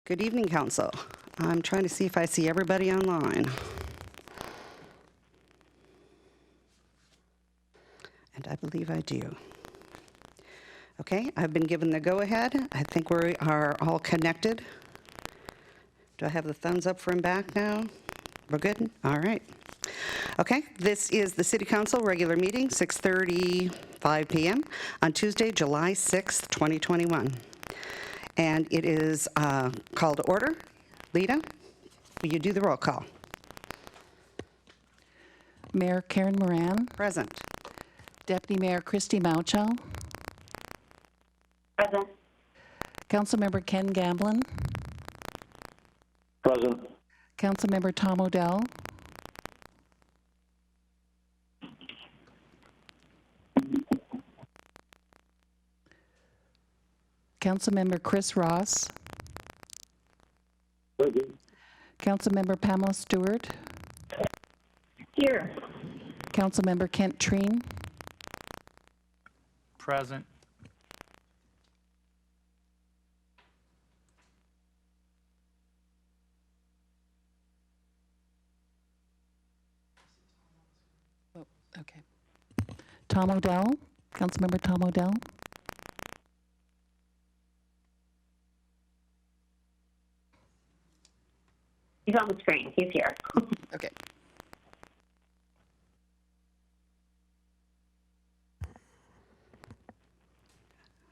Good evening, Council. I'm trying to see if I see everybody online. And I believe I do. Okay, I've been given the go-ahead. I think we are all connected. Do I have the thumbs up from back now? We're good? All right. Okay, this is the City Council regular meeting, 6:35 p.m. on Tuesday, July 6th, 2021. And it is called to order. Lita, will you do the roll call? Mayor Karen Moran, Present. Deputy Mayor Christy Mauchow, Present. Councilmember Ken Gamblin, Present. Councilmember Tom Odell, Councilmember Chris Ross, Present. Councilmember Pamela Stewart, Here. Councilmember Kent Treen, Present. okay. Tom Odell, Councilmember Tom Odell, He's on the screen. He's here. okay.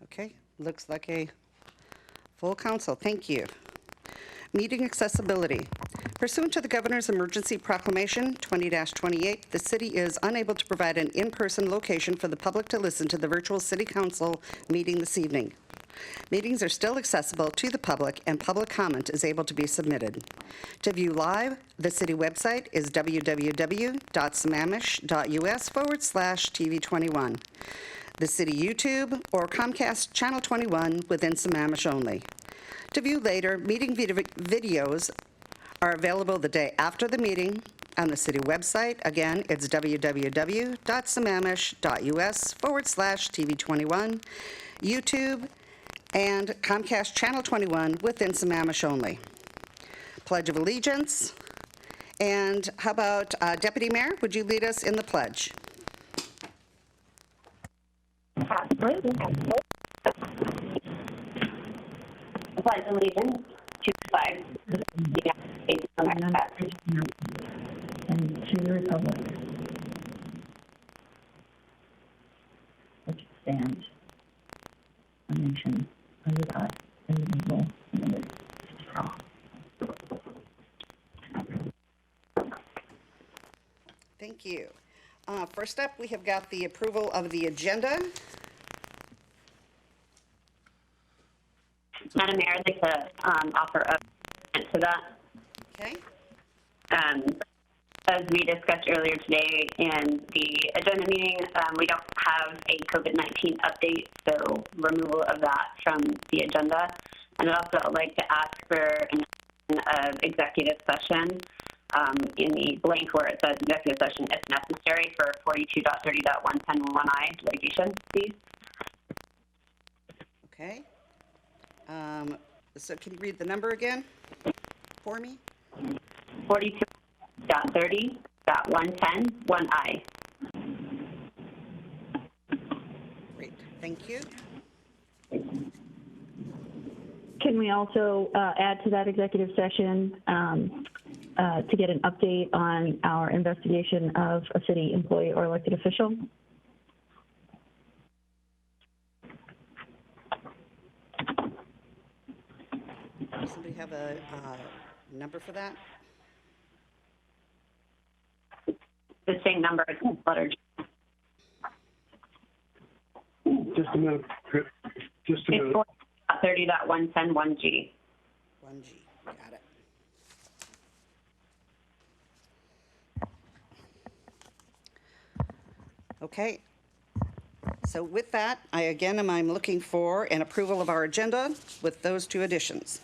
Okay, looks like a full council. Thank you. Meeting accessibility. Pursuant to the Governor's Emergency Proclamation 20-28, the city is unable to provide an in-person location for the public to listen to the virtual City Council meeting this evening. Meetings are still accessible to the public, and public comment is able to be submitted. To view live, the city website is www.sammamish.us/TV21. The city YouTube or Comcast Channel 21 within Sammamish only. To view later, meeting videos are available the day after the meeting on the city website. Again, it's www.sammamish.us/TV21, YouTube, and Comcast Channel 21 within Sammamish only. Pledge of Allegiance. And how about Deputy Mayor, would you lead us in the pledge? Absolutely. I pledge allegiance to the flag of the United States of America and to the republic which stands a nation under God, indivisible, and with Thank you. First up, we have got the approval of the agenda. Madam Mayor, I'd like to offer a comment to that. Okay. As we discussed earlier today in the agenda meeting, we don't have a COVID-19 update, so removal of that from the agenda. And I'd also like to ask for an executive session in the blank where it says executive session if necessary for 42.30.110.1I litigation, please. Okay. So can you read the number again for me? 42.30.110.1I. Great, thank you. Can we also add to that executive session to get an update on our investigation of a city employee or elected official? Does somebody have a number for that? The same number as letter G. Just a minute. Just a It's minute. 40.30.110.1G. 1G, got it. Okay. So with that, I'm looking for an approval of our agenda with those two additions.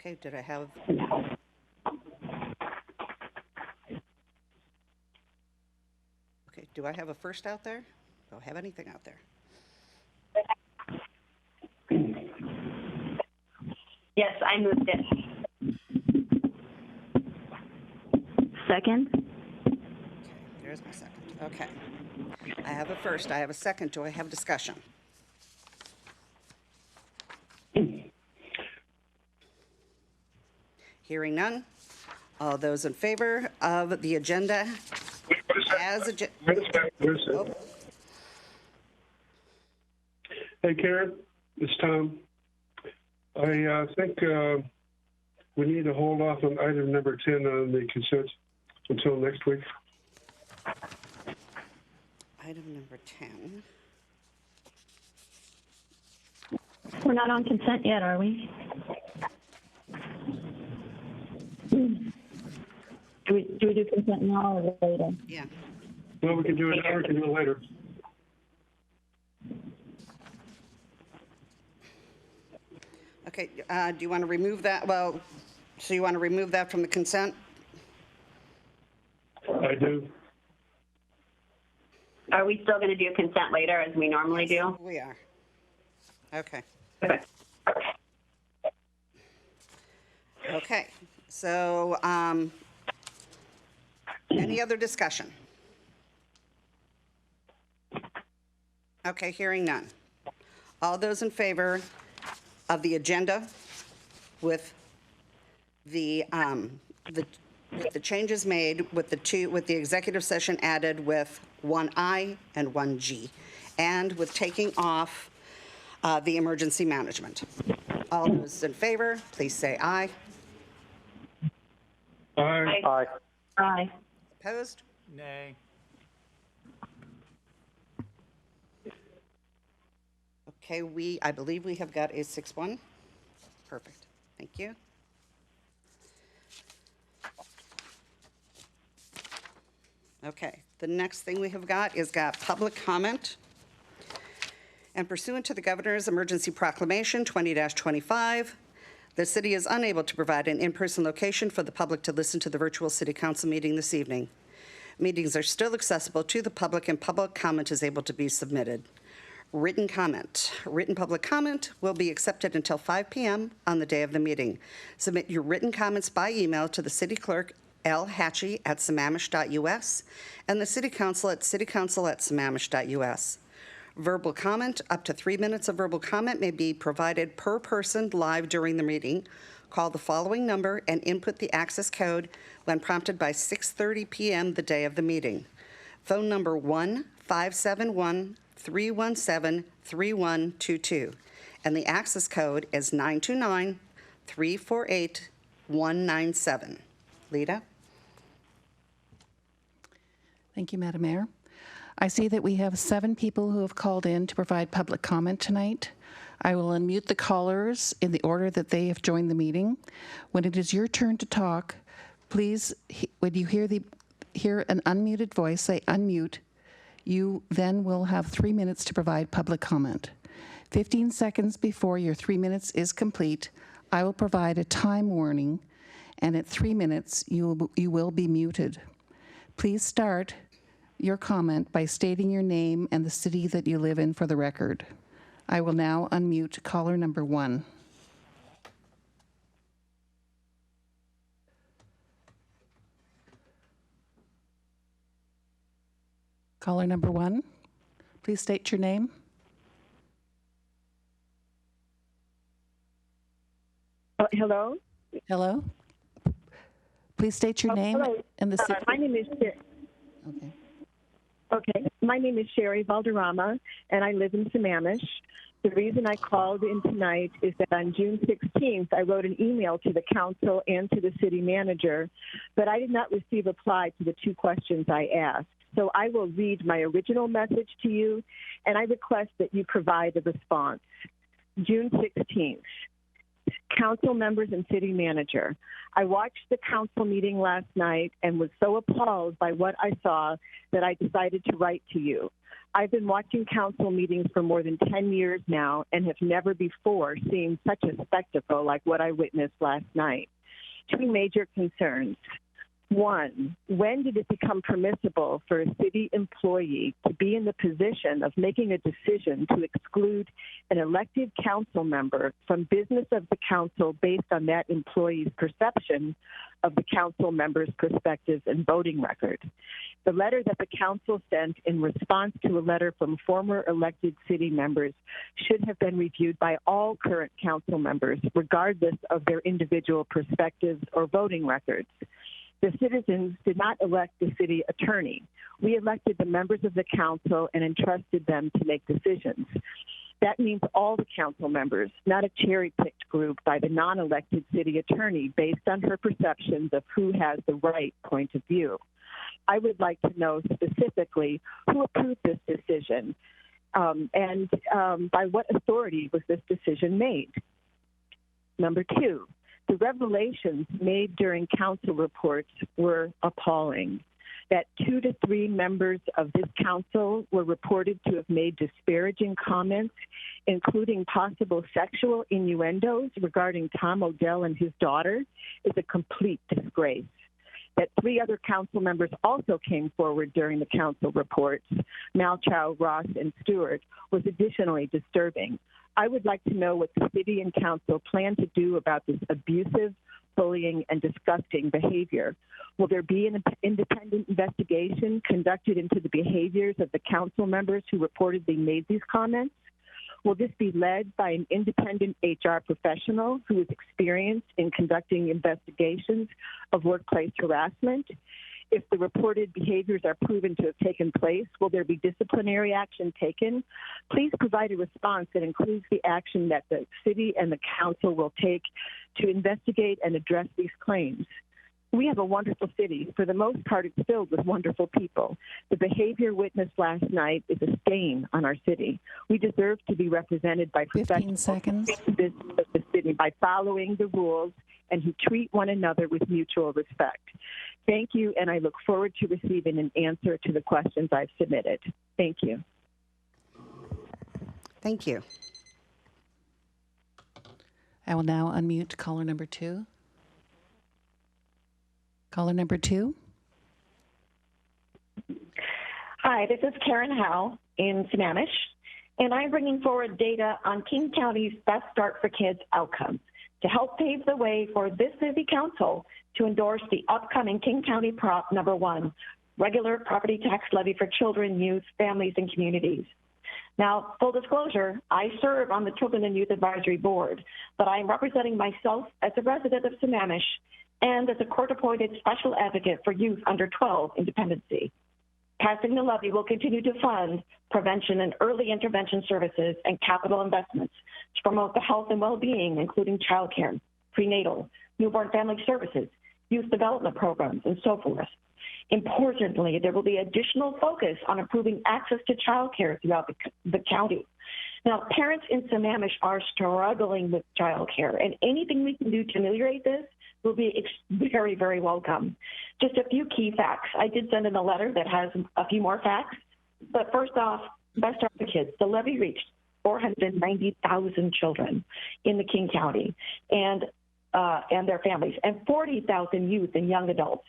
Okay, did I have? Okay, do I have a first out there? Don't have anything out there. Yes, I moved it. Second? Okay, there's my second. Okay. I have a first, I have a second. Do I have discussion? Hearing none. All those in favor of the agenda as Wait a second. Oh, Hey, Karen, it's Tom. I think we need to hold off on item number 10 on the consent until next week. item number 10. We're not on consent yet, are we? Do we do consent now or later? Yeah. Well, we can do it now, or we can do it later. Okay, do you want to remove that? Well, so you want to remove that from the consent? I do. Are we still going to do consent later as we normally do? We are. Okay. Okay. Okay, so, any other discussion? Okay, hearing none. All those in favor of the agenda with the changes made with the executive session added with 1I and 1G, and with taking off the emergency management. All those in favor, please say aye. Aye. Aye. Aye. Opposed? Nay. Okay, I believe we have got a 6-1. Perfect. Thank you. Okay, the next thing we have got is public comment. And pursuant to the Governor's Emergency Proclamation 20-25, the city is unable to provide an in-person location for the public to listen to the virtual city council meeting this evening. Meetings are still accessible to the public, and public comment is able to be submitted. Written comment. Written public comment will be accepted until 5 p.m. on the day of the meeting. Submit your written comments by email to the city clerk, L. Hatchie at sammamish.us, and the city council at citycouncil@sammamish.us. Verbal comment, up to 3 minutes of verbal comment may be provided per person live during the meeting. Call the following number and input the access code when prompted by 6:30 p.m. the day of the meeting. Phone number 1-571-317-3122, and the access code is 929-348-197. Lita? Thank you, Madam Mayor. I see that we have 7 people who have called in to provide public comment tonight. I will unmute the callers in the order that they have joined the meeting. When it is your turn to talk, please, when you hear an unmuted voice, say unmute. You then will have 3 minutes to provide public comment. 15 seconds before your 3 minutes is complete, I will provide a time warning, and at 3 minutes, you will be muted. Please start your comment by stating your name and the city that you live in for the record. I will now unmute caller number 1. Caller number 1, please state your name. Hello? Hello? Please state your name hello. and the city. My name is Okay. Okay. My name is Sherry Valderrama, and I live in Sammamish. The reason I called in tonight is that on June 16th, I wrote an email to the council and to the city manager, but I did not receive a reply to the 2 questions I asked. So I will read my original message to you, and I request that you provide a response. June 16th. Council members and city manager, I watched the council meeting last night and was so appalled by what I saw that I decided to write to you. I've been watching council meetings for more than 10 years now and have never before seen such a spectacle like what I witnessed last night. Two major concerns. One, when did it become permissible for a city employee to be in the position of making a decision to exclude an elected council member from business of the council based on that employee's perception of the council member's perspectives and voting record? The letter that the council sent in response to a letter from former elected city members should have been reviewed by all current council members, regardless of their individual perspectives or voting records. The citizens did not elect the city attorney. We elected the members of the council and entrusted them to make decisions. That means all the council members, not a cherry-picked group by the non-elected city attorney based on her perceptions of who has the right point of view. I would like to know specifically who approved this decision and by what authority was this decision made. Number two, the revelations made during council reports were appalling. That 2 to 3 members of this council were reported to have made disparaging comments, including possible sexual innuendos regarding Tom Odell and his daughter, is a complete disgrace. That 3 other council members also came forward during the council reports, Malchow, Ross, and Stewart, was additionally disturbing. I would like to know what the city and council plan to do about this abusive, bullying, and disgusting behavior. Will there be an independent investigation conducted into the behaviors of the council members who reportedly made these comments? Will this be led by an independent HR professional who is experienced in conducting investigations of workplace harassment? If the reported behaviors are proven to have taken place, will there be disciplinary action taken? Please provide a response that includes the action that the city and the council will take to investigate and address these claims. We have a wonderful city. For the most part, it's filled with wonderful people. The behavior witnessed last night is a stain on our city. We deserve to be represented by 15 professionals seconds. of the city by following the rules and who treat one another with mutual respect. Thank you, and I look forward to receiving an answer to the questions I've submitted. Thank you. Thank you. I will now unmute caller number 2. Caller number 2. Hi, this is Karen Howe in Sammamish, and I'm bringing forward data on King County's Best Start for Kids outcomes to help pave the way for this city council to endorse the upcoming King County Prop number 1, regular property tax levy for children, youth, families, and communities. Now, full disclosure, I serve on the Children and Youth Advisory Board, but I am representing myself as a resident of Sammamish and as a court-appointed special advocate for youth under 12 in dependency. Passing the levy will continue to fund prevention and early intervention services and capital investments to promote the health and well-being, including child care, prenatal, newborn family services, youth development programs, and so forth. Importantly, there will be additional focus on improving access to child care throughout the county. Now, parents in Sammamish are struggling with child care, and anything we can do to ameliorate this will be very, very welcome. Just a few key facts. I did send in a letter that has a few more facts, but first off, Best Start for Kids. The levy reached 490,000 children in the King County and their families, and 40,000 youth and young adults.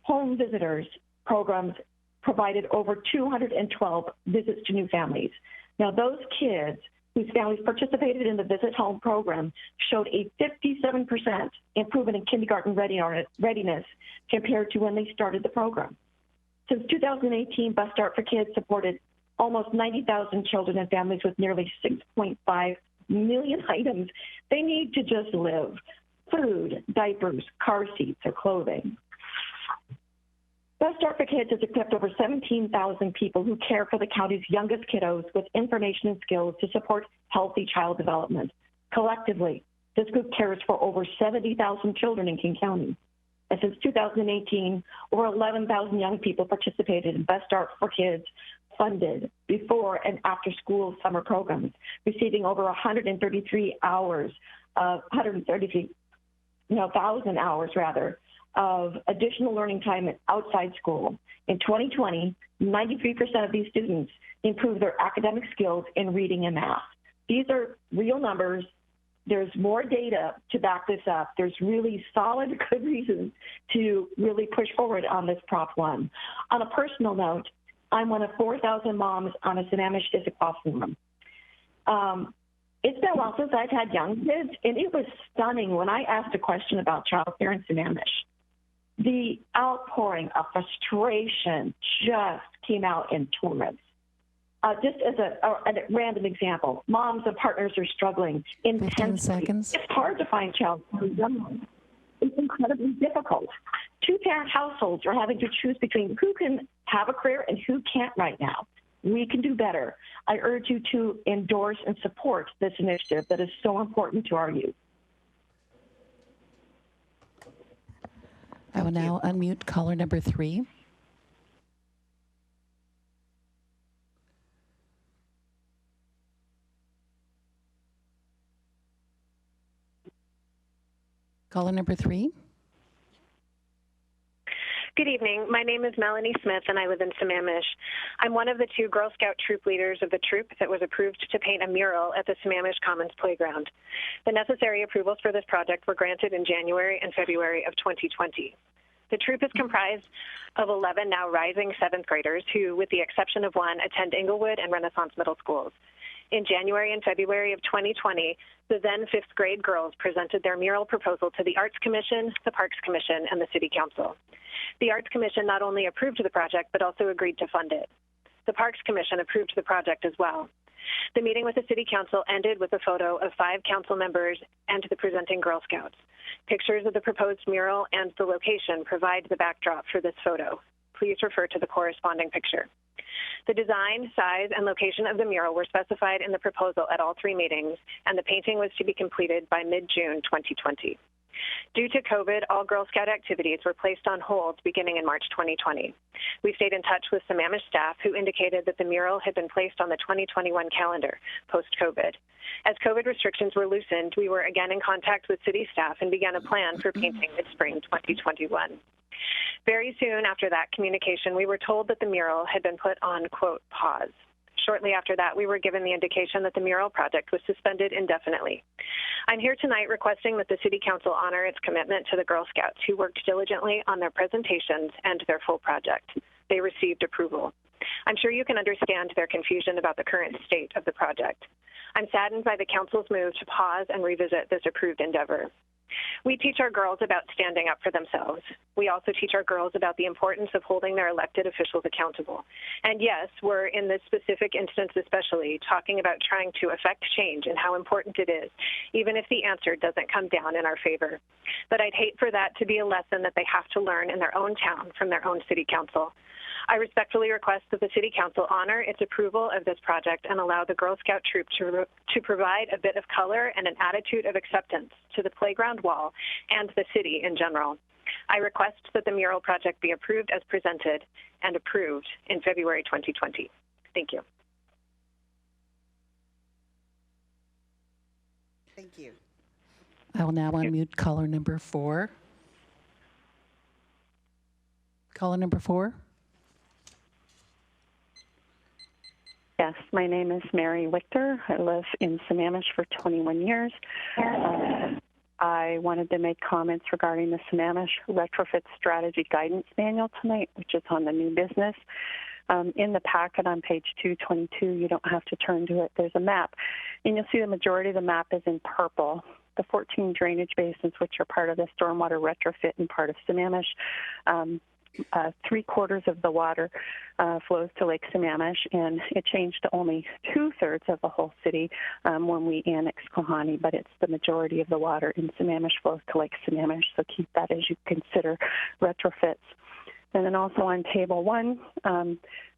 Home visitors programs provided over 212 visits to new families. Now, those kids whose families participated in the Visit Home program showed a 57% improvement in kindergarten readiness compared to when they started the program. Since 2018, Best Start for Kids supported almost 90,000 children and families with nearly 6.5 million items they need to just live: food, diapers, car seats, or clothing. Best Start for Kids has equipped over 17,000 people who care for the county's youngest kiddos with information and skills to support healthy child development. Collectively, this group cares for over 70,000 children in King County. And since 2018, over 11,000 young people participated in Best Start for Kids funded before and after school summer programs, receiving over 133,000 hours of additional learning time outside school. In 2020, 93% of these students improved their academic skills in reading and math. These are real numbers. There's more data to back this up. There's really solid, good reasons to really push forward on this Prop 1. On a personal note, I'm one of 4,000 moms on a Sammamish Issaquah forum. It's been a while since I've had young kids, and it was stunning when I asked a question about childcare in Sammamish. The outpouring of frustration just came out in torrents. Just as a random example, moms and partners are struggling intensely. 15 seconds. It's hard to find childcare. It's incredibly difficult. Two-parent households are having to choose between who can have a career and who can't right now. We can do better. I urge you to endorse and support this initiative that is so important to our youth. I will now unmute caller number 3. Caller number 3. Good evening. My name is Melanie Smith, and I live in Sammamish. I'm one of the 2 Girl Scout troop leaders of the troop that was approved to paint a mural at the Sammamish Commons Playground. The necessary approvals for this project were granted in January and February of 2020. The troop is comprised of 11 now rising 7th graders who, with the exception of one, attend Inglewood and Renaissance Middle Schools. In January and February of 2020, the then 5th grade girls presented their mural proposal to the Arts Commission, the Parks Commission, and the City Council. The Arts Commission not only approved the project, but also agreed to fund it. The Parks Commission approved the project as well. The meeting with the City Council ended with a photo of 5 council members and the presenting Girl Scouts. Pictures of the proposed mural and the location provide the backdrop for this photo. Please refer to the corresponding picture. The design, size, and location of the mural were specified in the proposal at all 3 meetings, and the painting was to be completed by mid-June 2020. Due to COVID, all Girl Scout activities were placed on hold beginning in March 2020. We stayed in touch with Sammamish staff who indicated that the mural had been placed on the 2021 calendar post-COVID. As COVID restrictions were loosened, we were again in contact with city staff and began a plan for painting mid-spring 2021. Very soon after that communication, we were told that the mural had been put on, quote, pause. Shortly after that, we were given the indication that the mural project was suspended indefinitely. I'm here tonight requesting that the City Council honor its commitment to the Girl Scouts who worked diligently on their presentations and their full project. They received approval. I'm sure you can understand their confusion about the current state of the project. I'm saddened by the Council's move to pause and revisit this approved endeavor. We teach our girls about standing up for themselves. We also teach our girls about the importance of holding their elected officials accountable. And yes, we're in this specific instance especially talking about trying to affect change and how important it is, even if the answer doesn't come down in our favor. But I'd hate for that to be a lesson that they have to learn in their own town from their own city council. I respectfully request that the City Council honor its approval of this project and allow the Girl Scout troop to provide a bit of color and an attitude of acceptance to the playground wall and the city in general. I request that the mural project be approved as presented and approved in February 2020. Thank you. Thank you. I will now unmute caller number 4. Caller number 4. Yes, my name is Mary Wichter. I live in Sammamish for 21 years. I wanted to make comments regarding the Sammamish Retrofit Strategy Guidance Manual tonight, which is on the new business. In the packet on page 222, you don't have to turn to it. There's a map, and you'll see the majority of the map is in purple. The 14 drainage basins, which are part of the stormwater retrofit and part of Sammamish, 3/4 of the water flows to Lake Sammamish, and it changed to only 2/3 of the whole city when we annexed Kohani, but it's the majority of the water in Sammamish flows to Lake Sammamish, so keep that as you consider retrofits. And then also on table 1,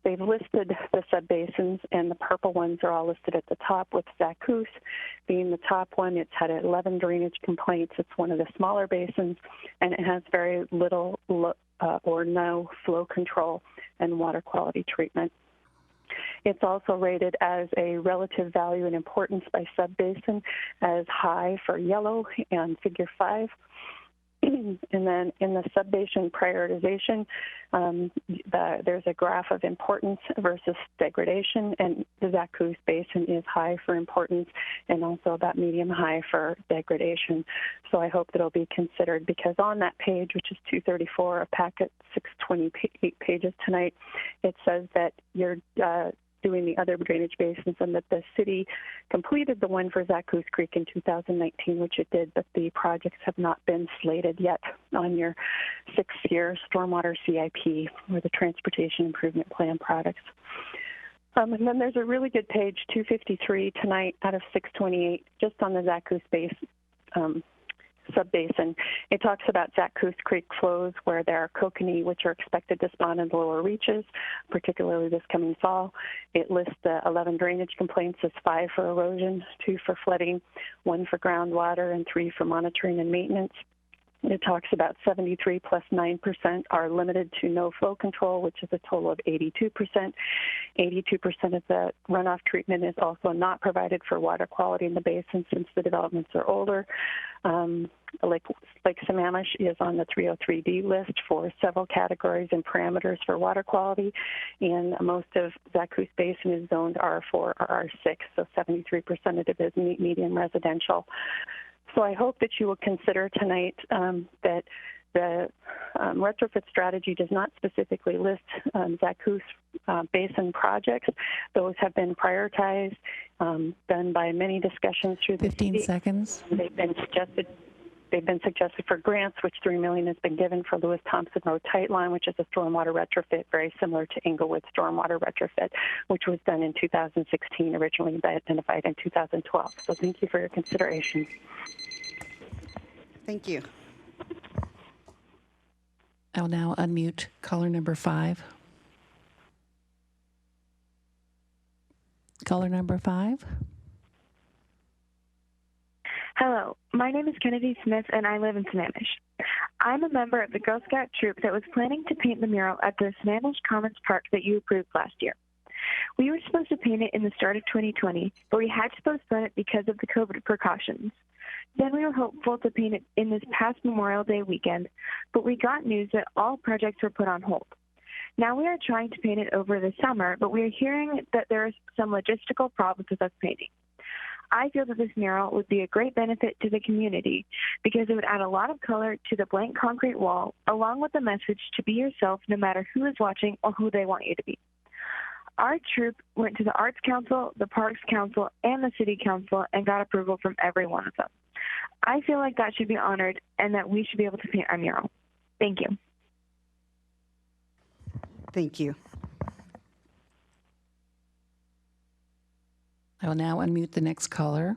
they've listed the subbasins, and the purple ones are all listed at the top, with Zakoos being the top one. It's had 11 drainage complaints. It's one of the smaller basins, and it has very little or no flow control and water quality treatment. It's also rated as a relative value and importance by subbasin as high for yellow and figure 5. And then in the sub-basin prioritization, there's a graph of importance versus degradation, and the Zakoos Basin is high for importance and also about medium-high for degradation. So I hope that it'll be considered, because on that page, which is 234 of packet 628 pages tonight, it says that you're doing the other drainage basins, and that the city completed the one for Zakoos Creek in 2019, which it did, but the projects have not been slated yet on your 6-year stormwater CIP or the Transportation Improvement Plan products. And then there's a really good page, 253 tonight out of 628, just on the Zakoos Basin. Subbasin. It talks about Zakoos Creek flows where there are kokanee, which are expected to spawn in the lower reaches, particularly this coming fall. It lists 11 drainage complaints as 5 for erosion, 2 for flooding, 1 for groundwater, and 3 for monitoring and maintenance. It talks about 73 plus 9% are limited to no flow control, which is a total of 82%. 82% of the runoff treatment is also not provided for water quality in the basin since the developments are older. Lake Sammamish is on the 303D list for several categories and parameters for water quality, and most of Zakoos Basin is zoned R4 or R6, so 73% of it is medium residential. So I hope that you will consider tonight that the retrofit strategy does not specifically list Zakoos Basin projects. Those have been prioritized, done by many discussions through the 15 city. seconds. They've been suggested for grants, which $3 million has been given for Lewis Thompson Road Tightline, which is a stormwater retrofit very similar to Inglewood stormwater retrofit, which was done in 2016, originally identified in 2012. So thank you for your consideration. Thank you. I'll now unmute caller number 5. Caller number 5. Hello, my name is Kennedy Smith, and I live in Sammamish. I'm a member of the Girl Scout troop that was planning to paint the mural at the Sammamish Commons Park that you approved last year. We were supposed to paint it in the start of 2020, but we had to postpone it because of the COVID precautions. Then we were hopeful to paint it in this past Memorial Day weekend, but we got news that all projects were put on hold. Now we are trying to paint it over the summer, but we are hearing that there are some logistical problems with us painting. I feel that this mural would be a great benefit to the community because it would add a lot of color to the blank concrete wall, along with the message to be yourself no matter who is watching or who they want you to be. Our troop went to the Arts Council, the Parks Council, and the City Council and got approval from every one of them. I feel like that should be honored and that we should be able to paint our mural. Thank you. Thank you. I will now unmute the next caller.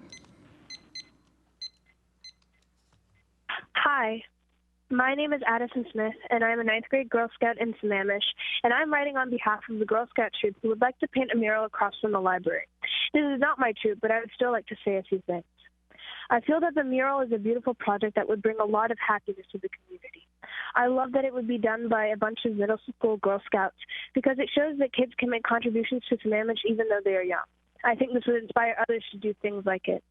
Hi, my name is Addison Smith, and I'm a 9th grade Girl Scout in Sammamish, and I'm writing on behalf of the Girl Scout troop who would like to paint a mural across from the library. This is not my troop, but I would still like to say a few things. I feel that the mural is a beautiful project that would bring a lot of happiness to the community. I love that it would be done by a bunch of middle school Girl Scouts because it shows that kids can make contributions to Sammamish even though they are young. I think this would inspire others to do things like it.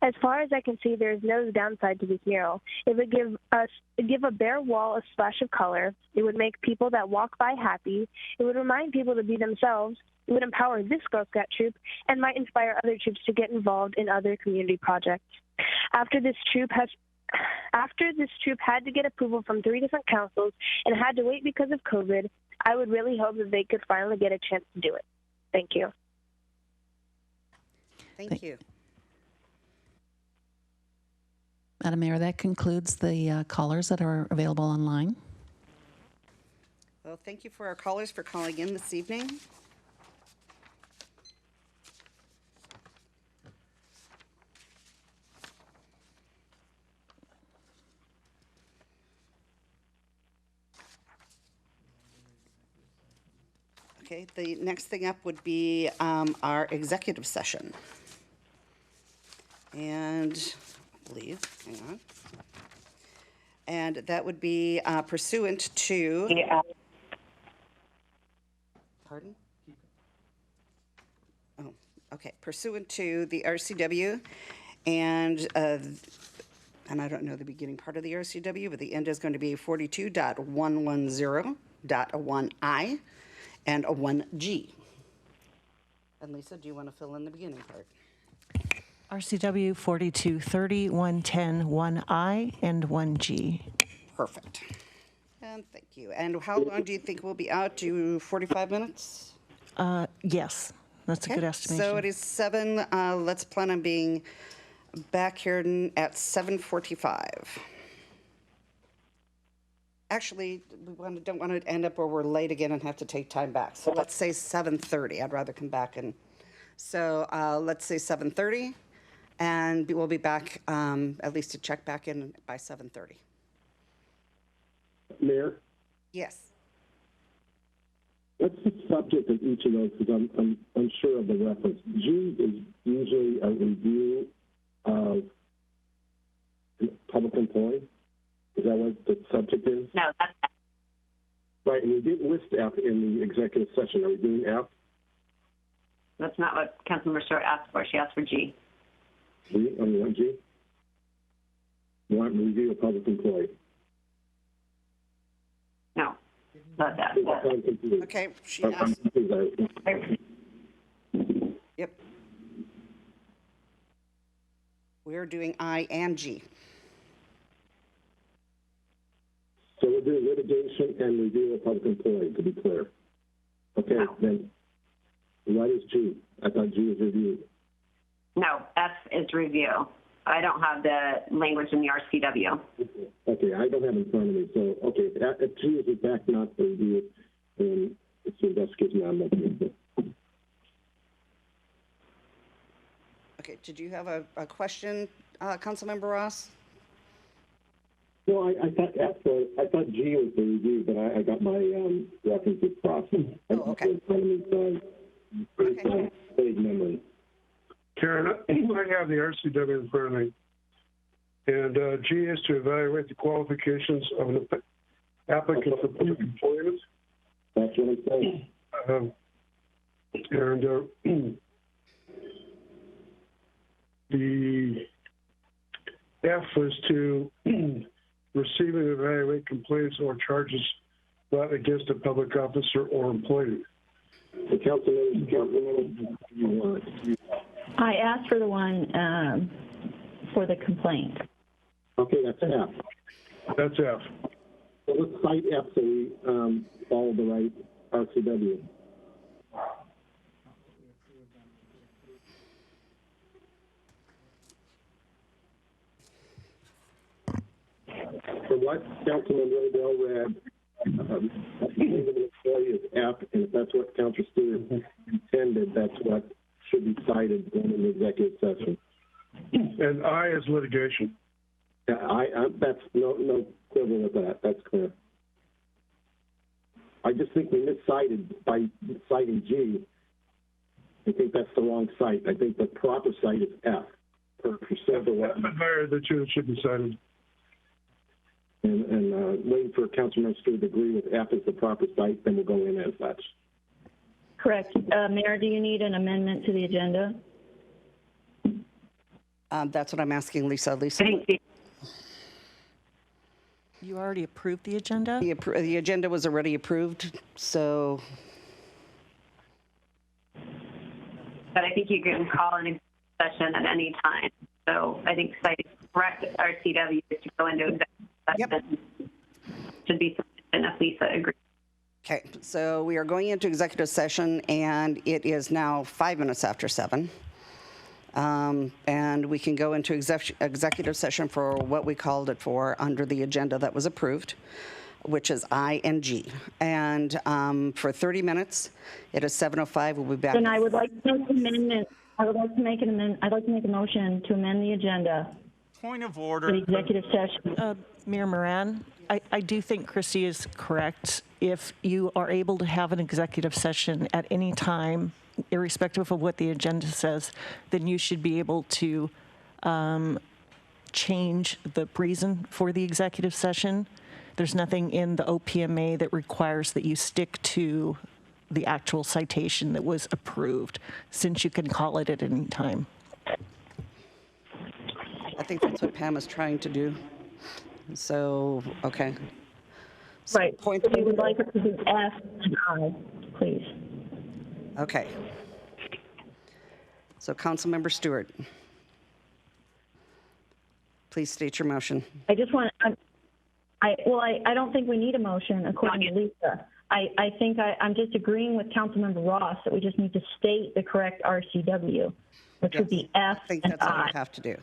As far as I can see, there is no downside to this mural. It would give a bare wall a splash of color. It would make people that walk by happy. It would remind people to be themselves. It would empower this Girl Scout troop and might inspire other troops to get involved in other community projects. After this troop had to get approval from 3 different councils and had to wait because of COVID, I would really hope that they could finally get a chance to do it. Thank you. Thank you. Madam Mayor, that concludes the callers that are available online. Well, thank you for our callers for calling in this evening. Okay, the next thing up would be our executive session. And I believe, hang on. And that would be pursuant to. Yeah. Pardon? Oh, okay. Pursuant to the RCW and and I don't know the beginning part of the RCW, but the end is going to be 42.110.1I and a 1G. And Lisa, do you want to fill in the beginning part? RCW 4230, 110, 1I, and 1G. Perfect. And thank you. And how long do you think we'll be out? To 45 minutes? Yes, that's a good estimation. So it is 7. Let's plan on being back here at 7:45. Actually, don't want to end up where we're late again and have to take time back. So let's say 7:30. I'd rather come back and, so let's say 7:30, and we'll be back at least to check back in by 7:30. Mayor, Yes. what's the subject of each of those? Because I'm unsure of the reference. G is usually a review of public employee. Is that what the subject is? No, that's Right, and we didn't list F in the executive session. Are we doing F? That's not what Councilmember Stewart asked for. She asked for G. G, on the 1G? You want review of public employee? No, not that. I'm confused. Okay, she I'm asked. confused. Yep. We're doing I and G. So we're doing litigation and review of public employee, to be clear. Okay, then what is G? I thought G was review. No, F is review. I don't have the language in the RCW. Okay, I don't have it in front of me, so, okay, if G is in fact not for review, then it's the investigation I'm looking at. Okay, did you have a question, Councilmember Ross? No, I thought G was the review, but I got my references crossed. Oh, okay. In front of me, so it's Okay. not vague memory. Karen, I have the RCW in front of me. And G is to evaluate the qualifications of an applicant for public employment. That's what I'm saying. The F was to receive and evaluate complaints or charges brought against a public officer or employee. The councilman, you want? I asked for the one for the complaint. Okay, that's F. That's F. So let's cite F so we follow the right RCW. From what Councilman Roydell read, an employee is F, and if that's what Councilor Stewart intended, that's what should be cited in the executive session. And I is litigation. Yeah, that's no quibble with that. That's clear. I just think we miscited by citing G. I think that's the wrong site. I think the proper site is F. For several. F and I are the two that should be cited. And waiting for Councilman Stewart to agree with F as the proper site, then we'll go in as such. Correct. Mayor, do you need an amendment to the agenda? That's what I'm asking Lisa. Lisa? You already approved the agenda? The agenda was already approved, so. But I think you can call an executive session at any time. So I think citing correct RCW to go into executive session should be sufficient if Lisa agrees. Okay, so we are going into executive session, and it is now 5 minutes after 7. And we can go into executive session for what we called it for under the agenda that was approved, which is I and G. And for 30 minutes, it is 7:05. We'll be back. Then I would like to make an amendment. I would like to make an amendment. I'd like to make a motion to amend the agenda. Point of For order. the executive session. Mayor Moran, I do think Christy is correct. If you are able to have an executive session at any time, irrespective of what the agenda says, then you should be able to change the reason for the executive session. There's nothing in the OPMA that requires that you stick to the actual citation that was approved, since you can call it at any time. I think that's what Pam is trying to do. So, okay. Right. Point. So we would like her to do F and I, please. Okay. So Councilmember Stewart, please state your motion. I just want, I don't think we need a motion according to Lisa. I think I'm just agreeing with Councilmember Ross that we just need to state the correct RCW, which would be F I think and that's all I. you have to do.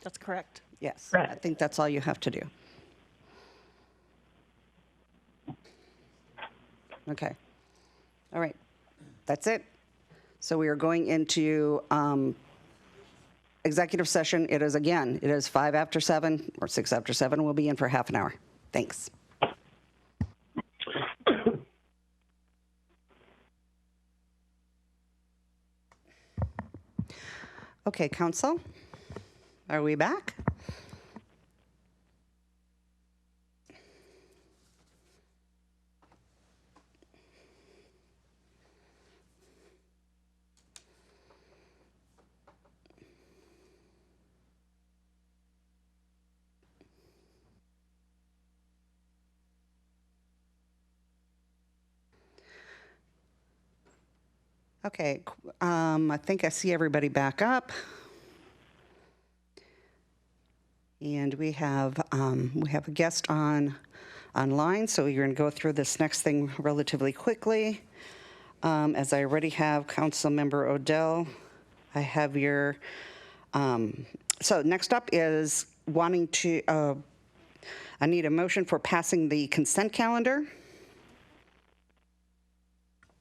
That's correct. Yes, Correct. I think that's all you have to do. Okay. All right. That's it. So we are going into executive session. It is 5 after 7 or 6 after 7. We'll be in for half an hour. Thanks. Okay, council, are we back? Okay, I think I see everybody back up. And we have a guest online, so we're going to go through this next thing relatively quickly. As I already have Councilmember Odell, I have your, so next up is wanting to, I need a motion for passing the consent calendar.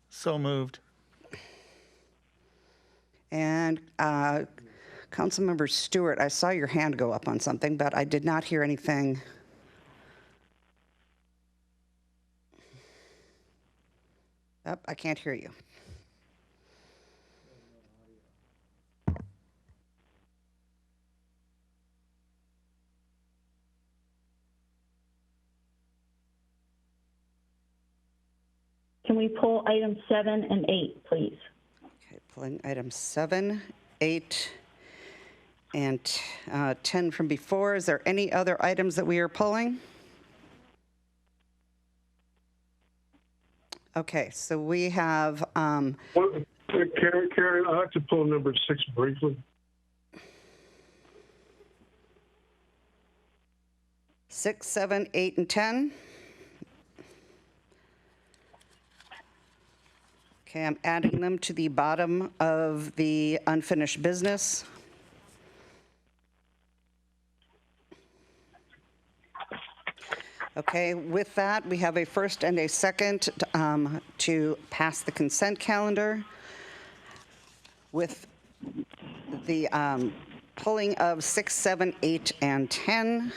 So moved. And Councilmember Stewart, I saw your hand go up on something, but I did not hear anything. Oh, I can't hear you. Can we pull items 7 and 8, please? Okay, pulling items 7, 8, and 10 from before. Is there any other items that we are pulling? Okay, so we have. Karen, I'd like to pull number 6 briefly. 6, 7, 8, and 10. Okay, I'm adding them to the bottom of the unfinished business. Okay, with that, we have a first and a second to pass the consent calendar. With the pulling of 6, 7, 8, and 10.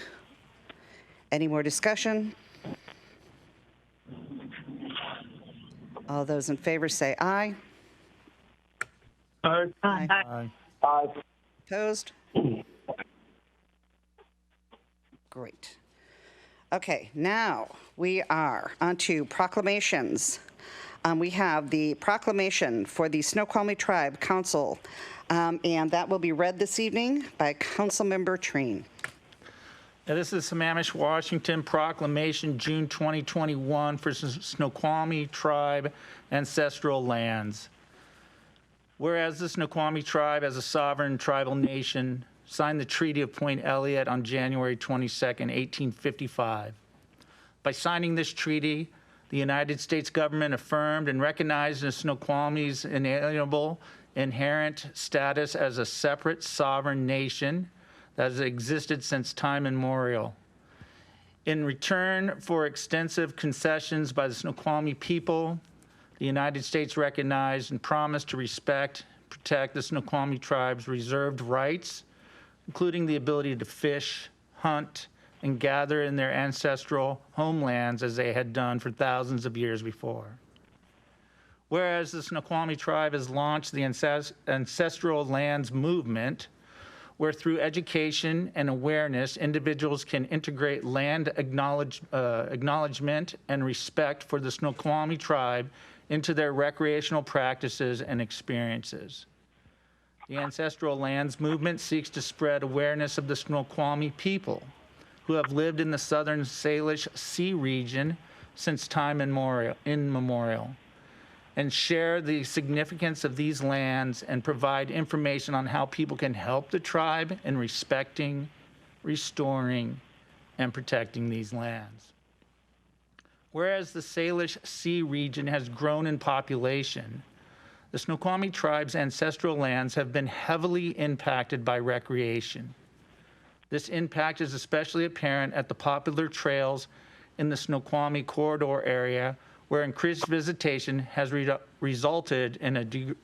Any more discussion? All those in favor say aye. Aye. Aye. Aye. Opposed? Great. Okay, now we are onto proclamations. We have the proclamation for the Snoqualmie Tribe Council, and that will be read this evening by Councilmember Treen. Now, this is Sammamish, Washington proclamation, June 2021 for Snoqualmie Tribe ancestral lands. Whereas the Snoqualmie Tribe, as a sovereign tribal nation, signed the Treaty of Point Elliott on January 22nd, 1855. By signing this treaty, the United States government affirmed and recognized the Snoqualmie's inalienable inherent status as a separate sovereign nation that has existed since time immemorial. In return for extensive concessions by the Snoqualmie people, the United States recognized and promised to respect, protect the Snoqualmie tribe's reserved rights, including the ability to fish, hunt, and gather in their ancestral homelands as they had done for thousands of years before. Whereas the Snoqualmie tribe has launched the Ancestral Lands Movement, where through education and awareness, individuals can integrate land acknowledgement and respect for the Snoqualmie tribe into their recreational practices and experiences. The Ancestral Lands Movement seeks to spread awareness of the Snoqualmie people who have lived in the southern Salish Sea region since time immemorial, and share the significance of these lands and provide information on how people can help the tribe in respecting, restoring, and protecting these lands. Whereas the Salish Sea region has grown in population, the Snoqualmie tribe's ancestral lands have been heavily impacted by recreation. This impact is especially apparent at the popular trails in the Snoqualmie corridor area, where increased visitation has resulted in a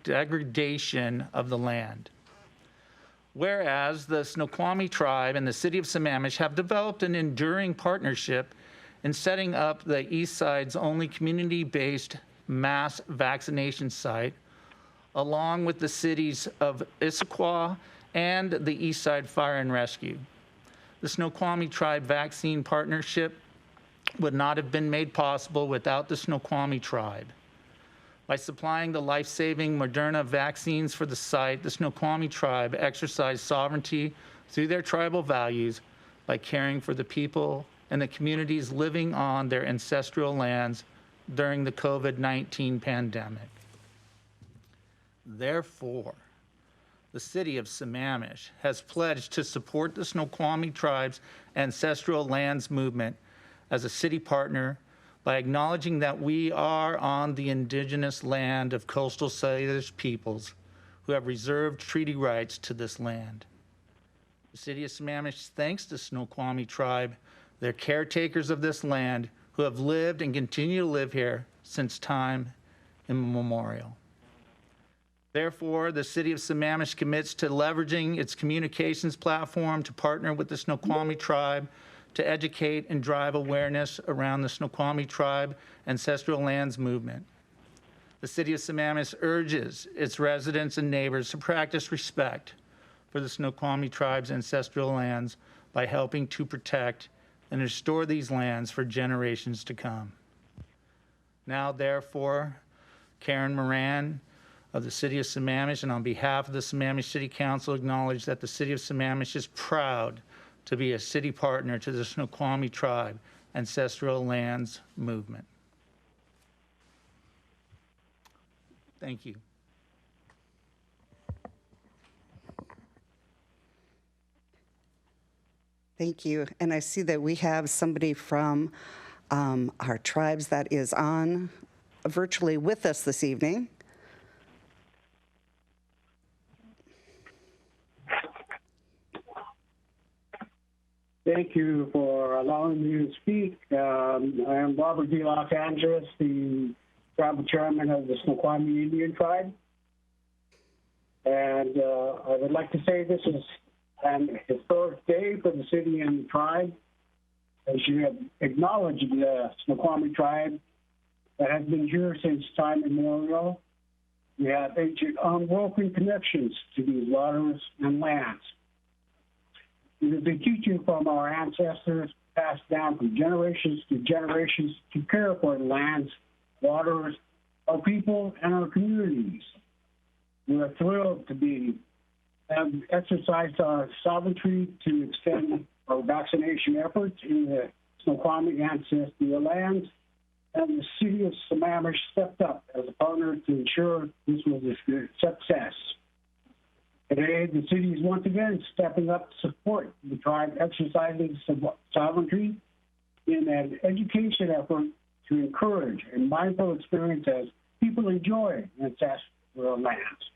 degradation of the land. Whereas the Snoqualmie tribe and the city of Sammamish have developed an enduring partnership in setting up the East Side's only community-based mass vaccination site, along with the cities of Issaquah and the East Side Fire and Rescue. The Snoqualmie Tribe Vaccine Partnership would not have been made possible without the Snoqualmie Tribe. By supplying the life-saving Moderna vaccines for the site, the Snoqualmie Tribe exercised sovereignty through their tribal values by caring for the people and the communities living on their ancestral lands during the COVID-19 pandemic. Therefore, the city of Sammamish has pledged to support the Snoqualmie Tribe's ancestral lands movement as a city partner by acknowledging that we are on the indigenous land of coastal Salish peoples who have reserved treaty rights to this land. The city of Sammamish thanks the Snoqualmie Tribe, their caretakers of this land, who have lived and continue to live here since time immemorial. Therefore, the city of Sammamish commits to leveraging its communications platform to partner with the Snoqualmie Tribe to educate and drive awareness around the Snoqualmie Tribe ancestral lands movement. The city of Sammamish urges its residents and neighbors to practice respect for the Snoqualmie Tribe's ancestral lands by helping to protect and restore these lands for generations to come. Now, therefore, Karen Moran of the city of Sammamish, and on behalf of the Sammamish City Council, acknowledge that the city of Sammamish is proud to be a city partner to the Snoqualmie Tribe Ancestral Lands Movement. Thank you. Thank you. And I see that we have somebody from our tribes that is on virtually with us this evening. Thank you for allowing me to speak. I am Robert D. Los Angeles, the tribal chairman of the Snoqualmie Indian Tribe. And I would like to say this is an historic day for the city and the tribe, as you have acknowledged the Snoqualmie Tribe that has been here since time immemorial. We have ancient unbroken connections to these waters and lands. It is a teaching from our ancestors passed down from generations to generations to care for the lands, waters, our people, and our communities. We are thrilled to have exercised our sovereignty to extend our vaccination efforts in the Snoqualmie ancestral lands, and the city of Sammamish stepped up as a partner to ensure this was a success. Today, the city is once again stepping up to support the tribe exercising sovereignty in an education effort to encourage a mindful experience as people enjoy ancestral lands.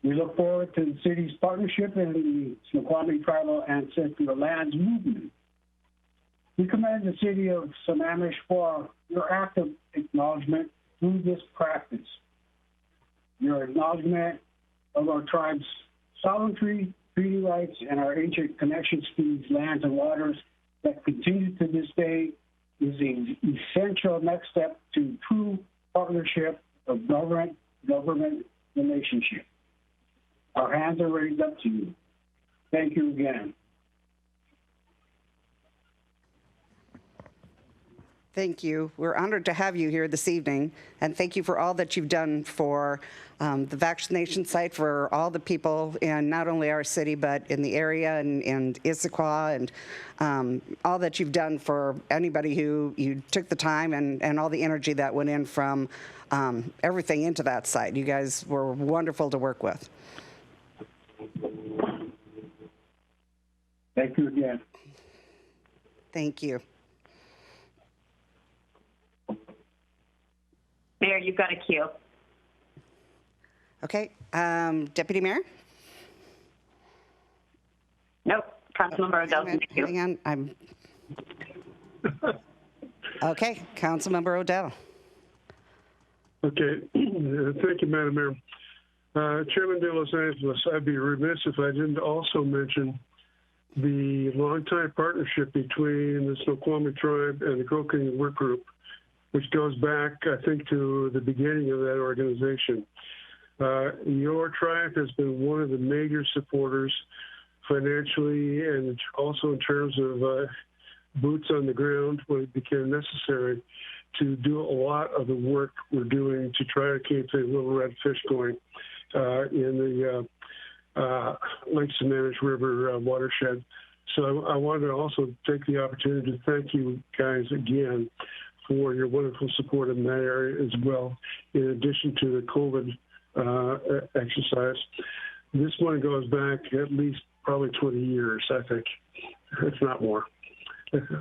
We look forward to the city's partnership in the Snoqualmie Tribal Ancestral Lands Movement. We commend the city of Sammamish for your active acknowledgement through this practice. Your acknowledgement of our tribe's sovereignty, treaty rights, and our ancient connections to these lands and waters that continue to this day is an essential next step to true partnership of government relationship. Our hands are raised up to you. Thank you again. Thank you. We're honored to have you here this evening, and thank you for all that you've done for the vaccination site for all the people in not only our city, but in the area and Issaquah, and all that you've done for anybody who you took the time and all the energy that went in from everything into that site. You guys were wonderful to work with. Thank you again. Thank you. Mayor, you've got a queue. Okay, Deputy Mayor? Nope, Councilmember Odell's in the queue. Hang on, Okay, Councilmember Odell. Okay, thank you, Madam Mayor. Chairman de Los Angeles, I'd be remiss if I didn't also mention the longtime partnership between the Snoqualmie Tribe and the Crow King Work Group, which goes back, I think, to the beginning of that organization. Your tribe has been one of the major supporters financially and also in terms of boots on the ground when it became necessary to do a lot of the work we're doing to try to keep the Little Red Fish going in the Lake Sammamish River watershed. So I wanted to also take the opportunity to thank you guys again for your wonderful support in that area as well, in addition to the COVID exercise. This one goes back at least probably 20 years, I think, if not more.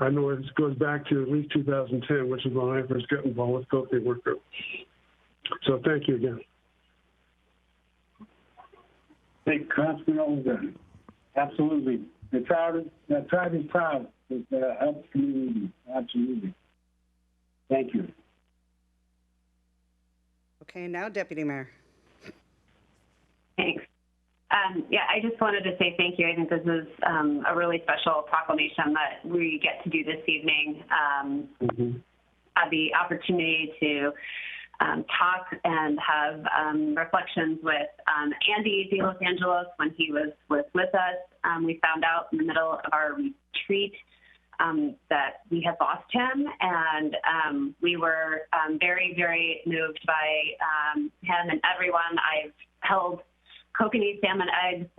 I know it goes back to at least 2010, which is when I first got involved with Crow King Work Group. So thank you again. Thank you, Councilman. Absolutely. The tribe is proud. It helps the community. Absolutely. Thank you. Okay, now Deputy Mayor. Thanks. Yeah, I just wanted to say thank you. I think this is a really special proclamation that we get to do this evening. Had the opportunity to talk and have reflections with Andy de Los Angeles when he was with us. We found out in the middle of our retreat that we had lost him, and we were very, very moved by him and everyone. I've held kokanee salmon eggs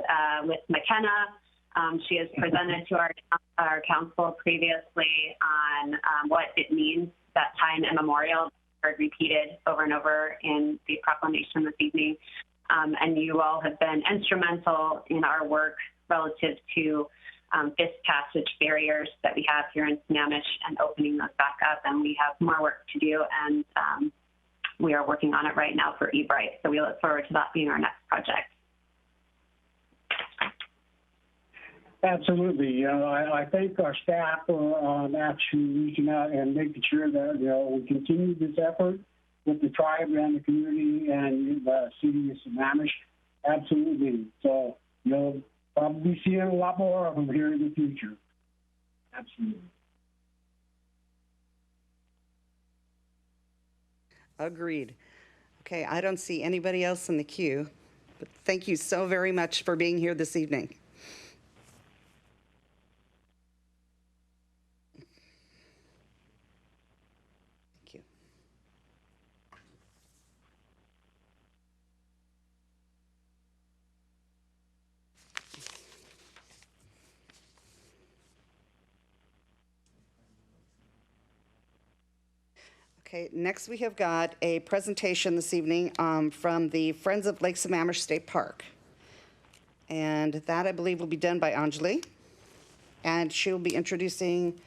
with McKenna. She has presented to our council previously on what it means, that time immemorial, heard repeated over and over in the proclamation this evening. And you all have been instrumental in our work relative to fish passage barriers that we have here in Sammamish and opening those back up. And we have more work to do, and we are working on it right now for eBright. So we look forward to that being our next project. Absolutely. You know, I thank our staff for actually reaching out and making sure that, you know, we continue this effort with the tribe and the community and the city of Sammamish. Absolutely. So, you'll probably see a lot more of them here in the future. Absolutely. Agreed. Okay, I don't see anybody else in the queue, but thank you so very much for being here this evening. Thank you. Okay, next we have got a presentation this evening from the Friends of Lake Sammamish State Park. And that, I believe, will be done by Anjali. And she'll be introducing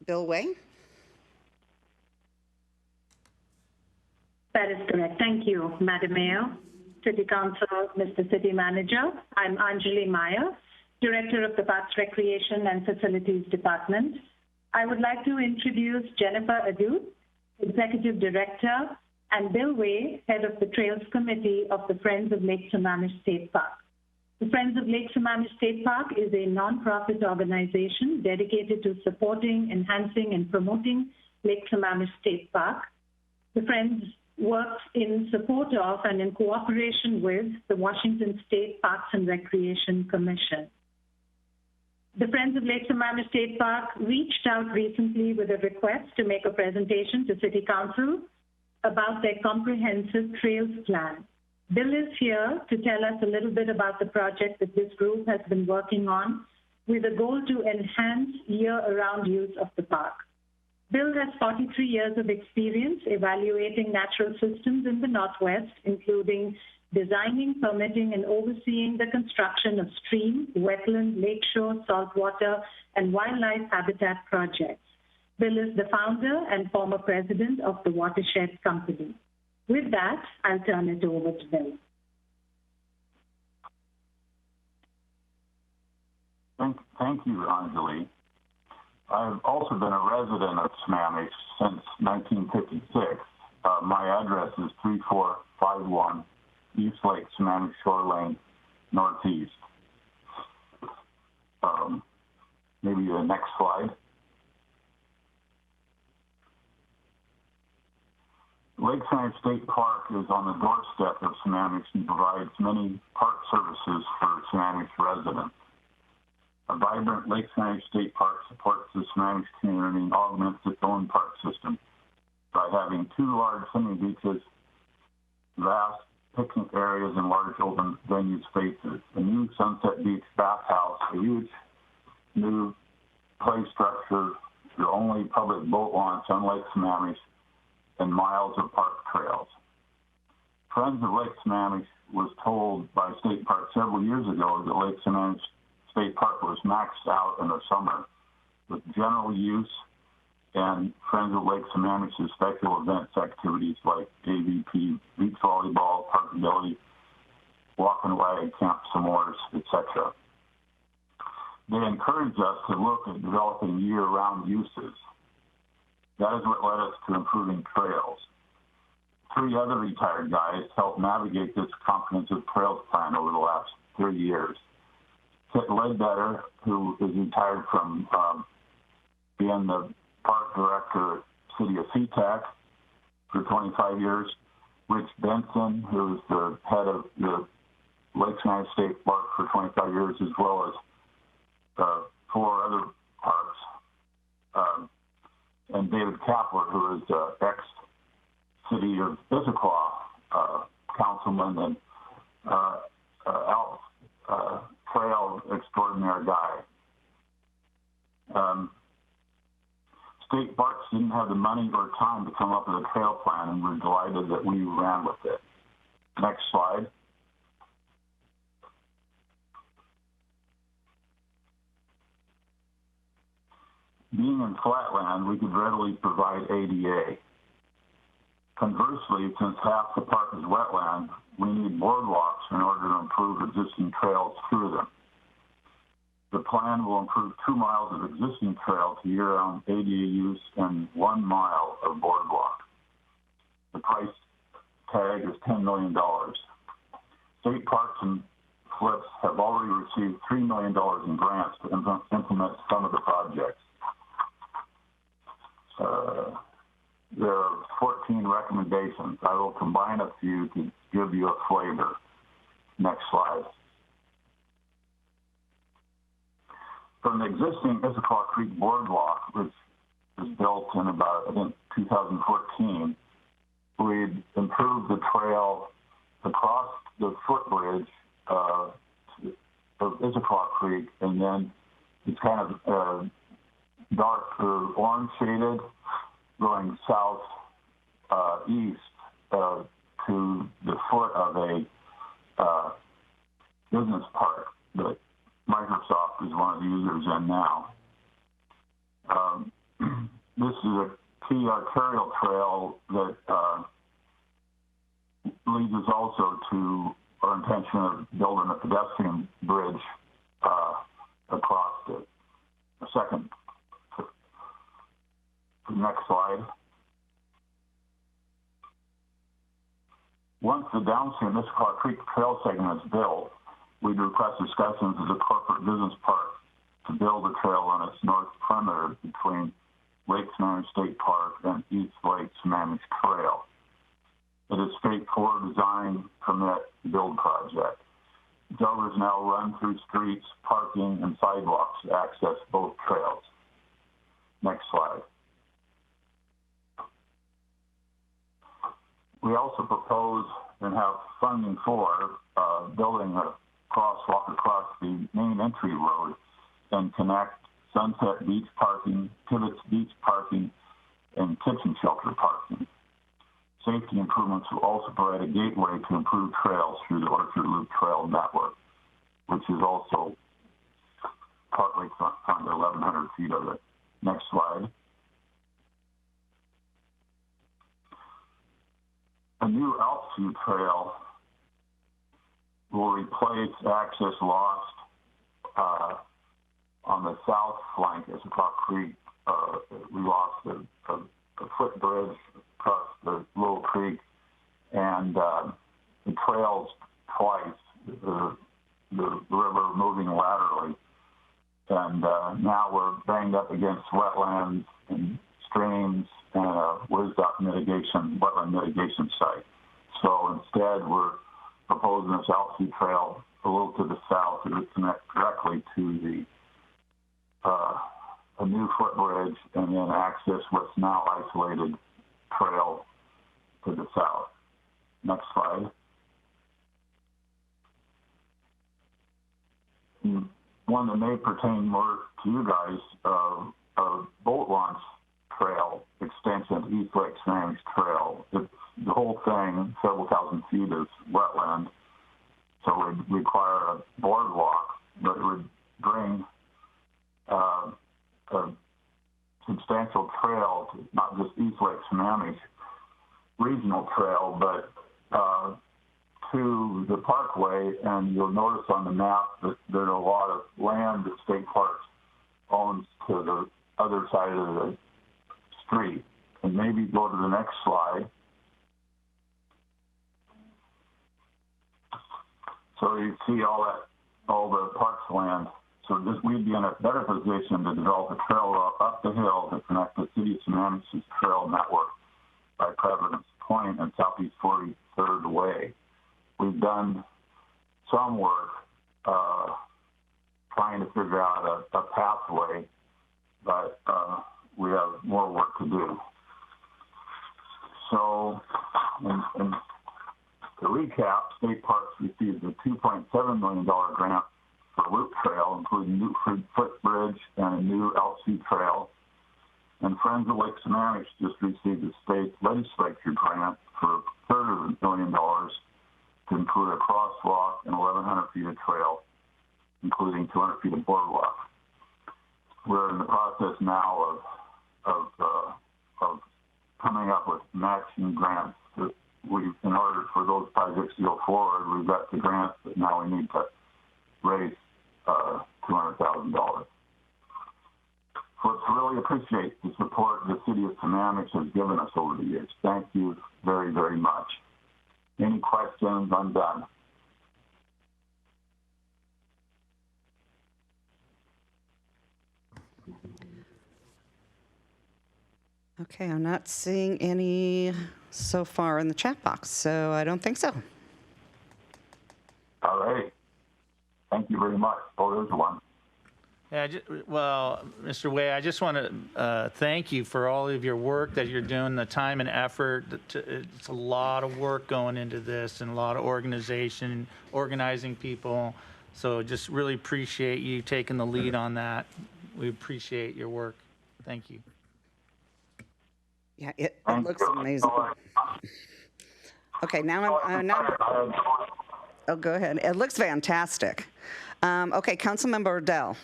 Bill Way. That is correct. Thank you, Madam Mayor, City Council, Mr. City Manager. I'm Anjali Maya, Director of the Parks, Recreation and Facilities Department. I would like to introduce Jennifer Adu, Executive Director, and Bill Way, Head of the Trails Committee of the Friends of Lake Sammamish State Park. The Friends of Lake Sammamish State Park is a nonprofit organization dedicated to supporting, enhancing, and promoting Lake Sammamish State Park. The Friends works in support of and in cooperation with the Washington State Parks and Recreation Commission. The Friends of Lake Sammamish State Park reached out recently with a request to make a presentation to City Council about their comprehensive trails plan. Bill is here to tell us a little bit about the project that this group has been working on with a goal to enhance year-round use of the park. Bill has 43 years of experience evaluating natural systems in the Northwest, including designing, permitting, and overseeing the construction of stream, wetland, lakeshore, saltwater, and wildlife habitat projects. Bill is the founder and former president of the Watershed Company. With that, I'll turn it over to Bill. Thank you, Anjali. I've also been a resident of Sammamish since 1956. My address is 3451 East Lake Sammamish Shore Lane, Northeast. Maybe the next slide. Lake Sammamish State Park is on the doorstep of Sammamish and provides many park services for Sammamish residents. A vibrant Lake Sammamish State Park supports the Sammamish community and augments its own park system by having 2 large swimming beaches, vast picnic areas, and large open venue spaces. A new Sunset Beach bathhouse, a huge new play structure, the only public boat launch on Lake Sammamish, and miles of park trails. Friends of Lake Sammamish was told by State Park several years ago that Lake Sammamish State Park was maxed out in the summer with general use and Friends of Lake Sammamish's special events activities like AVP, beach volleyball, parkability, walk and wag, camp s'mores, etc. They encouraged us to look at developing year-round uses. That is what led us to improving trails. 3 other retired guys helped navigate this comprehensive trails plan over the last 3 years. Kit Ledbetter, who is retired from being the park director at City of SeaTac for 25 years. Rich Benson, who's the head of the Lake Sammamish State Park for 25 years, as well as 4 other parks. And David Kapler, who is ex-City of Issaquah councilman and Alps trail extraordinary guy. State parks didn't have the money or time to come up with a trail plan, and we're delighted that we ran with it. Next slide. Being in flatland, we could readily provide ADA. Conversely, since half the park is wetland, we need boardwalks in order to improve existing trails through them. The plan will improve 2 miles of existing trail to year-round ADA use and 1 mile of boardwalk. The price tag is $10 million. State parks and flips have already received $3 million in grants to implement some of the projects. There are 14 recommendations. I will combine a few to give you a flavor. Next slide. From the existing Issaquah Creek Boardwalk, which was built in about, I think, 2014, we'd improved the trail across the footbridge of Issaquah Creek, and then it's kind of dark or orange shaded, going south east to the foot of a business park that Microsoft is one of the users in now. This is a key arterial trail that leads us also to our intention of building a pedestrian bridge across it. Next slide. Once the downstream Issaquah Creek Trail segment is built, we'd request discussions as a corporate business park to build a trail on its north perimeter between Lake Sammamish State Park and East Lake Sammamish Trail. It is straightforward design, permit, build project. joggers now run through streets, parking, and sidewalks to access both trails. Next slide. We also propose and have funding for building a crosswalk across the main entry road and connect Sunset Beach parking, Tibbetts Beach parking, and kitchen shelter parking. Safety improvements will also provide a gateway to improve trails through the Orchard Loop Trail Network, which is also partly under 1,100 feet of it. Next slide. A new Elkview Trail will replace access lost on the south flank at Sequoia Creek. We lost a footbridge across the Little Creek, and the trails twice, the river moving laterally. And now we're banged up against wetlands and streams and a wetland mitigation site. So instead, we're proposing this Elkview Trail a little to the south to connect directly to a new footbridge and then access what's now isolated trail to the south. Next slide. One that may pertain more to you guys, a boat launch trail extension to East Lake Sammamish Trail. The whole thing, several thousand feet, is wetland, so it would require a boardwalk, but it would bring a substantial trail to not just East Lake Sammamish regional trail, but to the parkway. And you'll notice on the map that there's a lot of land that State Parks owns to the other side of the street. And maybe go to the next slide. So you see all the parks land. So we'd be in a better position to develop a trail up the hill to connect the city of Sammamish's trail network by President's Point and Southeast 43rd Way. We've done some work trying to figure out a pathway, but we have more work to do. So, and to recap, State Parks received a $2.7 million grant for Loop Trail, including new footbridge and a new Elkview Trail. And Friends of Lake Sammamish just received a state legislature grant for $3 million to include a crosswalk and 1,100 feet of trail, including 200 feet of boardwalk. We're in the process now of coming up with matching grants. In order for those projects to go forward, we've got the grants, but now we need to raise $200,000. So let's really appreciate the support the city of Sammamish has given us over the years. Thank you very, very much. Any questions? I'm done. Okay, I'm not seeing any so far in the chat box, so I don't think so. All right. Thank you very much. Oh, there's one. Yeah, well, Mr. Way, I just want to thank you for all of your work that you're doing, the time and effort. It's a lot of work going into this and a lot of organizing people. So just really appreciate you taking the lead on that. We appreciate your work. Thank you. Yeah, it looks amazing. Okay, now oh, go ahead. It looks fantastic. Okay, Councilmember Riddell.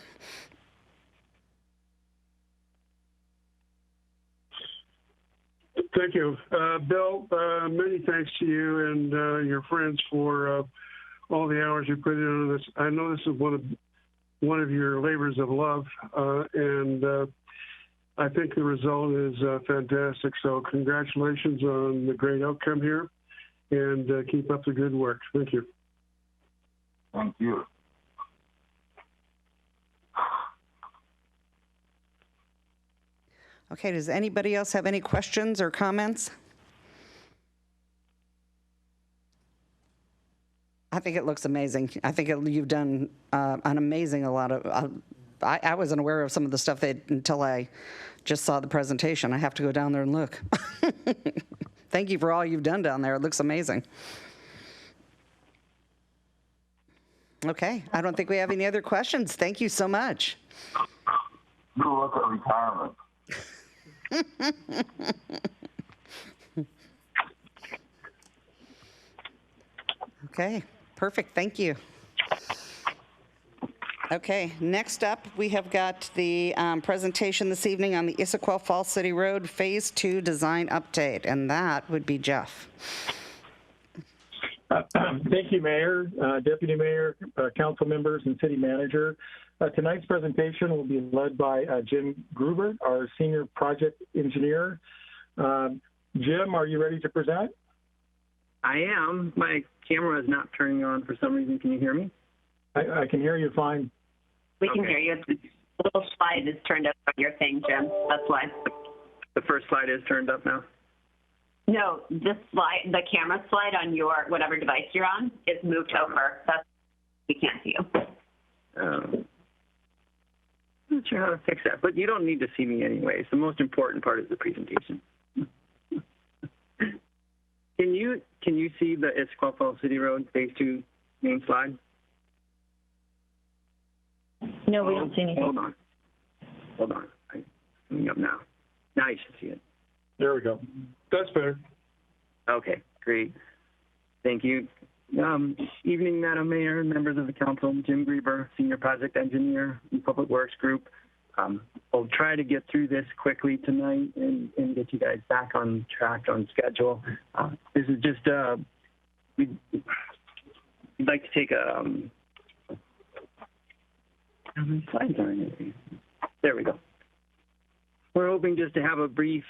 Thank you. Bill, many thanks to you and your friends for all the hours you put into this. I know this is one of your labors of love, and I think the result is fantastic. So congratulations on the great outcome here, and keep up the good work. Thank you. Thank you. Okay, does anybody else have any questions or comments? I think it looks amazing. I think you've done an amazing I wasn't aware of some of the stuff until I just saw the presentation. I have to go down there and look. Thank you for all you've done down there. It looks amazing. Okay, I don't think we have any other questions. Thank you so much. Go look at retirement. Okay, perfect. Thank you. Okay, next up, we have got the presentation this evening on the Issaquah Falls City Road Phase 2 design update, and that would be Jeff. Thank you, Mayor, Deputy Mayor, council members, and City Manager. Tonight's presentation will be led by Jim Gruber, our Senior Project Engineer. Jim, are you ready to present? I am. My camera is not turning on for some reason. Can you hear me? I can hear you fine. We can hear you. The little slide is turned up on your thing, Jim. That's why. The first slide is turned up now. No, this slide, the camera slide on your whatever device you're on, is moved over. We can't see you. I'm not sure how to fix that, but you don't need to see me anyways. The most important part is the presentation. Can you see the Issaquah Falls City Road Phase 2 main slide? No, we don't see anything. Hold on. I'm coming up now. Now you should see it. There we go. That's better. Okay, great. Thank you. Evening, Madam Mayor, members of the council. Jim Gruber, Senior Project Engineer in Public Works Group. I'll try to get through this quickly tonight and get you guys back on track, on schedule. This is just, we'd like to take a, how many slides are in it? There we go. We're hoping just to have a brief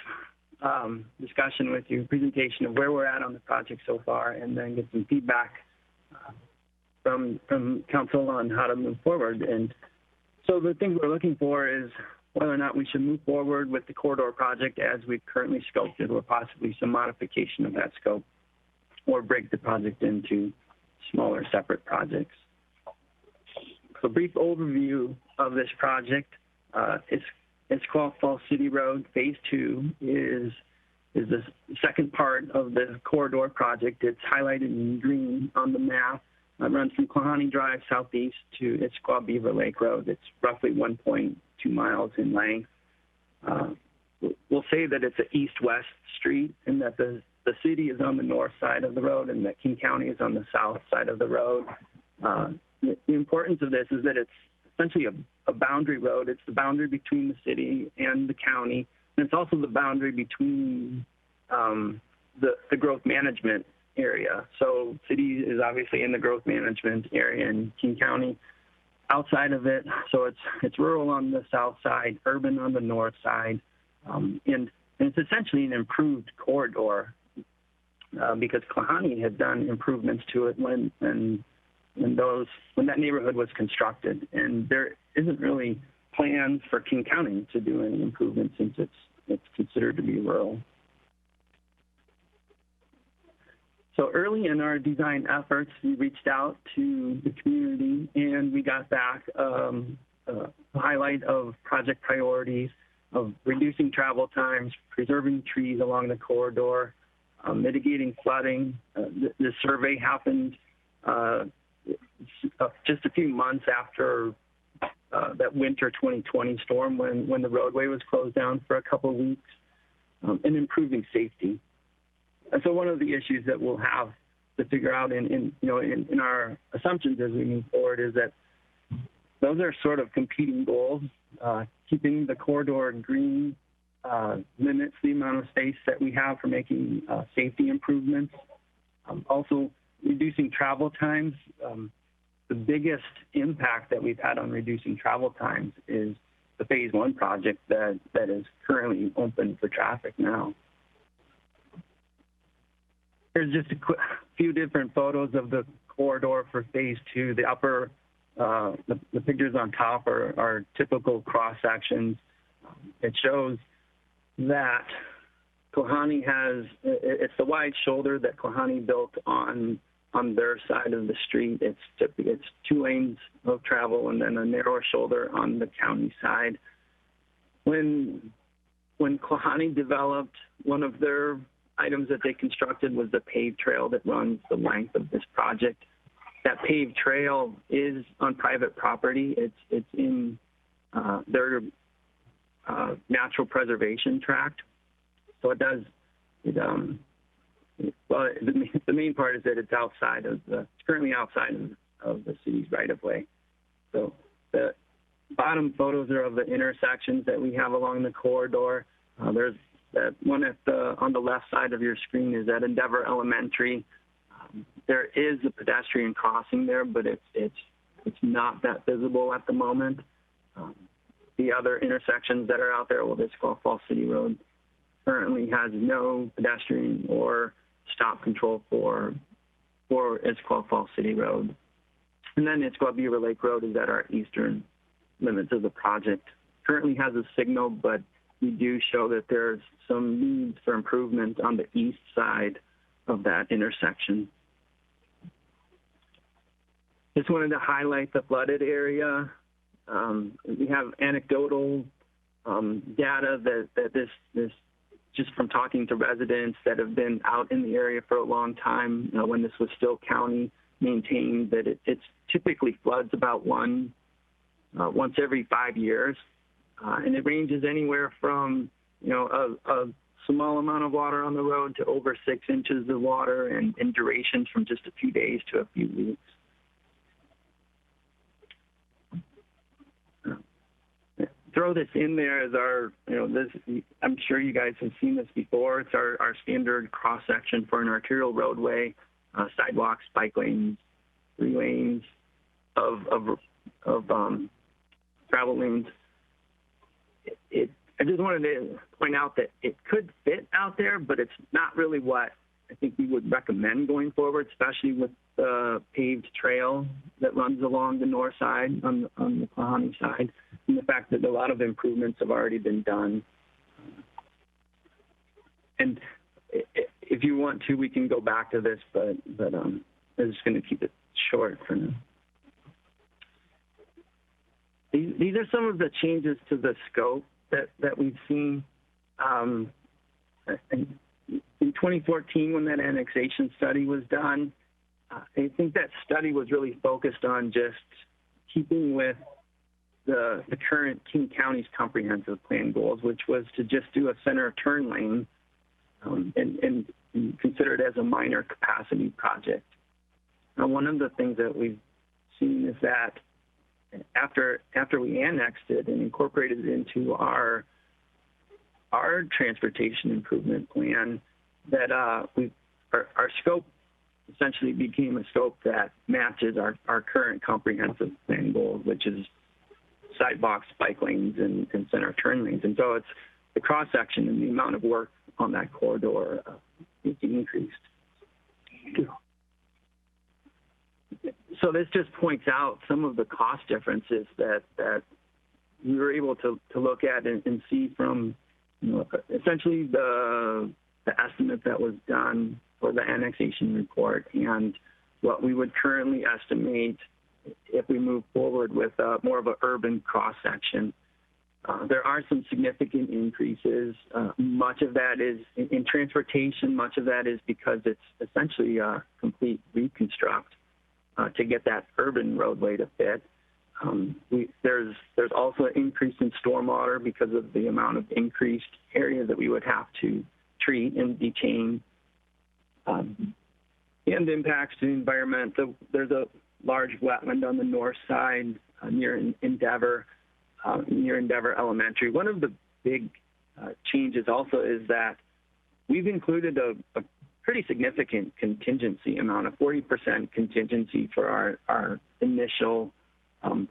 discussion with you, presentation of where we're at on the project so far, and then get some feedback from council on how to move forward. And so the thing we're looking for is whether or not we should move forward with the corridor project as we've currently scoped it, or possibly some modification of that scope, or break the project into smaller separate projects. So brief overview of this project. Issaquah Falls City Road Phase 2 is the second part of the corridor project. It's highlighted in green on the map. It runs from Klahani Drive southeast to Issaquah Beaver Lake Road. It's roughly 1.2 miles in length. We'll say that it's an east-west street, and that the city is on the north side of the road and that King County is on the south side of the road. The importance of this is that it's essentially a boundary road. It's the boundary between the city and the county, and it's also the boundary between the growth management area. So city is obviously in the growth management area in King County. Outside of it, so it's rural on the south side, urban on the north side, and it's essentially an improved corridor because Klahani had done improvements to it when that neighborhood was constructed, and there isn't really plans for King County to do any improvements since it's considered to be rural. So early in our design efforts, we reached out to the community and we got back a highlight of project priorities of reducing travel times, preserving trees along the corridor, mitigating flooding. The survey happened just a few months after that winter 2020 storm when the roadway was closed down for a couple of weeks, and improving safety. And so one of the issues that we'll have to figure out in our assumptions as we move forward is that those are sort of competing goals. Keeping the corridor green limits the amount of space that we have for making safety improvements. Also, reducing travel times. The biggest impact that we've had on reducing travel times is the Phase 1 project that is currently open for traffic now. Here's just a few different photos of the corridor for Phase 2. The upper, the pictures on top are typical cross sections. It shows that Klahani it's the wide shoulder that Klahani built on on their side of the street. It's 2 lanes of travel and then a narrower shoulder on the county side. When Klahani developed, one of their items that they constructed was the paved trail that runs the length of this project. That paved trail is on private property. It's in their natural preservation tract. So it does, well, the main part is that it's currently outside of the city's right of way. So the bottom photos are of the intersections that we have along the corridor. There's that one on the left side of your screen is at Endeavor Elementary. There is a pedestrian crossing there, but it's not that visible at the moment. The other intersections that are out there, well, Issaquah Falls City Road currently has no pedestrian or stop control for Issaquah Falls City Road. And then Issaquah Beaver Lake Road is at our eastern limits of the project. Currently has a signal, but we do show that there's some needs for improvement on the east side of that intersection. Just wanted to highlight the flooded area. We have anecdotal data that this just from talking to residents that have been out in the area for a long time, when this was still county maintained, that it typically floods about once every 5 years. And it ranges anywhere from, a small amount of water on the road to over 6 inches of water and durations from just a few days to a few weeks. Throw this in there as our, I'm sure you guys have seen this before. It's our standard cross-section for an arterial roadway, sidewalks, bike lanes, 3 lanes of travel lanes. I just wanted to point out that it could fit out there, but it's not really what I think we would recommend going forward, especially with the paved trail that runs along the north side on the Klahani side, and the fact that a lot of improvements have already been done. And if you want to, we can go back to this, but I'm just going to keep it short for now. These are some of the changes to the scope that we've seen. In 2014, when that annexation study was done, I think that study was really focused on just keeping with the current King County's comprehensive plan goals, which was to just do a center turn lane and consider it as a minor capacity project. Now, one of the things that we've seen is that after we annexed it and incorporated it into our transportation improvement plan, that our scope essentially became a scope that matches our current comprehensive plan goals, which is sidewalks, bike lanes, and center turn lanes. And so it's the cross-section and the amount of work on that corridor is increased. So this just points out some of the cost differences that we were able to look at and see from essentially the estimate that was done for the annexation report and what we would currently estimate if we move forward with more of an urban cross-section. There are some significant increases. Much of that is in transportation. Much of that is because it's essentially a complete reconstruct to get that urban roadway to fit. There's also an increase in stormwater because of the amount of increased area that we would have to treat and detain, and impacts to the environment. There's a large wetland on the north side near Endeavor Elementary. One of the big changes also is that we've included a pretty significant contingency amount, a 40% contingency for our initial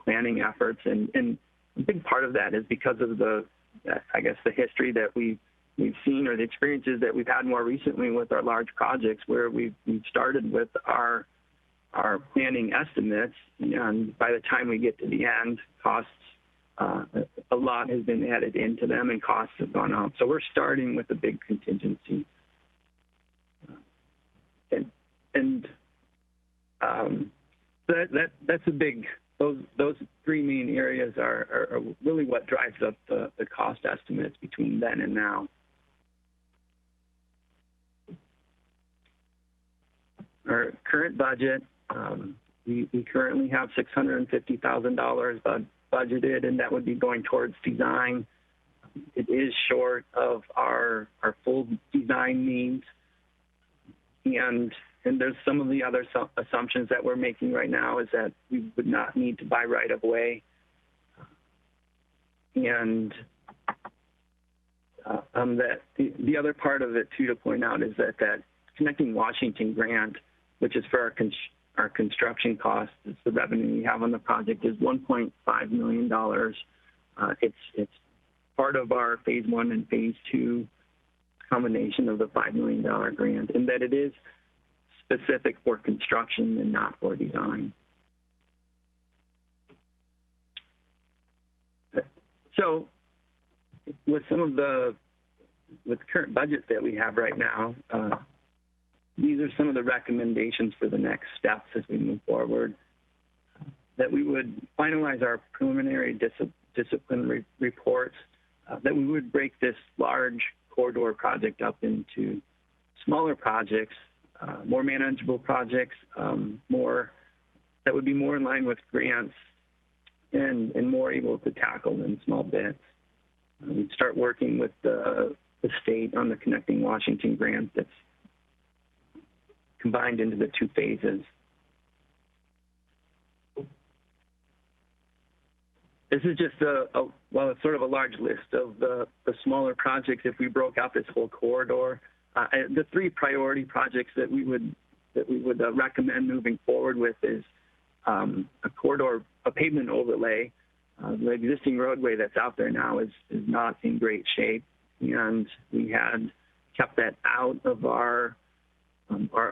planning efforts, and a big part of that is because of the history that we've seen, or the experiences that we've had more recently with our large projects, where we've started with our planning estimates, and by the time we get to the end, costs a lot has been added into them, and costs have gone up. So we're starting with a big contingency. And That's a big. Those three main areas are really what drives up the cost estimates between then and now. Our current budget, we currently have $650,000 budgeted, and that would be going towards design. It is short of our full design needs, and there's some of the other assumptions that we're making right now is that we would not need to buy right of way, and that the other part of it too to point out is that Connecting Washington grant, which is for our construction costs, it's the revenue we have on the project, is $1.5 million. It's part of our phase 1 and phase 2 combination of the $5 million grant, and that it is specific for construction and not for design. So with the current budget that we have right now, these are some of the recommendations for the next steps as we move forward. That we would finalize our preliminary discipline reports, that we would break this large corridor project up into smaller projects, more manageable projects, that would be more in line with grants and more able to tackle in small bits. We'd start working with the state on the Connecting Washington grant that's combined into the two phases. This is just it's sort of a large list of the smaller projects. If we broke out this whole corridor, the three priority projects that we would recommend moving forward with is a pavement overlay. The existing roadway that's out there now is not in great shape, and we had kept that out of our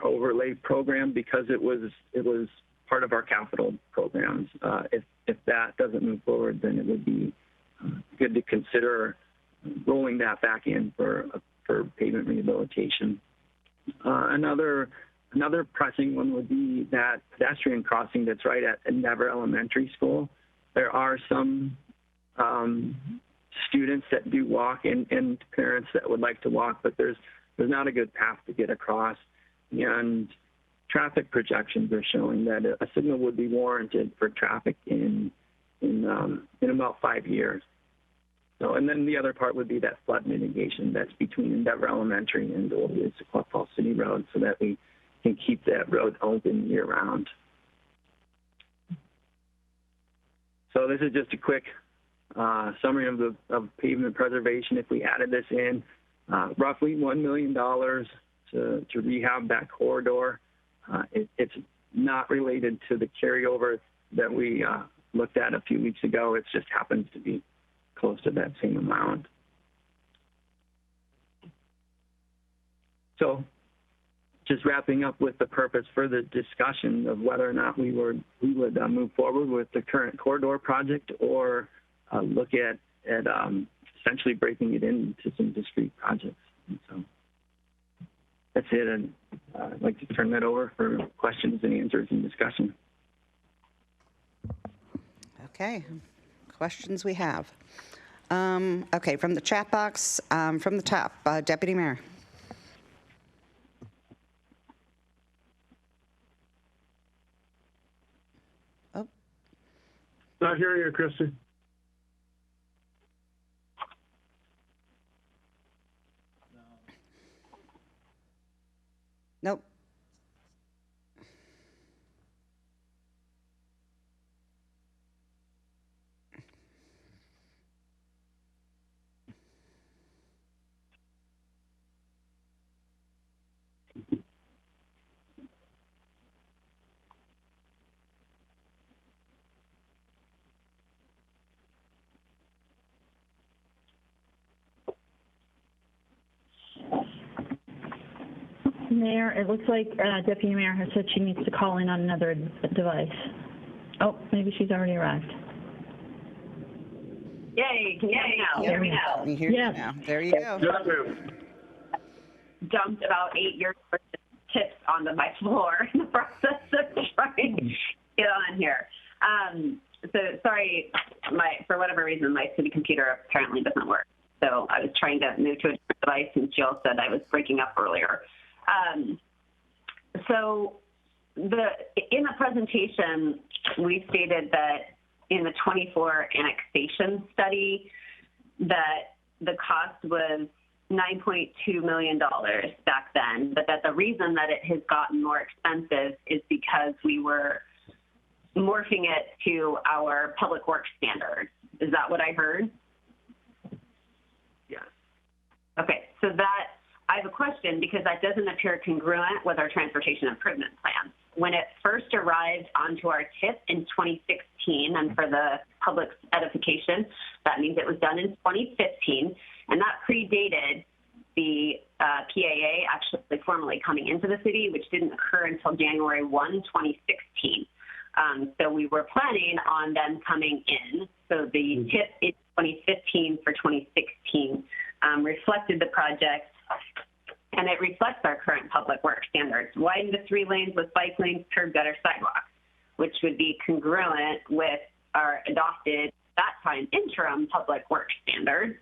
overlay program because it was part of our capital programs. If that doesn't move forward, then it would be good to consider rolling that back in for pavement rehabilitation. Another pressing one would be that pedestrian crossing that's right at Endeavor Elementary School. There are some students that do walk and parents that would like to walk, but there's not a good path to get across. And traffic projections are showing that a signal would be warranted for traffic in about 5 years. So, and then the other part would be that flood mitigation that's between Endeavor Elementary and Old Issaquah Falls City Road, so that we can keep that road open year-round. So this is just a quick summary of pavement preservation. If we added this in, roughly $1 million to rehab that corridor. It's not related to the carryover that we looked at a few weeks ago. It just happens to be close to that same amount. So just wrapping up with the purpose for the discussion of whether or not we would move forward with the current corridor project or look at essentially breaking it into some discrete projects. And so that's it, and I'd like to turn that over for questions and answers and discussion. Okay, questions we have. Okay, from the chat box, from the top, Deputy Mayor. Oh. Not hearing you, Christy. Nope. Mayor, it looks like Deputy Mayor has said she needs to call in on another device. Oh, maybe she's already arrived. Yay, can you hear me now? There we go. You hear me now. There you go. Jumped about 8 years tips onto my floor in the process of trying to get on here. So sorry, for whatever reason, my city computer apparently doesn't work. So I was trying to move to a different device, and Jill said I was breaking up earlier. So in the presentation, we stated that in the 24 annexation study that the cost was $9.2 million back then, but that the reason that it has gotten more expensive is because we were morphing it to our public works standards. Is that what I heard? Yes. Okay, so that, I have a question because that doesn't appear congruent with our transportation improvement plan. When it first arrived onto our TIP in 2016, and for the public's edification, that means it was done in 2015, and that predated the PAA actually formally coming into the city, which didn't occur until January 1, 2016. So we were planning on them coming in. So the TIP in 2015 for 2016 reflected the project, and it reflects our current public works standards. Widen to 3 lanes with bike lanes, curb gutter, sidewalks, which would be congruent with our adopted, that time, interim public works standards.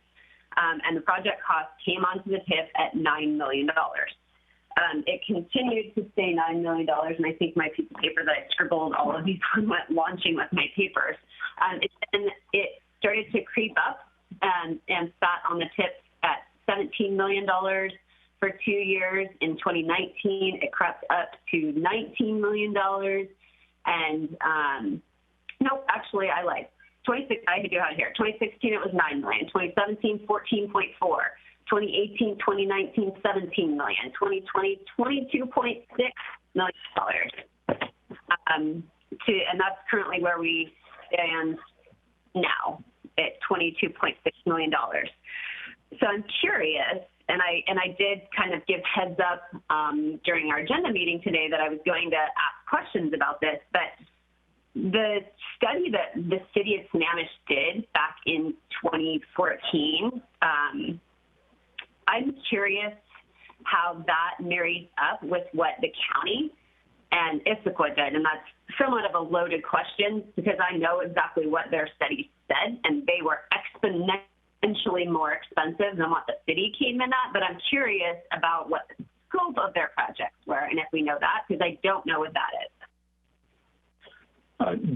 And the project cost came onto the TIP at $9 million. It continued to stay $9 million, and I think my piece of paper that I scribbled all of these on went launching with my papers. And it started to creep up and sat on the TIP at $17 million for 2 years. In 2019, it crept up to $19 million. And nope, actually, I lied. I do have it here. 2016, it was $9 million. 2017, 14.4. 2018, 2019, 17 million. 2020, $22.6 million. And that's currently where we stand now at $22.6 million. So I'm curious, and I did kind of give heads up during our agenda meeting today that I was going to ask questions about this, but the study that the city of Sammamish did back in 2014, I'm curious how that marries up with what the county and Issaquah did. And that's somewhat of a loaded question because I know exactly what their study said, and they were exponentially more expensive than what the city came in at. But I'm curious about what the scope of their projects were, and if we know that, because I don't know what that is.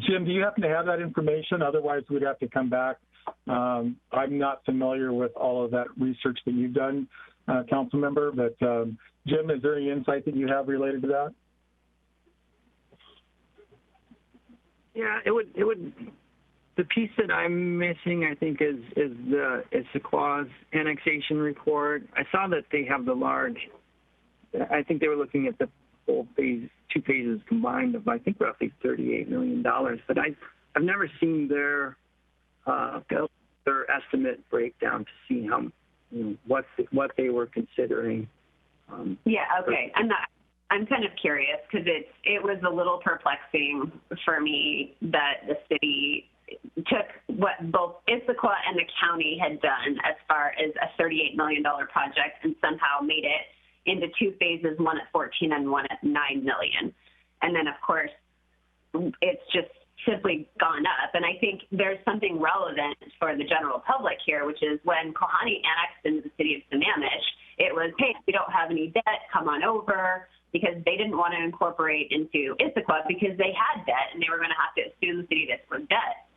Jim, do you happen to have that information? Otherwise, we'd have to come back. I'm not familiar with all of that research that you've done, council member, but Jim, is there any insight that you have related to that? Yeah, it would. The piece that I'm missing, I think, is the Issaquah's annexation report. I saw that they have the large. I think they were looking at the full phase, 2 phases combined of I think roughly $38 million. But I've never seen their estimate breakdown to see how what they were considering. Yeah. Okay. I'm kind of curious because it was a little perplexing for me that the city took what both Issaquah and the county had done as far as a $38 million project and somehow made it into 2 phases, one at 14 and one at 9 million. And then, of course, it's just simply gone up. And I think there's something relevant for the general public here, which is when Kohani annexed into the city of Sammamish, it was, hey, we don't have any debt, come on over, because they didn't want to incorporate into Issaquah because they had debt and they were going to have to assume the city for debt.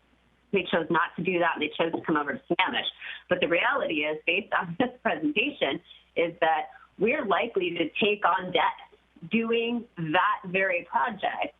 They chose not to do that, and they chose to come over to Sammamish. But the reality is, based on this presentation, is that we're likely to take on debt doing that very project,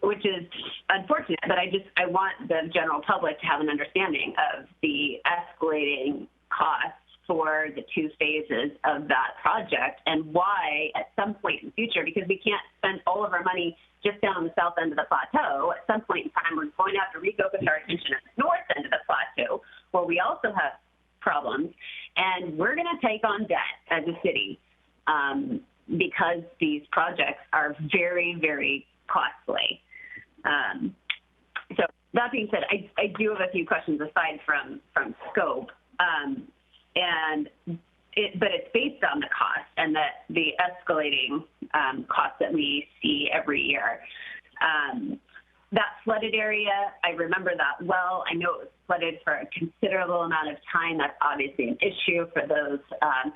which is unfortunate. But I want the general public to have an understanding of the escalating costs for the 2 phases of that project and why at some point in the future, because we can't spend all of our money just down on the south end of the plateau, at some point in time we're going to have to refocus our attention at the north end of the plateau where we also have problems, and we're going to take on debt as a city because these projects are very, very costly. So that being said, I do have a few questions aside from scope. And but it's based on the cost and the escalating costs that we see every year. That flooded area, I remember that well. I know it was flooded for a considerable amount of time. That's obviously an issue for those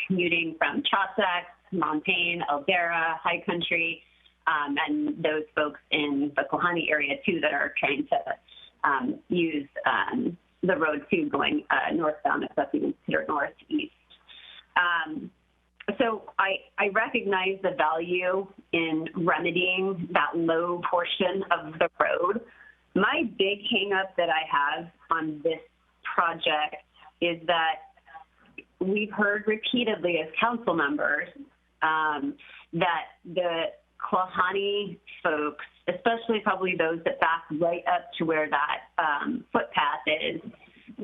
commuting from Chausac, Montaigne, Eldera, High Country, and those folks in the Klahani area too that are trying to use the road too, going northbound, if that's even considered northeast. So I recognize the value in remedying that low portion of the road. My big hang up that I have on this project is that we've heard repeatedly as council members that the Klahani folks, especially probably those that back right up to where that footpath is,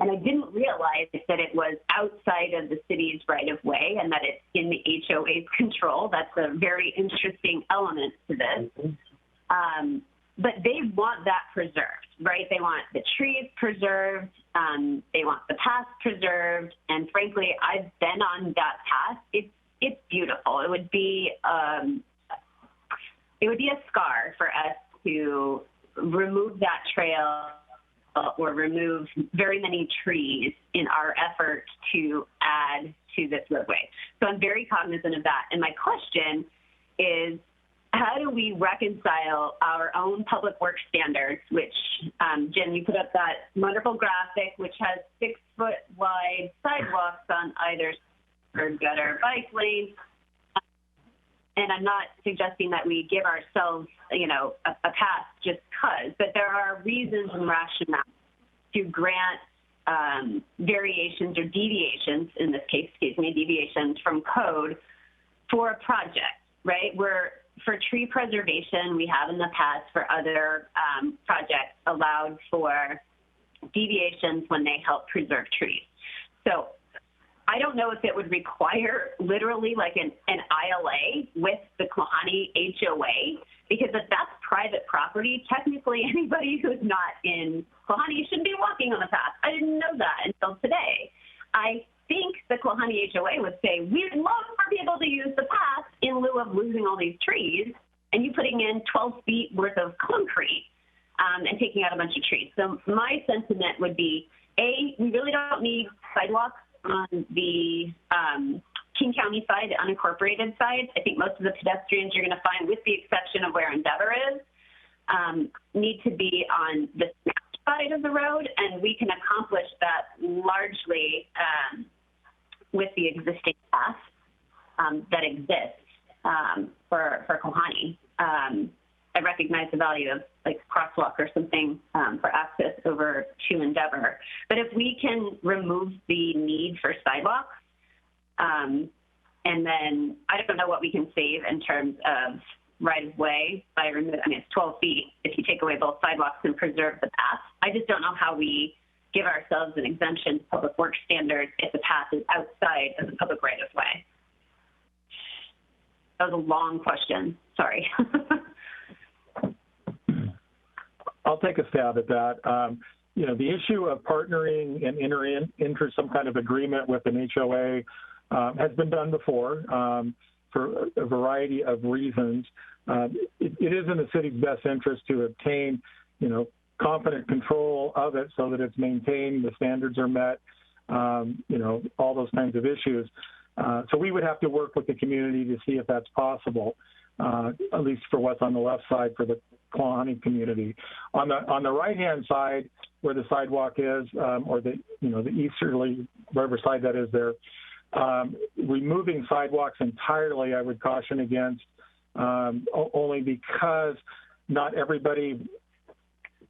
and I didn't realize that it was outside of the city's right-of-way and that it's in the HOA's control. That's a very interesting element to this. But they want that preserved, right? They want the trees preserved. They want the path preserved. And frankly, I've been on that path. It's beautiful. It would be a scar for us to remove that trail or remove very many trees in our effort to add to this roadway. So I'm very cognizant of that. And my question is, how do we reconcile our own public works standards, which, Jen, you put up that wonderful graphic, which has 6-foot wide sidewalks on either curb, gutter, bike lane. And I'm not suggesting that we give ourselves, a pass just because, but there are reasons and rationale to grant variations or deviations, in this case, deviations from code for a project, right? For tree preservation, we have in the past for other projects allowed for deviations when they help preserve trees. So I don't know if it would require literally like an ILA with the Klahani HOA, because if that's private property, technically anybody who's not in Klahani shouldn't be walking on the path. I didn't know that until today. I think the Klahani HOA would say, we'd love for people to use the path in lieu of losing all these trees and you putting in 12 feet worth of concrete and taking out a bunch of trees. So my sentiment would be, A, we really don't need sidewalks on the King County side, the unincorporated side. I think most of the pedestrians you're going to find, with the exception of where Endeavor is, need to be on the side of the road, and we can accomplish that largely with the existing path that exists for Klahani. I recognize the value of like crosswalk or something for access over to Endeavor. But if we can remove the need for sidewalks, and then I don't know what we can save in terms of right-of-way by removing, it's 12 feet if you take away both sidewalks and preserve the path. I just don't know how we give ourselves an exemption to public works standards if the path is outside of the public right-of-way. That was a long question. Sorry. I'll take a stab at that. The issue of partnering and entering into some kind of agreement with an HOA has been done before for a variety of reasons. It is in the city's best interest to obtain, confident control of it so that it's maintained, the standards are met, all those kinds of issues. So we would have to work with the community to see if that's possible, at least for what's on the left side for the Klahani community. On the right-hand side, where the sidewalk is, or the easterly, wherever side that is there, removing sidewalks entirely, I would caution against, only because not everybody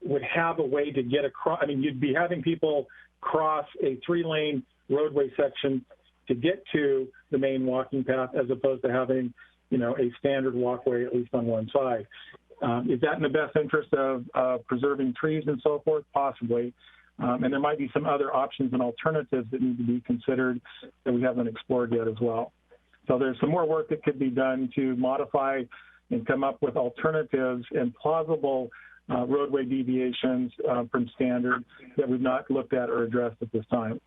would have a way to get across. I mean, you'd be having people cross a 3-lane roadway section to get to the main walking path, as opposed to having, a standard walkway at least on one side. Is that in the best interest of preserving trees and so forth? Possibly. And there might be some other options and alternatives that need to be considered that we haven't explored yet as well. So there's some more work that could be done to modify and come up with alternatives and plausible roadway deviations from standard that we've not looked at or addressed at this time.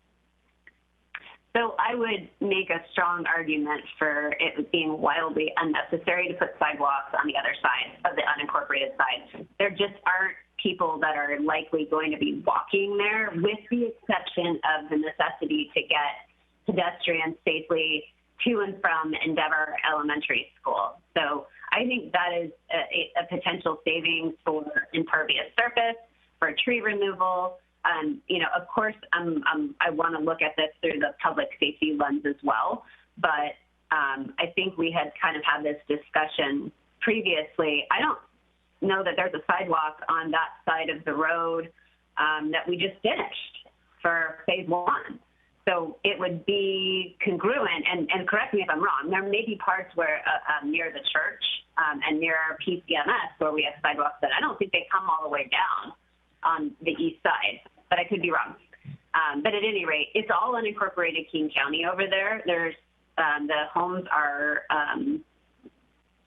So I would make a strong argument for it being wildly unnecessary to put sidewalks on the other side of the unincorporated side. There just aren't people that are likely going to be walking there, with the exception of the necessity to get pedestrians safely to and from Endeavor Elementary School. So I think that is a potential savings for impervious surface, for tree removal. You know, of course, I want to look at this through the public safety lens as well, but I think we had kind of had this discussion previously. I don't know that there's a sidewalk on that side of the road that we just finished for phase 1. So it would be congruent, and correct me if I'm wrong, there may be parts where near the church and near PCMS where we have sidewalks that I don't think they come all the way down on the east side, but I could be wrong. But at any rate, it's all unincorporated King County over there. There's the homes are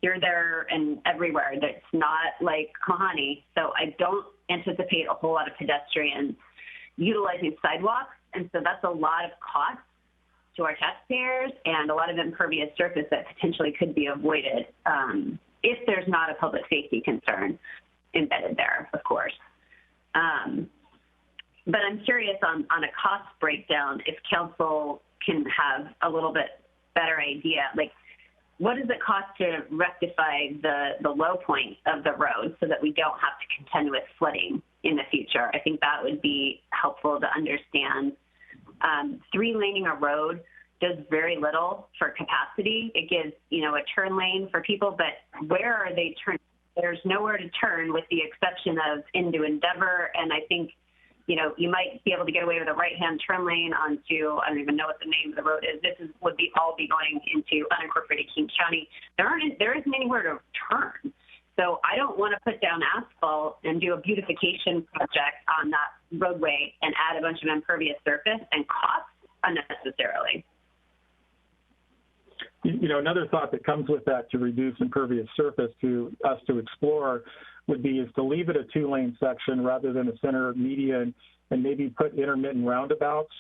here, there, and everywhere. That's not like Kahani. So I don't anticipate a whole lot of pedestrians utilizing sidewalks. And so that's a lot of cost to our taxpayers and a lot of impervious surface that potentially could be avoided if there's not a public safety concern embedded there, of course. But I'm curious on a cost breakdown, if council can have a little bit better idea, like what does it cost to rectify the low point of the road so that we don't have to contend with flooding in the future? I think that would be helpful to understand. 3-laning a road does very little for capacity. It gives, you know, a turn lane for people, but where are they turning? There's nowhere to turn with the exception of into Endeavor. And I think, you know, you might be able to get away with a right-hand turn lane onto, I don't even know what the name of the road is. This would all be going into unincorporated King County. There isn't anywhere to turn. So I don't want to put down asphalt and do a beautification project on that roadway and add a bunch of impervious surface and cost unnecessarily. You know, another thought that comes with that to reduce impervious surface to us to explore would be is to leave it a 2-lane section rather than a center median, and maybe put intermittent roundabouts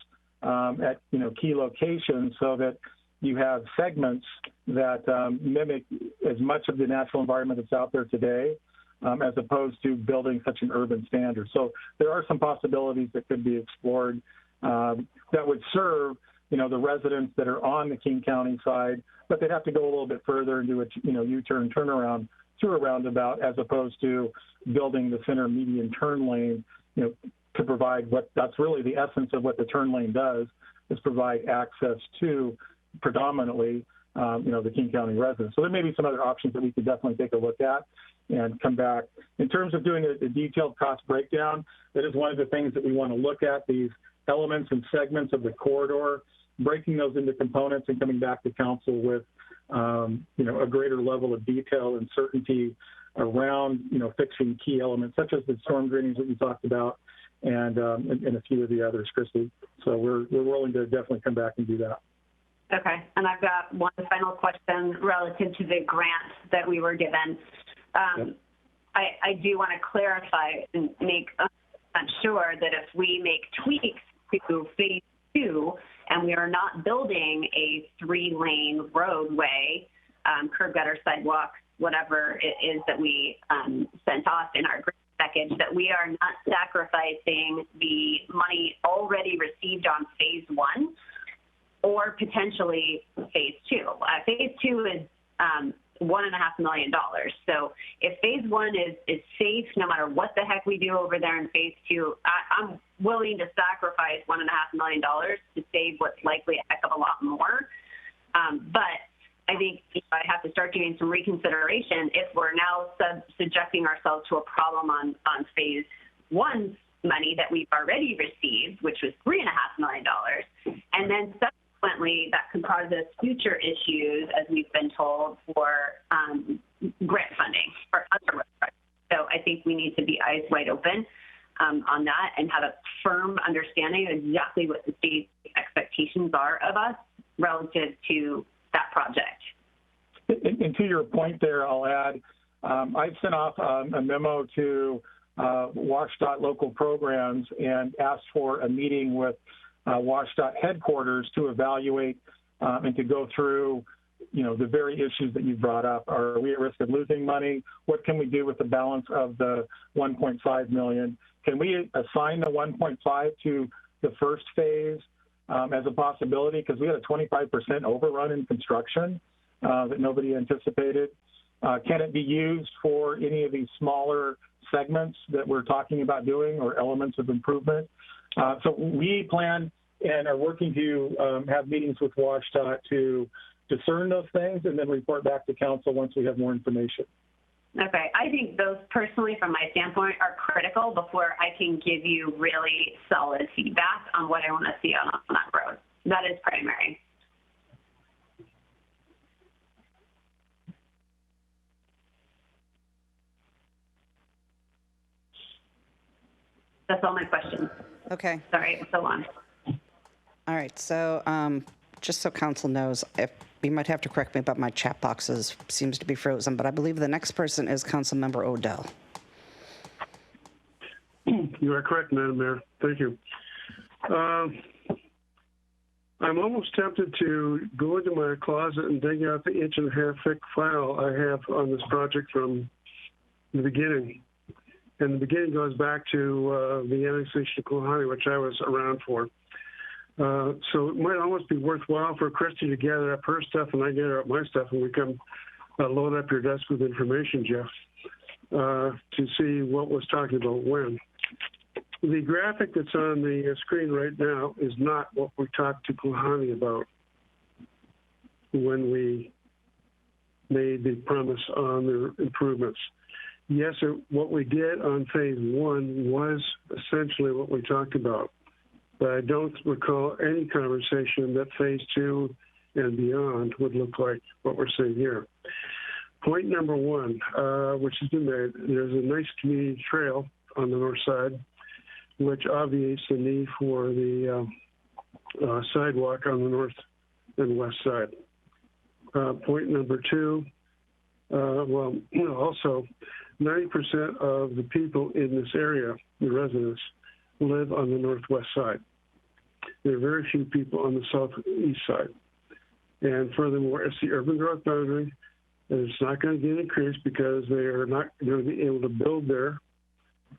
at, you know, key locations so that you have segments that mimic as much of the natural environment that's out there today, as opposed to building such an urban standard. So there are some possibilities that could be explored that would serve, you know, the residents that are on the King County side, but they'd have to go a little bit further and do a, you know, U-turn turnaround through a roundabout, as opposed to building the center median turn lane, you know, to provide what that's really the essence of what the turn lane does, is provide access to predominantly, you know, the King County residents. So there may be some other options that we could definitely take a look at and come back. In terms of doing a detailed cost breakdown, that is one of the things that we want to look at, these elements and segments of the corridor, breaking those into components and coming back to council with, you know, a greater level of detail and certainty around, you know, fixing key elements such as the storm drainage that you talked about, and a few of the others, Christy. So we're willing to definitely come back and do that. Okay, and I've got one final question relative to the grant that we were given. I do want to clarify and make sure that if we make tweaks to phase 2 and we are not building a 3-lane roadway, curb gutter, sidewalks, whatever it is that we sent off in our grant package, that we are not sacrificing the money already received on phase 1 or potentially phase 2. Phase 2 is $1.5 million. So if phase 1 is safe, no matter what the heck we do over there in phase 2, I'm willing to sacrifice $1.5 million to save what's likely a heck of a lot more. But I think I have to start doing some reconsideration if we're now subjecting ourselves to a problem on phase 1's money that we've already received, which was $3.5 million, and then subsequently that can cause us future issues, as we've been told, for grant funding or other projects. So I think we need to be eyes wide open on that and have a firm understanding of exactly what the state expectations are of us relative to that project. And to your point there, I'll add, I've sent off a memo to WashDOT local programs and asked for a meeting with WashDOT headquarters to evaluate and to go through, the very issues that you brought up. Are we at risk of losing money? What can we do with the balance of the $1.5 million? Can we assign the 1.5 to the first phase as a possibility? Because we had a 25% overrun in construction that nobody anticipated. Can it be used for any of these smaller segments that we're talking about doing or elements of improvement? So we plan and are working to have meetings with WashDOT to discern those things and then report back to council once we have more information. Okay, I think those personally, from my standpoint, are critical before I can give you really solid feedback on what I want to see on that road. That is primary. That's all my questions. Okay. Sorry, it was so long. All right, so just so council knows, if you might have to correct me, but my chat boxes seems to be frozen, but I believe the next person is Councilmember Odell. You are correct, Madam Mayor. Thank you. I'm almost tempted to go into my closet and dig out the 1.5-inch thick file I have on this project from the beginning. And the beginning goes back to the annexation of Klahani, which I was around for. So it might almost be worthwhile for Christy to gather up her stuff and I gather up my stuff and we come load up your desk with information, Jeff, to see what was talking about when. The graphic that's on the screen right now is not what we talked to Klahani about when we made the promise on the improvements. Yes, what we did on phase 1 was essentially what we talked about, but I don't recall any conversation that phase 2 and beyond would look like what we're seeing here. Point number 1, which has been made, there's a nice community trail on the north side, which obviates the need for the sidewalk on the north and west side. Point number 2, also 90% of the people in this area, the residents, live on the northwest side. There are very few people on the southeast side. And furthermore, it's the urban growth boundary, and it's not going to get increased because they are not going to be able to build there.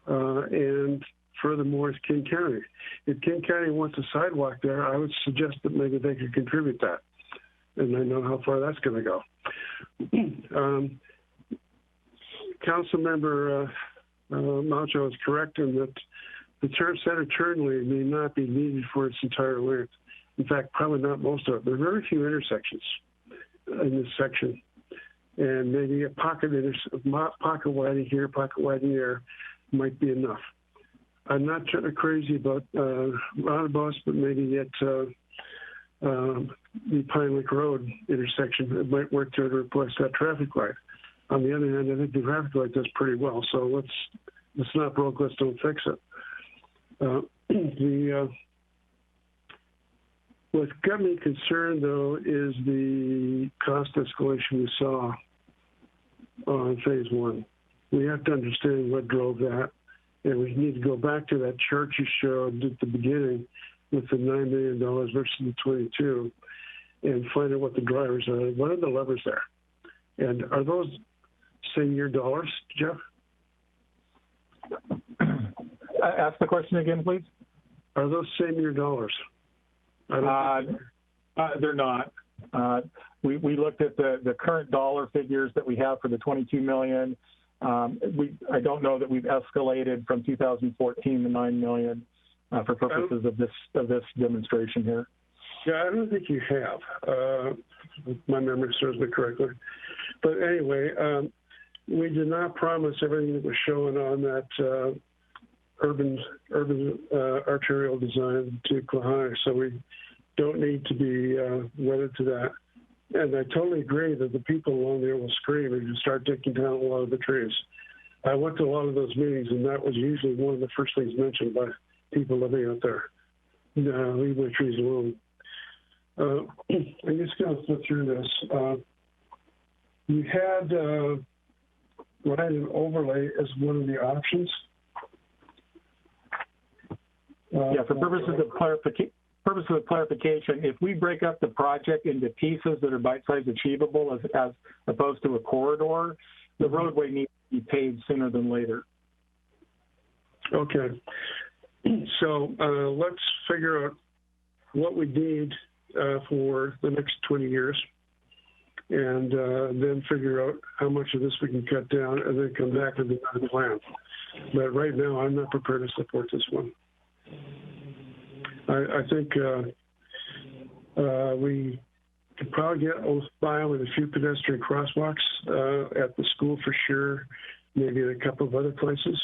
And furthermore, it's King County. If King County wants a sidewalk there, I would suggest that maybe they could contribute that. And I know how far that's going to go. Councilmember Macho is correct in that the center turn lane may not be needed for its entire length. In fact, probably not most of it. There are very few intersections in this section. And maybe a pocket widening here, pocket widening there might be enough. I'm not crazy about roundabouts, but maybe at the Pine Lake Road intersection, it might work to replace that traffic light. On the other hand, I think the traffic light does pretty well. So let's not broke, let's don't fix it. What's got me concerned, though, is the cost escalation we saw on phase 1. We have to understand what drove that, and we need to go back to that chart you showed at the beginning with the $9 million versus the 22, and find out what the drivers are. What are the levers there? And are those same-year dollars, Jeff? Ask the question again, please. Are those same-year dollars? They're not. We looked at the current dollar figures that we have for the $22 million. I don't know that we've escalated from 2014 to $9 million for purposes of this demonstration here. Yeah, I don't think you have. If my memory serves me correctly. But anyway, we did not promise everything that was shown on that urban arterial design to Klahani, so we don't need to be wedded to that. And I totally agree that the people along there will scream if you start taking down a lot of the trees. I went to a lot of those meetings, and that was usually one of the first things mentioned by people living out there. Leave my trees alone. I'm just going to flip through this. You had an overlay as one of the options. Yeah, for purposes of clarification. purposes of clarification, if we break up the project into pieces that are bite-sized achievable as opposed to a corridor, the roadway needs to be paved sooner than later. Okay. So let's figure out what we need for the next 20 years, and then figure out how much of this we can cut down, and then come back with another plan. But right now, I'm not prepared to support this one. I think we could probably get by with a few pedestrian crosswalks at the school for sure, maybe at a couple of other places.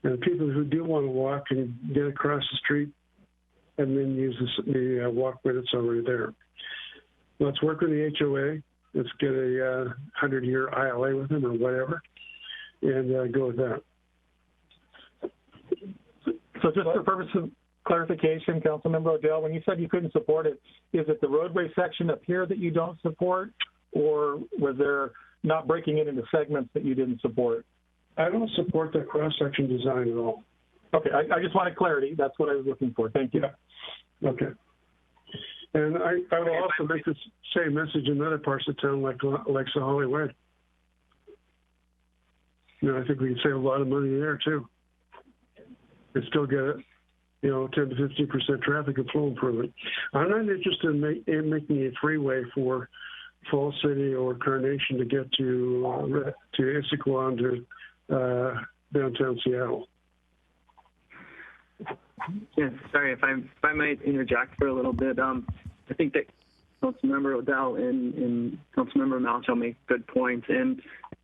And people who do want to walk can get across the street and then use the walkway that's already there. Let's work with the HOA. Let's get a 100-year ILA with them or whatever, and go with that. So just for purpose of clarification, Councilmember Odell, when you said you couldn't support it, is it the roadway section up here that you don't support, or was there not breaking it into segments that you didn't support? I don't support that cross-section design at all. Okay, I just wanted clarity. That's what I was looking for. Thank you. Yeah. Okay. And I will also make the same message in other parts of town, like Saholly Way. You know, I think we can save a lot of money there too, and still get it. 10 to 15% traffic and flow improvement. I'm not interested in making a freeway for Falls City or Carnation to get to Issaquah to downtown Seattle. Yeah, sorry if I might interject for a little bit. I think that Councilmember Odell and Councilmember Malchow make good points, and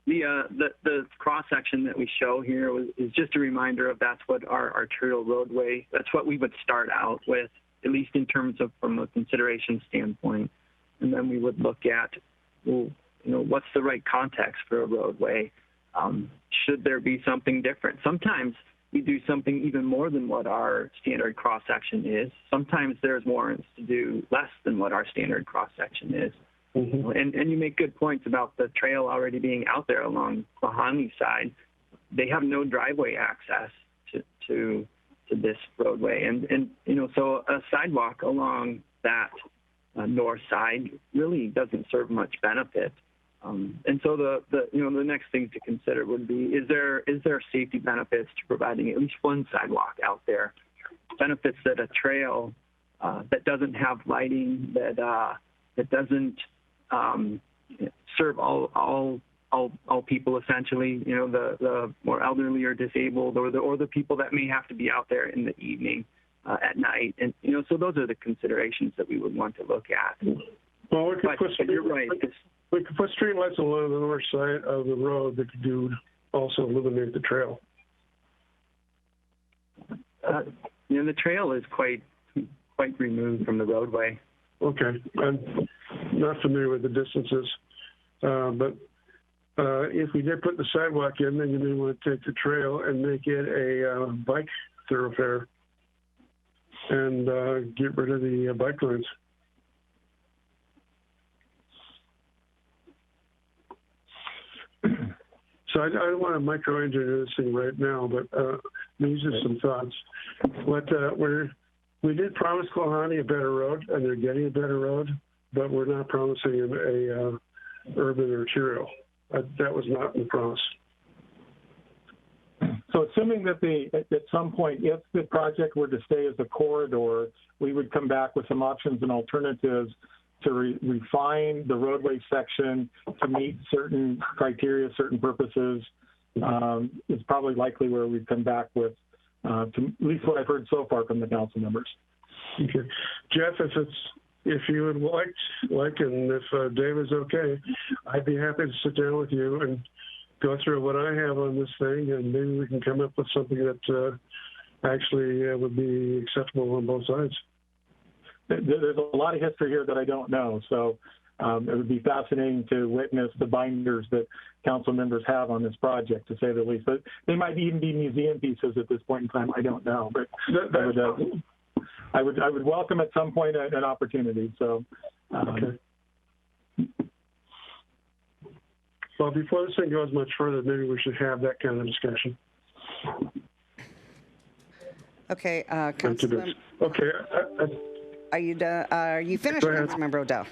the cross section that we show here is just a reminder of that's what our arterial roadway. That's what we would start out with, at least in terms of from a consideration standpoint, and then we would look at, well, what's the right context for a roadway? Should there be something different? Sometimes we do something even more than what our standard cross-section is. Sometimes there's warrants to do less than what our standard cross-section is. Mm-hmm. And you make good points about the trail already being out there along the Hanley side. They have no driveway access to this roadway. And so a sidewalk along that north side really doesn't serve much benefit. And so the next thing to consider would be, is there safety benefits to providing at least one sidewalk out there? Benefits that a trail that doesn't have lighting, that doesn't serve all people essentially, the more elderly or disabled, or the people that may have to be out there in the evening at night. And so those are the considerations that we would want to look at. Well, we could put you're right. We could put streetlights along the north side of the road that could also illuminate the trail. The trail is quite removed from the roadway. Okay, I'm not familiar with the distances, but if we did put the sidewalk in, then you may want to take the trail and make it a bike thoroughfare and get rid of the bike lanes. So I don't want to microengineer this thing right now, but these are some thoughts. We did promise Klahani a better road, and they're getting a better road, but we're not promising them a urban arterial. That was not in the promise. So assuming that at some point, if the project were to stay as a corridor, we would come back with some options and alternatives to refine the roadway section to meet certain criteria, certain purposes, is probably likely where we'd come back with, at least what I've heard so far from the council members. Okay. Jeff, if you would like, and if Dave is okay, I'd be happy to sit down with you and go through what I have on this thing, and maybe we can come up with something that actually would be acceptable on both sides. There's a lot of history here that I don't know, so it would be fascinating to witness the binders that council members have on this project, to say the least. But they might even be museum pieces at this point in time. I don't know, but I would welcome at some point an opportunity. So, okay. Well, before this thing goes much further, maybe we should have that kind of discussion. Okay, Councilman. Okay. Are you finished, Go ahead. Councilmember Odell?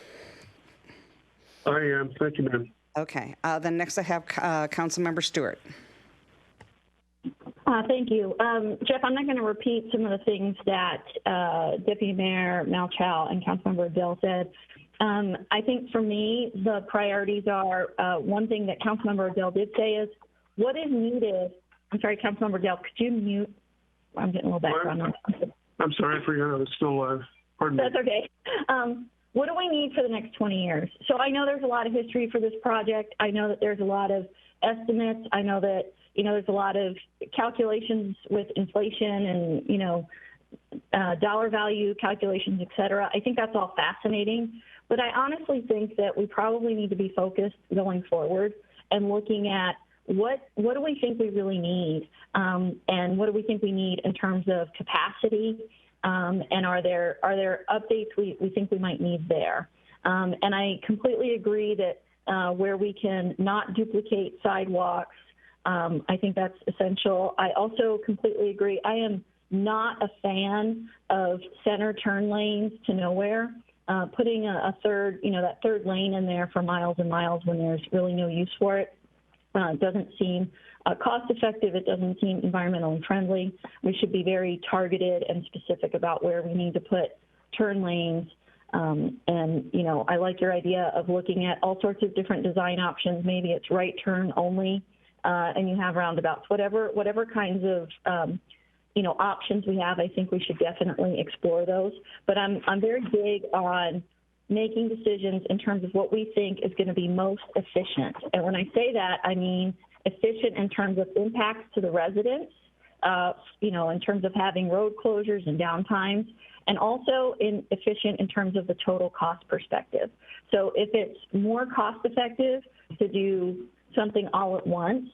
I am. Thank you, ma'am. Okay. Then next I have Councilmember Stewart. Thank you. Jeff, I'm not going to repeat some of the things that Deputy Mayor Malchow and Councilmember Odell said. I think for me, the priorities are one thing that Councilmember Odell did say is what is needed. I'm sorry, Councilmember Odell, could you mute? I'm getting a little background noise. I'm sorry, I forgot I was still alive. Pardon me. That's okay. What do we need for the next 20 years? So I know there's a lot of history for this project. I know that there's a lot of estimates. I know that, there's a lot of calculations with inflation and, dollar value calculations, et cetera. I think that's all fascinating. But I honestly think that we probably need to be focused going forward and looking at what do we think we really need, and what do we think we need in terms of capacity, and are there updates we think we might need there. And I completely agree that where we can not duplicate sidewalks, I think that's essential. I also completely agree. I am not a fan of center turn lanes to nowhere. Putting a third, that third lane in there for miles and miles when there's really no use for it doesn't seem cost effective. It doesn't seem environmentally friendly. We should be very targeted and specific about where we need to put turn lanes. And, I like your idea of looking at all sorts of different design options. Maybe it's right turn only, and you have roundabouts, whatever kinds of, options we have. I think we should definitely explore those. But I'm very big on making decisions in terms of what we think is going to be most efficient. And when I say that, I mean efficient in terms of impacts to the residents, in terms of having road closures and downtimes, and also efficient in terms of the total cost perspective. So if it's more cost effective to do something all at once,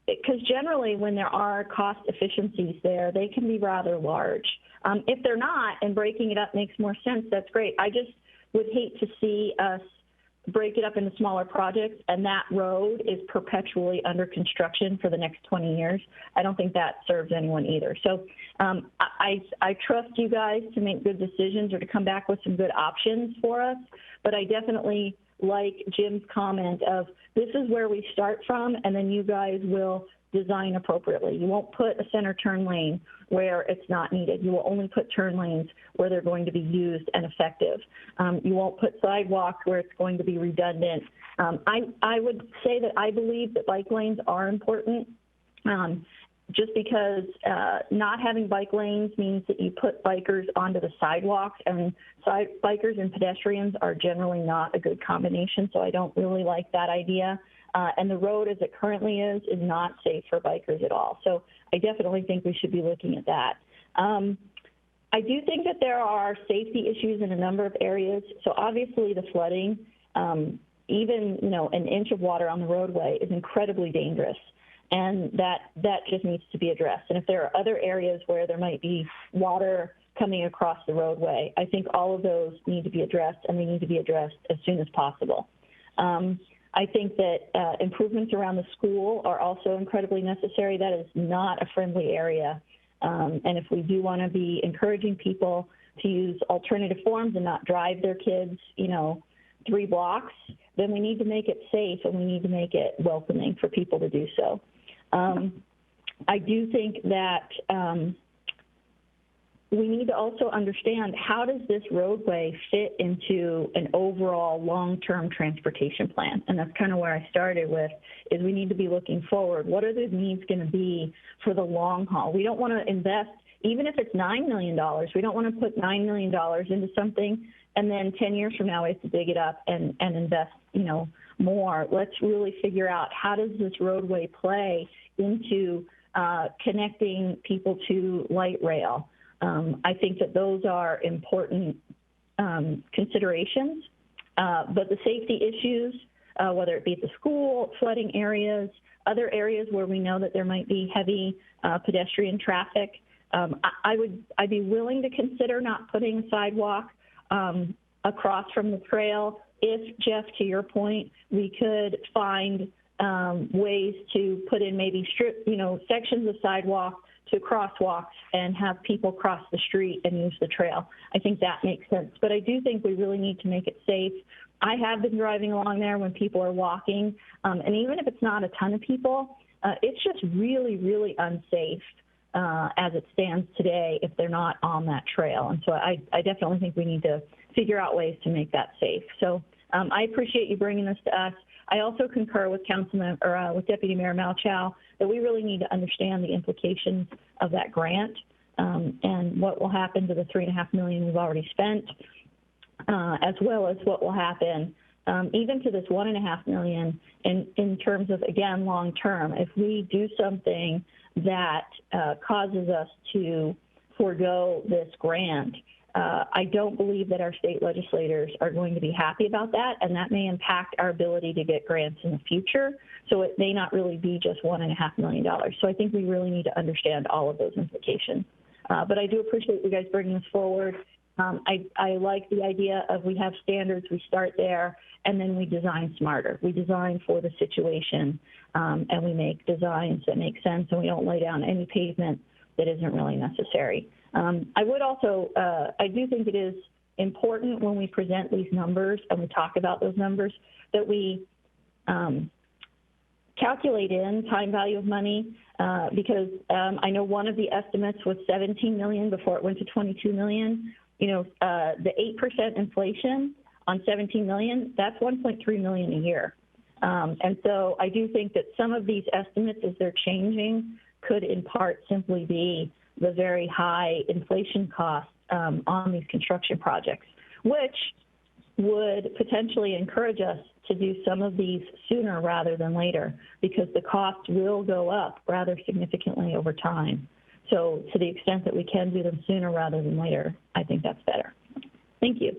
because generally when there are cost efficiencies there, they can be rather large. If they're not and breaking it up makes more sense, that's great. I just would hate to see us break it up into smaller projects and that road is perpetually under construction for the next 20 years. I don't think that serves anyone either. So I trust you guys to make good decisions or to come back with some good options for us, but I definitely like Jim's comment of this is where we start from and then you guys will design appropriately. You won't put a center turn lane where it's not needed. You will only put turn lanes where they're going to be used and effective. You won't put sidewalks where it's going to be redundant. I would say that I believe that bike lanes are important. Just because not having bike lanes means that you put bikers onto the sidewalks, and bikers and pedestrians are generally not a good combination, so I don't really like that idea. And the road as it currently is not safe for bikers at all. So I definitely think we should be looking at that. I do think that there are safety issues in a number of areas. So obviously the flooding, even an inch of water on the roadway is incredibly dangerous. And that just needs to be addressed. And if there are other areas where there might be water coming across the roadway, I think all of those need to be addressed, and they need to be addressed as soon as possible. I think that improvements around the school are also incredibly necessary. That is not a friendly area. And if we do want to be encouraging people to use alternative forms and not drive their kids, 3 blocks, then we need to make it safe and we need to make it welcoming for people to do so. I do think that we need to also understand how does this roadway fit into an overall long-term transportation plan? And that's kind of where I started with, is we need to be looking forward. What are the needs going to be for the long haul? We don't want to invest, even if it's $9 million, we don't want to put $9 million into something and then 10 years from now we have to dig it up and invest, more. Let's really figure out how does this roadway play into connecting people to light rail. I think that those are important considerations, but the safety issues, whether it be at the school, flooding areas, other areas where we know that there might be heavy pedestrian traffic, I'd be willing to consider not putting a sidewalk across from the trail if, Jeff, to your point, we could find ways to put in maybe sections of sidewalk to crosswalks and have people cross the street and use the trail. I think that makes sense. But I do think we really need to make it safe. I have been driving along there when people are walking, and even if it's not a ton of people, it's just really, really unsafe as it stands today if they're not on that trail. And so I definitely think we need to figure out ways to make that safe. So I appreciate you bringing this to us. I also concur with with Deputy Mayor Malchow that we really need to understand the implications of that grant and what will happen to the $3.5 million we've already spent, as well as what will happen even to this $1.5 million in terms of, again, long term. If we do something that causes us to forego this grant, I don't believe that our state legislators are going to be happy about that, and that may impact our ability to get grants in the future. So it may not really be just $1.5 million. So I think we really need to understand all of those implications. But I do appreciate you guys bringing this forward. I like the idea of we have standards, we start there, and then we design smarter. We design for the situation, and we make designs that make sense, and we don't lay down any pavement that isn't really necessary. I would also, I do think it is important when we present these numbers and we talk about those numbers that we calculate in time value of money because I know one of the estimates was $17 million before it went to $22 million. You know, the 8% inflation on $17 million, that's $1.3 million a year. And so I do think that some of these estimates, as they're changing, could in part simply be the very high inflation costs on these construction projects, which would potentially encourage us to do some of these sooner rather than later, because the cost will go up rather significantly over time. So to the extent that we can do them sooner rather than later, I think that's better. Thank you.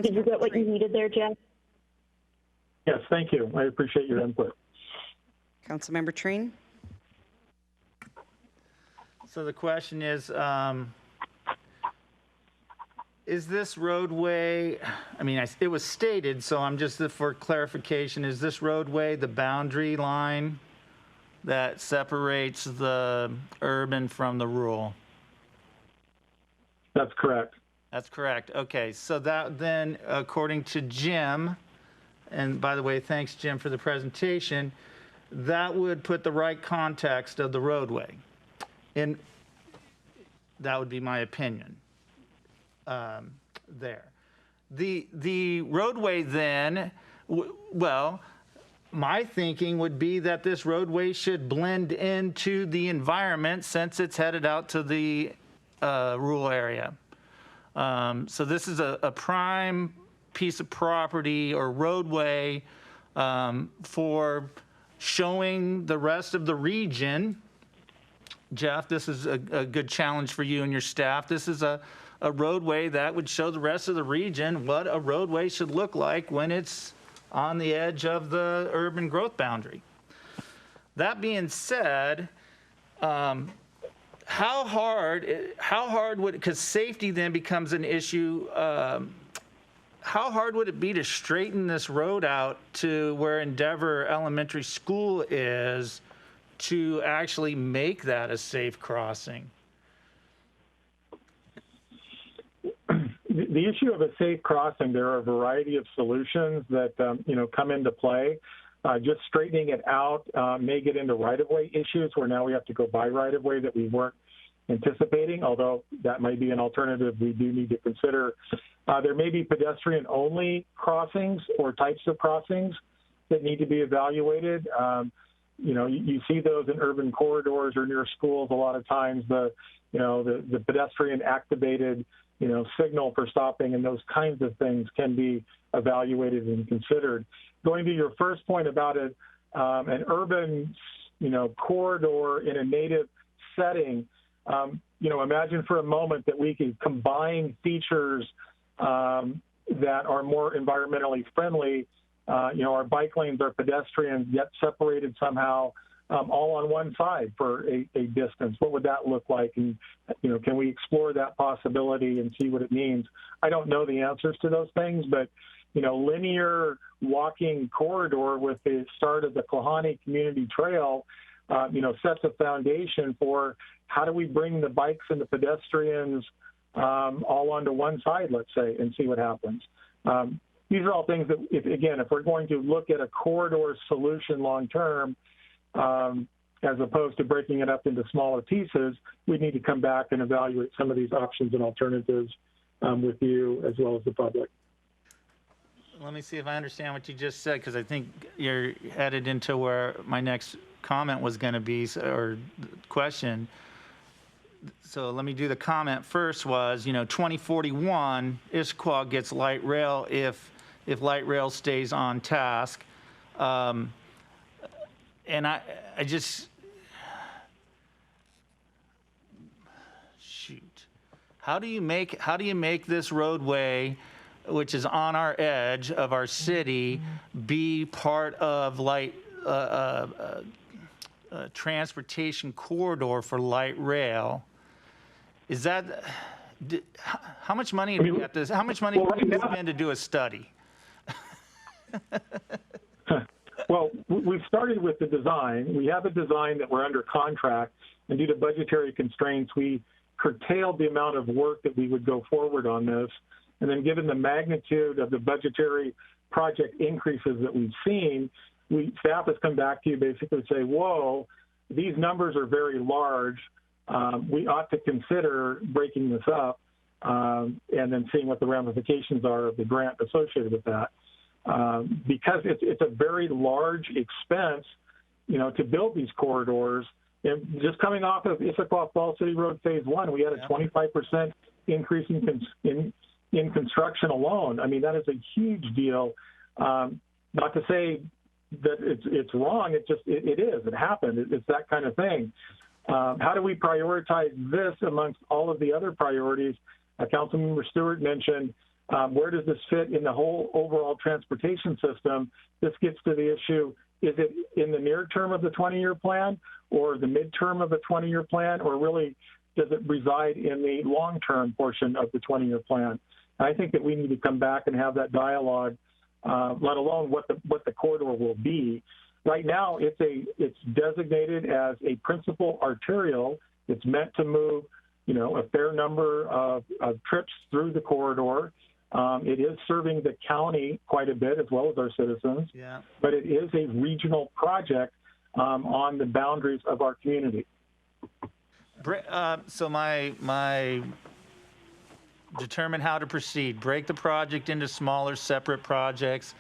Did you get what you needed there, Jeff? Yes, thank you. I appreciate your input. Councilmember Trine? So the question is this roadway, I mean, it was stated, so I'm just for clarification, is this roadway the boundary line that separates the urban from the rural? That's correct. That's correct. Okay, so that then, according to Jim, and by the way, thanks, Jim, for the presentation, that would put the right context of the roadway. And that would be my opinion there. The roadway then, well, my thinking would be that this roadway should blend into the environment since it's headed out to the rural area. So this is a prime piece of property or roadway for showing the rest of the region. Jeff, this is a good challenge for you and your staff. This is a roadway that would show the rest of the region what a roadway should look like when it's on the edge of the urban growth boundary. That being said, how hard would, because safety then becomes an issue, how hard would it be to straighten this road out to where Endeavor Elementary School is to actually make that a safe crossing? The issue of a safe crossing, there are a variety of solutions that come into play. Just straightening it out may get into right-of-way issues where now we have to go by right-of-way that we weren't anticipating, although that might be an alternative we do need to consider. There may be pedestrian-only crossings or types of crossings that need to be evaluated. You see those in urban corridors or near schools a lot of times, the pedestrian activated signal for stopping and those kinds of things can be evaluated and considered. Going to your first point about it, an urban, corridor in a native setting, imagine for a moment that we could combine features that are more environmentally friendly. Our bike lanes are pedestrians, yet separated somehow all on one side for a distance? What would that look like? And, can we explore that possibility and see what it means? I don't know the answers to those things, but, linear walking corridor with the start of the Klahani Community Trail, sets a foundation for how do we bring the bikes and the pedestrians all onto one side, let's say, and see what happens. These are all things that, if we're going to look at a corridor solution long term, as opposed to breaking it up into smaller pieces, we need to come back and evaluate some of these options and alternatives with you as well as the public. Let me see if I understand what you just said, because I think you're headed into where my next comment was going to be, or question. So let me do the comment first. Was 2041 Issaquah gets light rail if light rail stays on task, and I just shoot. How do you make this roadway, which is on our edge of our city, be part of light transportation corridor for light rail? Is that how much money do we have to? How much money do we spend to do a study? Well, we've started with the design. We have a design that we're under contract, and due to budgetary constraints, we curtailed the amount of work that we would go forward on this. And then given the magnitude of the budgetary project increases that we've seen, staff has come back to you basically say, whoa, these numbers are very large. We ought to consider breaking this up and then seeing what the ramifications are of the grant associated with that. Because it's a very large expense, to build these corridors. And just coming off of Issaquah Falls City Road Phase 1, we had a 25% increase in construction alone. I mean, that is a huge deal. Not to say that it's wrong. It is. It happened. It's that kind of thing. How do we prioritize this amongst all of the other priorities? Councilmember Stewart mentioned, where does this fit in the whole overall transportation system? This gets to the issue, is it in the near term of the 20-year plan or the midterm of the 20-year plan, or really does it reside in the long-term portion of the 20-year plan? And I think that we need to come back and have that dialogue, let alone what the corridor will be. Right now, it's designated as a principal arterial. It's meant to move, a fair number of trips through the corridor. It is serving the county quite a bit as well as our citizens. Yeah. But it is a regional project on the boundaries of our community. So my determine how to proceed. Break the project into smaller, separate projects.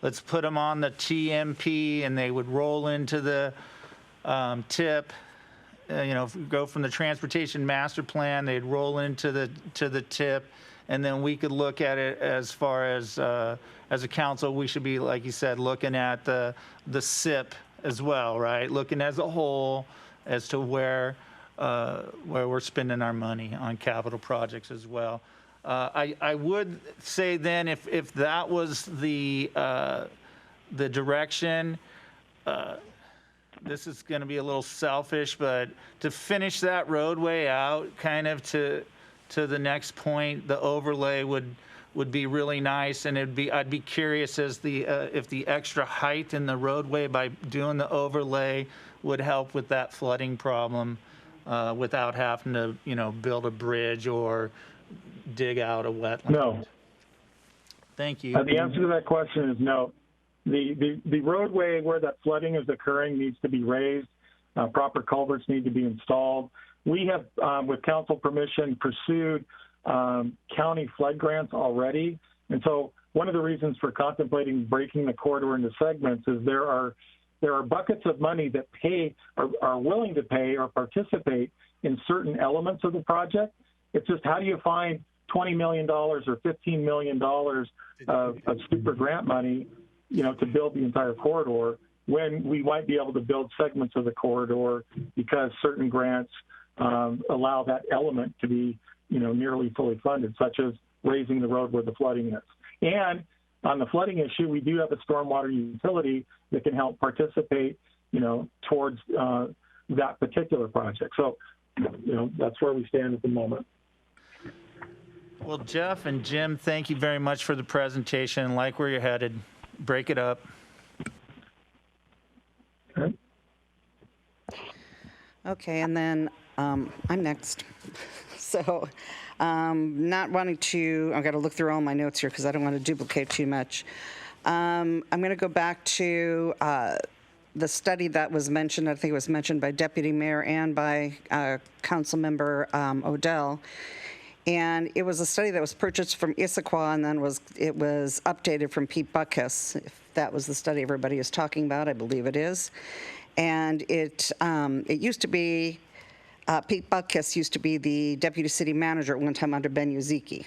Let's put them on the TMP, and they would roll into the TIP. If we go from the transportation master plan, they'd roll into the TIP, and then we could look at it as far as a council. We should be, like you said, looking at the SIP as well, right? Looking as a whole as to where we're spending our money on capital projects as well. I would say then if that was the direction, this is going to be a little selfish, but to finish that roadway out kind of to the next point, the overlay would be really nice, and I'd be curious as if the extra height in the roadway by doing the overlay would help with that flooding problem without having to build a bridge or dig out a wetland. No. Thank you. The answer to that question is no. The roadway where that flooding is occurring needs to be raised. Proper culverts need to be installed. We have, with council permission, pursued county flood grants already. And so one of the reasons for contemplating breaking the corridor into segments is there are buckets of money that are willing to pay or participate in certain elements of the project. It's just, how do you find $20 million or $15 million of super grant money, to build the entire corridor, when we might be able to build segments of the corridor because certain grants allow that element to be, nearly fully funded, such as raising the road where the flooding is. And on the flooding issue, we do have a stormwater utility that can help participate towards that particular project. So, that's where we stand at the moment. Well, Jeff and Jim, thank you very much for the presentation. Like where you're headed. Break it up. Okay. Okay, and then I'm next. So, not wanting to, I've got to look through all my notes here because I don't want to duplicate too much. I'm going to go back to the study that was mentioned. I think it was mentioned by Deputy Mayor and by Councilmember Odell. And it was a study that was purchased from Issaquah and then it was updated from Pete Butkus. If that was the study everybody is talking about, I believe it is. And it used to be, Pete Butkus used to be the deputy city manager at one time under Ben Uziki.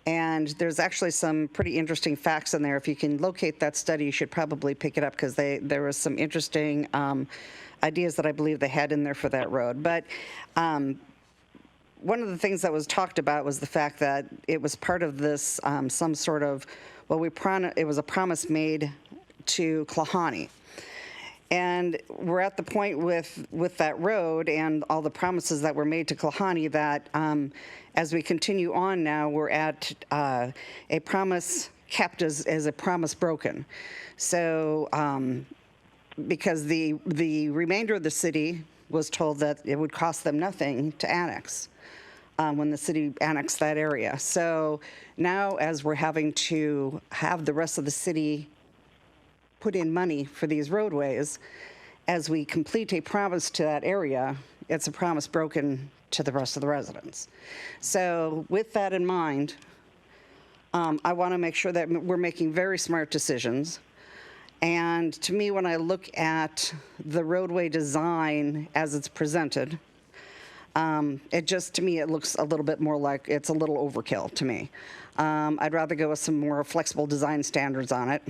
And there's actually some pretty interesting facts in there. If you can locate that study, you should probably pick it up because there was some interesting ideas that I believe they had in there for that road. But one of the things that was talked about was the fact that it was part of this, some sort of, it was a promise made to Klahani. And we're at the point with that road and all the promises that were made to Klahani that as we continue on now, we're at a promise kept as a promise broken. So because the remainder of the city was told that it would cost them nothing to annex when the city annexed that area. So now as we're having to have the rest of the city put in money for these roadways, as we complete a promise to that area, it's a promise broken to the rest of the residents. So with that in mind, I want to make sure that we're making very smart decisions. And to me, when I look at the roadway design as it's presented, to me, it looks a little bit more like it's a little overkill to me. I'd rather go with some more flexible design standards on it.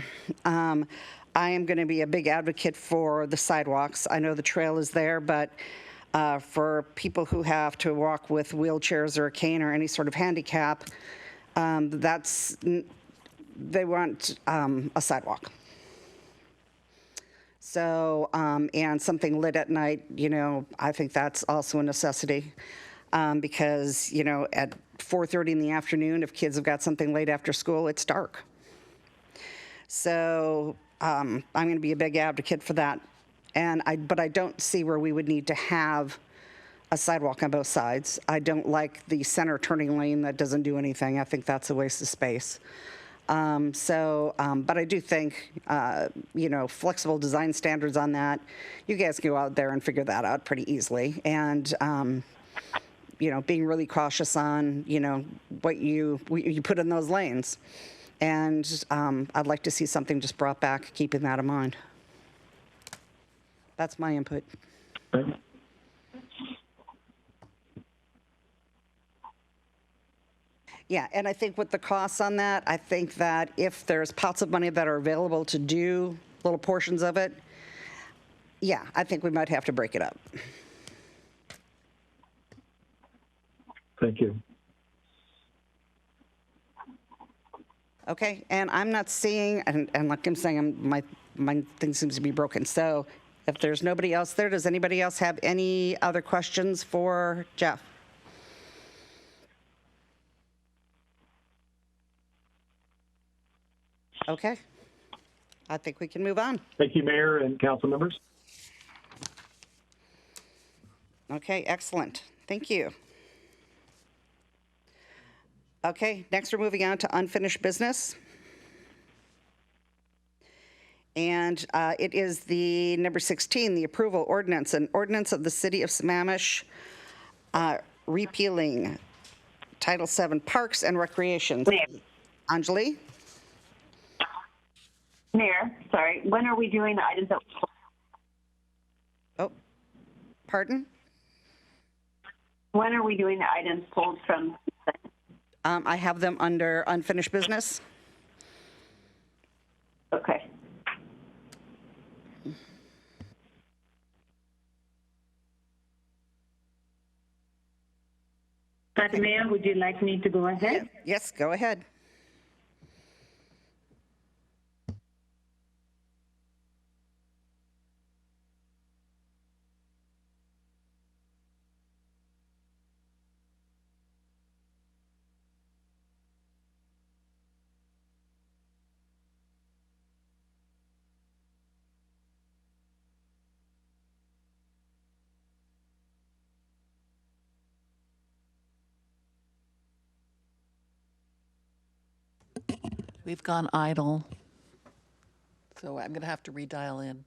I am going to be a big advocate for the sidewalks. I know the trail is there, but for people who have to walk with wheelchairs or a cane or any sort of handicap, they want a sidewalk. So, and something lit at night, I think that's also a necessity because, at 4:30 in the afternoon, if kids have got something late after school, it's dark. So I'm going to be a big advocate for that. But I don't see where we would need to have a sidewalk on both sides. I don't like the center turning lane that doesn't do anything. I think that's a waste of space. But I do think, flexible design standards on that, you guys can go out there and figure that out pretty easily. And, being really cautious on, what you put in those lanes. And I'd like to see something just brought back, keeping that in mind. That's my input. Yeah, and I think with the costs on that, I think that if there's pots of money that are available to do little portions of it, yeah, I think we might have to break it up. Thank you. Okay, and I'm not seeing, and like I'm saying, my thing seems to be broken. So if there's nobody else there, does anybody else have any other questions for Jeff? Okay, I think we can move on. Thank you, Mayor and council members. Okay, excellent. Thank you. Okay, next we're moving on to unfinished business. And it is the number 16, the approval ordinance, an ordinance of the City of Sammamish repealing Title VII Parks and Recreation. Anjali? Mayor, sorry, when are we doing the items that? Oh, pardon? When are we doing the items pulled from? I have them under unfinished business. Okay. Madam Mayor, would you like me to go ahead? Yes, go ahead. We've gone idle. So I'm going to have to redial in.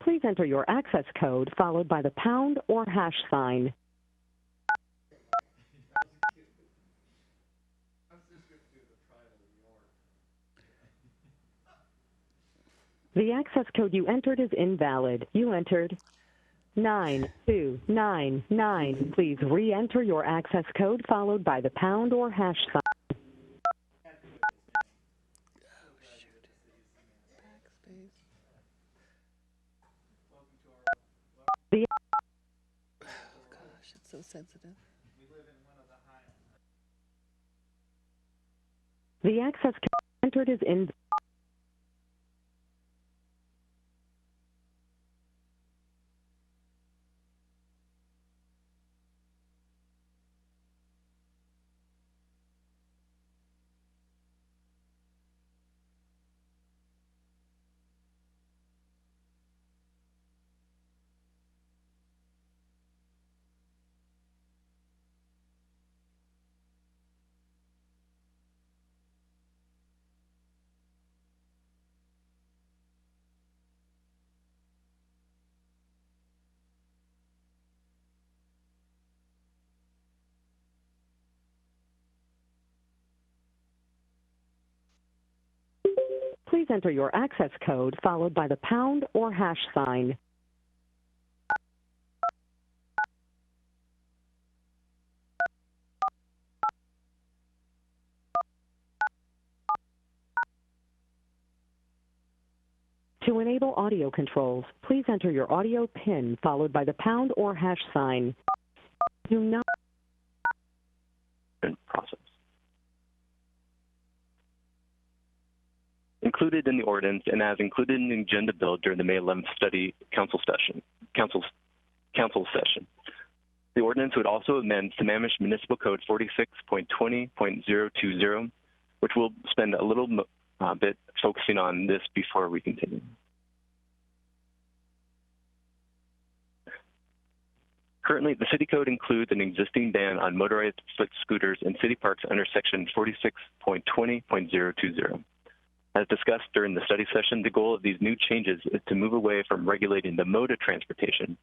Please enter your access code followed by the pound or hash sign. The access code you entered is invalid. You entered 9299. Please re-enter your access code followed by the pound or hash sign. The Gosh, it's so sensitive. The access code entered is in. Please enter your access code followed by the pound or hash sign. To enable audio controls, please enter your audio PIN followed by the pound or hash sign. Do not process. Included in the ordinance and as included in the agenda bill during the May 11th study council session. The ordinance would also amend Sammamish Municipal Code 46.20.020, which we'll spend a little bit focusing on this before we continue. Currently, the City Code includes an existing ban on motorized foot scooters in city parks under Section 46.20.020. As discussed during the study session, the goal of these new changes is to move away from regulating the mode of transportation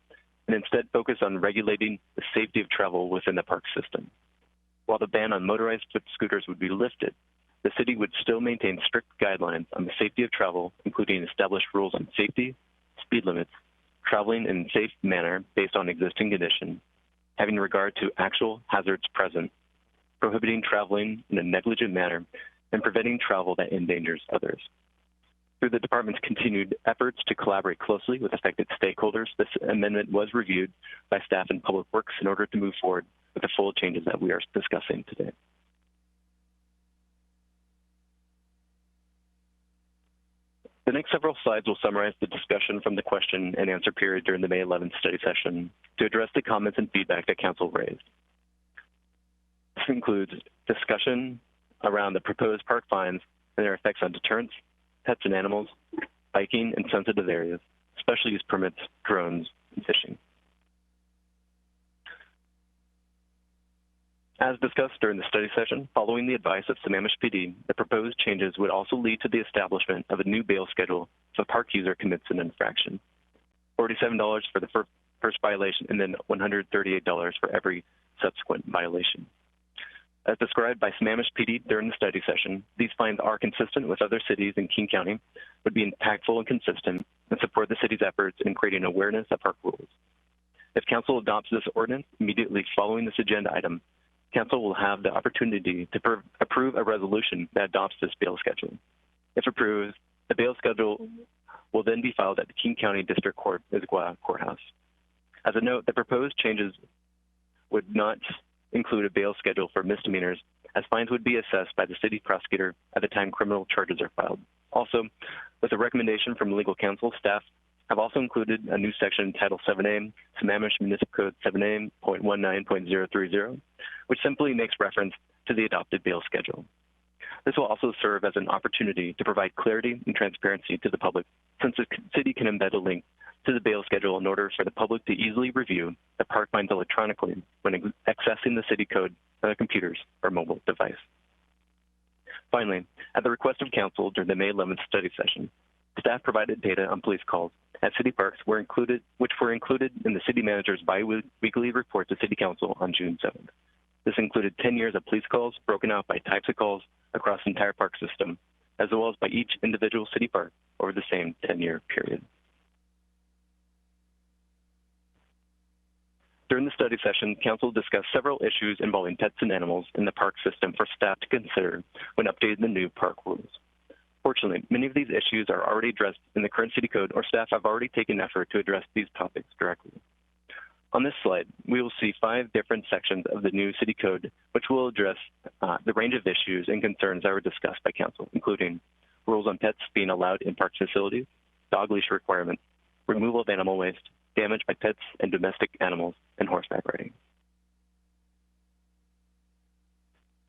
and instead focus on regulating the safety of travel within the park system. While the ban on motorized foot scooters would be lifted, the city would still maintain strict guidelines on the safety of travel, including established rules on safety, speed limits, traveling in a safe manner based on existing conditions, having regard to actual hazards present, prohibiting traveling in a negligent manner, and preventing travel that endangers others. Through the department's continued efforts to collaborate closely with affected stakeholders, this amendment was reviewed by staff in Public Works in order to move forward with the full changes that we are discussing today. The next several slides will summarize the discussion from the question and answer period during the May 11th study session to address the comments and feedback that Council raised. This includes discussion around the proposed park fines and their effects on deterrence, pets and animals, biking and sensitive areas, special use permits, drones, and fishing. As discussed during the study session, following the advice of Sammamish PD, the proposed changes would also lead to the establishment of a new bail schedule if a park user commits an infraction. $47 for the first violation and then $138 for every subsequent violation. as described by Sammamish PD during the study session, these fines are consistent with other cities in King County, would be impactful and consistent, and support the city's efforts in creating awareness of park rules. If Council adopts this ordinance immediately following this agenda item, Council will have the opportunity to approve a resolution that adopts this bail schedule. If approved, the bail schedule will then be filed at the King County District Court, Issaquah Courthouse. As a note, the proposed changes would not include a bail schedule for misdemeanors, as fines would be assessed by the city prosecutor at the time criminal charges are filed. Also, with a recommendation from legal counsel, staff have also included a new section Title 7A, Sammamish Municipal Code 7A.19.030, which simply makes reference to the adopted bail schedule. This will also serve as an opportunity to provide clarity and transparency to the public, since the city can embed a link to the bail schedule in order for the public to easily review the park fines electronically when accessing the city code on a computer's or mobile device. Finally, at the request of Council during the May 11th study session, staff provided data on police calls at city parks which were included in the city manager's bi-weekly report to City Council on June 7th. This included 10 years of police calls broken out by types of calls across the entire park system, as well as by each individual city park over the same 10-year period. During the study session, Council discussed several issues involving pets and animals in the park system for staff to consider when updating the new park rules. Fortunately, many of these issues are already addressed in the current city code, or staff have already taken effort to address these topics directly. On this slide, we will see 5 different sections of the new city code, which will address the range of issues and concerns that were discussed by Council, including rules on pets being allowed in park facilities, dog leash requirements, removal of animal waste, damage by pets and domestic animals, and horseback riding.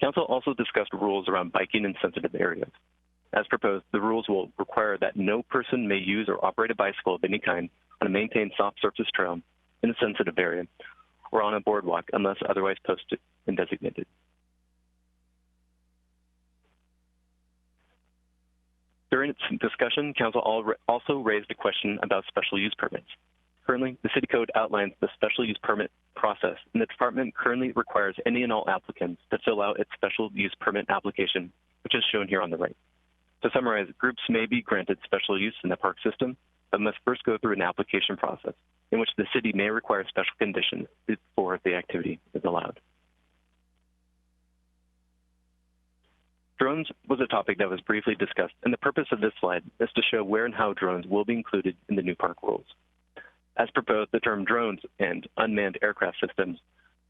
Council also discussed rules around biking in sensitive areas. As proposed, the rules will require that no person may use or operate a bicycle of any kind on a maintained soft surface trail in a sensitive area or on a boardwalk unless otherwise posted and designated. During its discussion, Council also raised a question about special use permits. Currently, the City Code outlines the special use permit process, and the department currently requires any and all applicants to fill out its special use permit application, which is shown here on the right. To summarize, groups may be granted special use in the park system, but must first go through an application process in which the city may require special conditions before the activity is allowed. Drones was a topic that was briefly discussed, and the purpose of this slide is to show where and how drones will be included in the new park rules. As proposed, the term drones and unmanned aircraft systems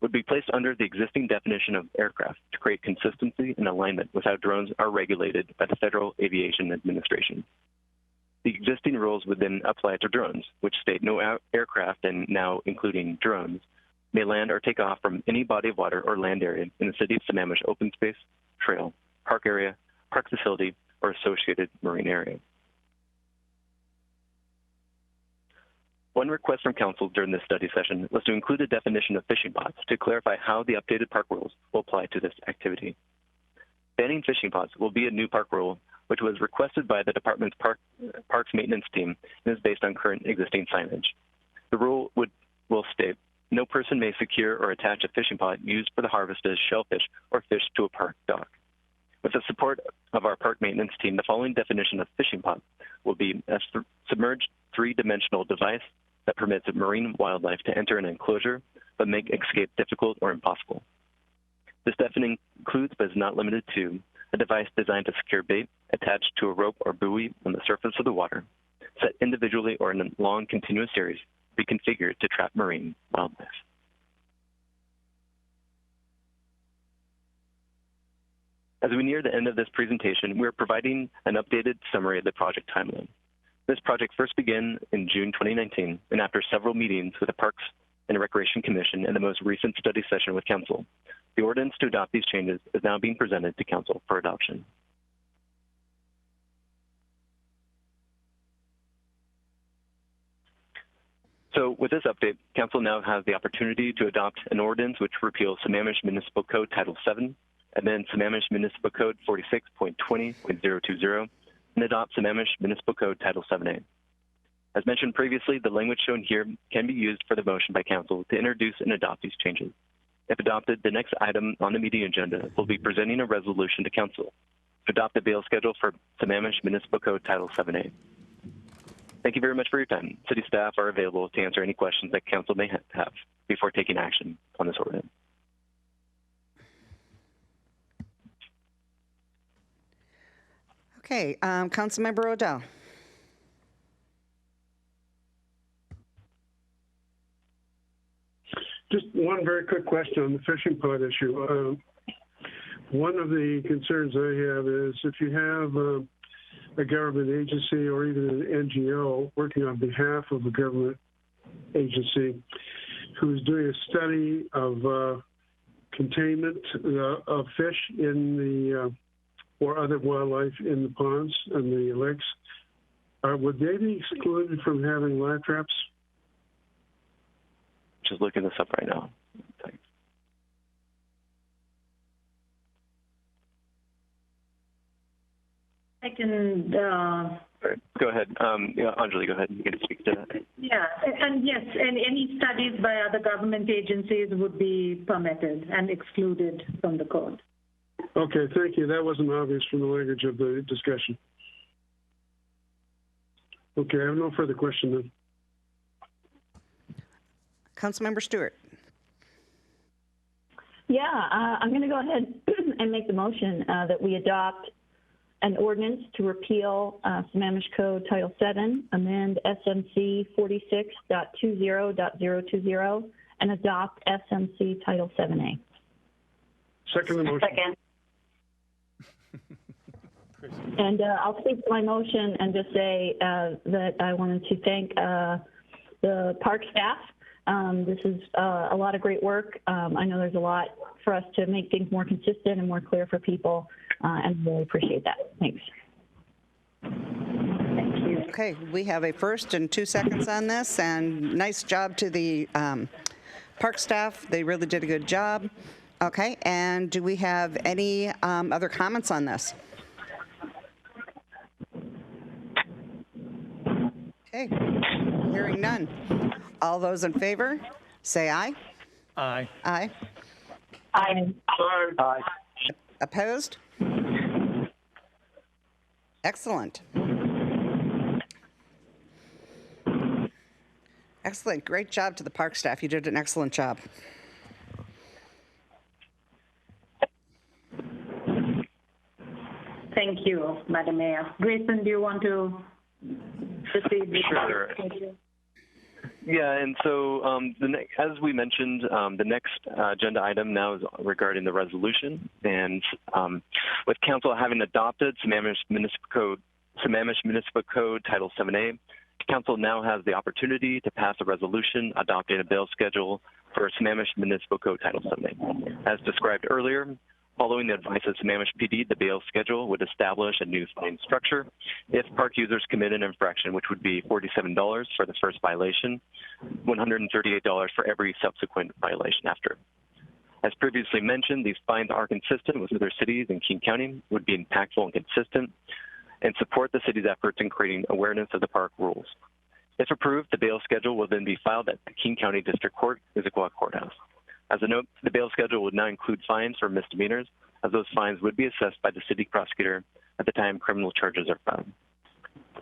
would be placed under the existing definition of aircraft to create consistency and alignment with how drones are regulated by the Federal Aviation Administration. The existing rules would then apply to drones, which state no aircraft, and now including drones, may land or take off from any body of water or land area in the City of Sammamish open space, trail, park area, park facility, or associated marine area. One request from Council during this study session was to include a definition of fishing pots to clarify how the updated park rules will apply to this activity. Banning fishing pots will be a new park rule, which was requested by the department's parks maintenance team and is based on current existing signage. The rule will state, no person may secure or attach a fishing pot used for the harvest of shellfish or fish to a park dock. With the support of our park maintenance team, the following definition of fishing pot will be a submerged 3-dimensional device that permits marine wildlife to enter an enclosure but make escape difficult or impossible. This definition includes but is not limited to a device designed to secure bait attached to a rope or buoy on the surface of the water, set individually or in a long continuous series, be configured to trap marine wildlife. As we near the end of this presentation, we are providing an updated summary of the project timeline. This project first began in June 2019, and after several meetings with the Parks and Recreation Commission and the most recent study session with Council, the ordinance to adopt these changes is now being presented to Council for adoption. So with this update, Council now has the opportunity to adopt an ordinance which repeals Sammamish Municipal Code Title 7, amend Sammamish Municipal Code 46.20.020, and adopt Sammamish Municipal Code Title 7A. As mentioned previously, the language shown here can be used for the motion by Council to introduce and adopt these changes. If adopted, the next item on the meeting agenda will be presenting a resolution to council to adopt the bail schedule for Sammamish Municipal Code Title 7A. Thank you very much for your time. City staff are available to answer any questions that council may have before taking action on this ordinance. Okay, Councilmember Odell. Just one very quick question on the fishing pod issue. One of the concerns I have is if you have a government agency or even an NGO working on behalf of a government agency who's doing a study of containment of fish in the or other wildlife in the ponds and the lakes, would they be excluded from having live traps? Just looking this up right now. I can. Go ahead. Yeah, Anjali, go ahead. You can speak to that. Yeah, and yes, and any studies by other government agencies would be permitted and excluded from the code. Okay, thank you. That wasn't obvious from the language of the discussion. Okay, I have no further question then. Councilmember Stewart. Yeah, I'm going to go ahead and make the motion that we adopt an ordinance to repeal Sammamish Code Title 7, amend SMC 46.20.020, and adopt SMC Title 7A. Second the motion. Second. And I'll speak to my motion and just say that I wanted to thank the park staff. This is a lot of great work. I know there's a lot for us to make things more consistent and more clear for people, and really appreciate that. Thanks. Thank you. Okay, we have a first and 2 seconds on this, and nice job to the park staff. They really did a good job. Okay, and do we have any other comments on this? Okay, hearing none. All those in favor, say aye. Aye. Aye. Aye. Aye. Opposed? Excellent. Excellent. Great job to the park staff. You did an excellent job. Thank you, Madam Mayor. Grayson, do you want to proceed with Sure. the Yeah, and so as we mentioned, the next agenda item now is regarding the resolution. And with council having adopted Sammamish Municipal Code Title 7A, council now has the opportunity to pass a resolution adopting a bail schedule for Sammamish Municipal Code Title 7A. As described earlier, following the advice of Sammamish PD, the bail schedule would establish a new fine structure if park users commit an infraction, which would be $47 for the first violation, $138 for every subsequent violation after. As previously mentioned, these fines are consistent with other cities in King County, would be impactful and consistent, and support the city's efforts in creating awareness of the park rules. If approved, the bail schedule will then be filed at the King County District Court, Issaquah Courthouse. As a note, the bail schedule would not include fines for misdemeanors, as those fines would be assessed by the city prosecutor at the time criminal charges are filed.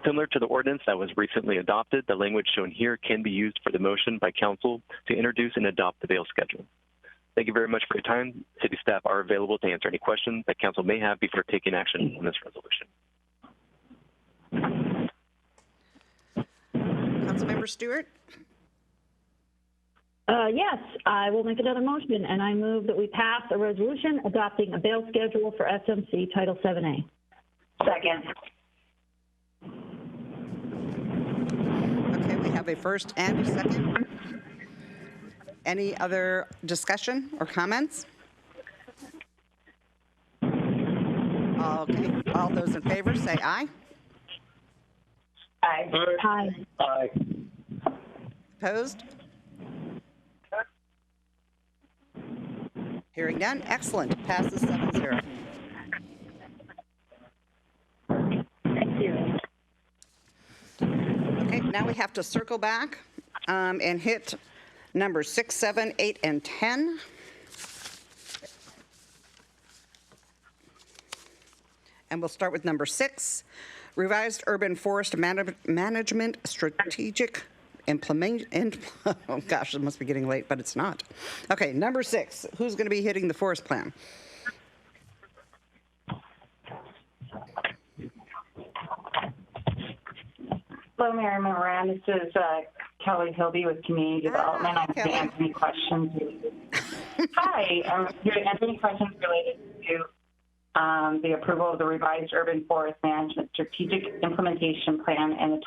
Similar to the ordinance that was recently adopted, the language shown here can be used for the motion by council to introduce and adopt the bail schedule. Thank you very much for your time. City staff are available to answer any questions that council may have before taking action on this resolution. Councilmember Stewart? Yes, I will make another motion, and I move that we pass a resolution adopting a bail schedule for SMC Title 7A. Second. Okay, we have a first and a second. Any other discussion or comments? Okay, all those in favor say aye. Aye. Aye. Aye. Opposed? Hearing none, excellent. Passes 7-0. Thank you. Okay, now we have to circle back and hit numbers 6, 7, 8, and 10. And we'll start with number 6, revised urban forest management strategic implement. Oh gosh, it must be getting late, but it's not. Okay, number 6, who's going to be hitting the forest plan? Hello, Mayor Moran. This is Kelly Hilby with Community Development. I'm here to answer any questions. Hi, I'm here to answer any questions related to the approval of the revised urban forest management strategic implementation plan and the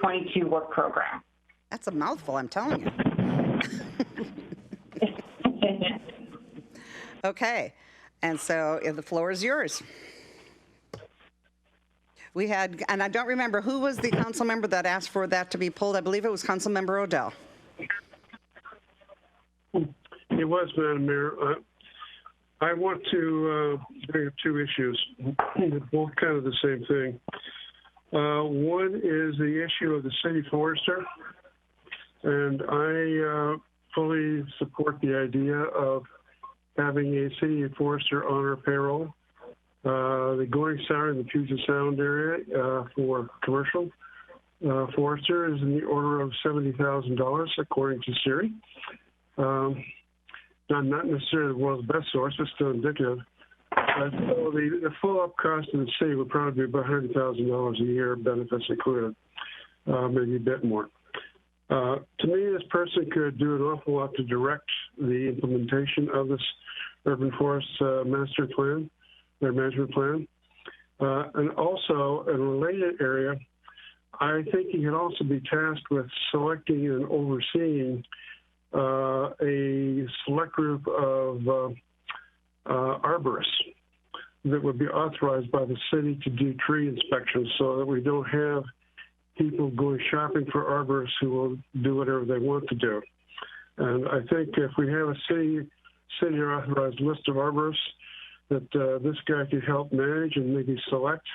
2021-22 work program. That's a mouthful, I'm telling you. Okay, and so the floor is yours. We had, and I don't remember, who was the council member that asked for that to be pulled? I believe it was Council Member Odell. It was, Madam Mayor. I want to bring up 2 issues, both kind of the same thing. One is the issue of the city forester, and I fully support the idea of having a city forester on our payroll. The going salary in the Puget Sound area for commercial forester is in the order of $70,000, according to Siri. Not necessarily the world's best source, but still indicative. So the full-up cost of the city would probably be about $100,000 a year, benefits included, maybe a bit more. To me, this person could do an awful lot to direct the implementation of this urban forest master plan, their management plan. And also, in a related area, I think he could also be tasked with selecting and overseeing a select group of arborists that would be authorized by the city to do tree inspections so that we don't have people going shopping for arborists who will do whatever they want to do. And I think if we have a city authorized list of arborists that this guy could help manage and maybe select,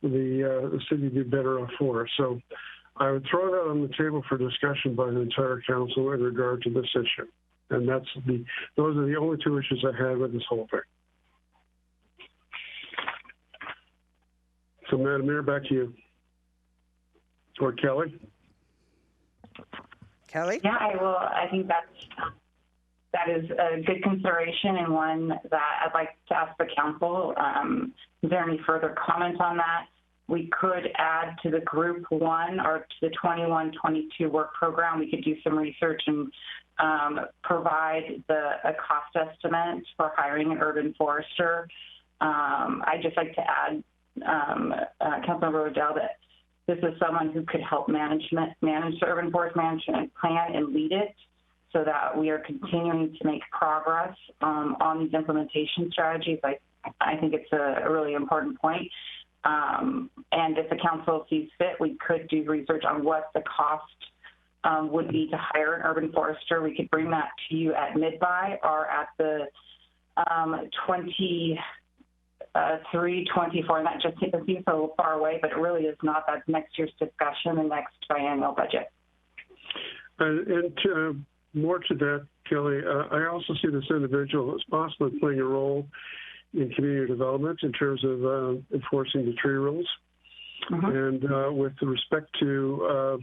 the city would be better off for. So I would throw that on the table for discussion by the entire council in regard to this issue. And those are the only 2 issues I had with this whole thing. So, Madam Mayor, back to you. Or Kelly? Kelly? Yeah, I think that is a good consideration and one that I'd like to ask the council. Is there any further comments on that? We could add to the group 1 or to the 21-22 work program. We could do some research and provide a cost estimate for hiring an urban forester. I'd just like to add, Councilmember Odell, that this is someone who could help manage the urban forest management plan and lead it so that we are continuing to make progress on these implementation strategies. I think it's a really important point. And if the council sees fit, we could do research on what the cost would be to hire an urban forester. We could bring that to you at mid-buy or at the 23-24, and that just seems a little far away, but it really is not. That's next year's discussion, the next biannual budget. And more to that, Kelly, I also see this individual as possibly playing a role in community development in terms of enforcing the tree rules. And with respect to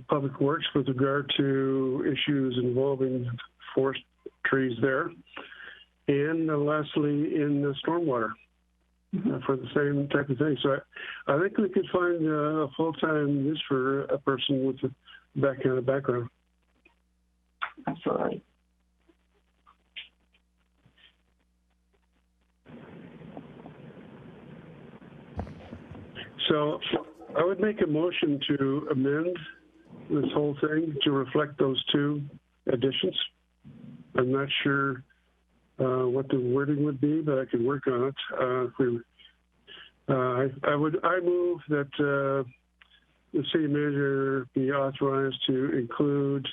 public works with regard to issues involving forest trees there. And lastly, in the stormwater for the same type of thing. So I think we could find a full-time use for a person with that kind of background. Absolutely. So I would make a motion to amend this whole thing to reflect those 2 additions. I'm not sure what the wording would be, but I could work on it. I move that the city manager be authorized to include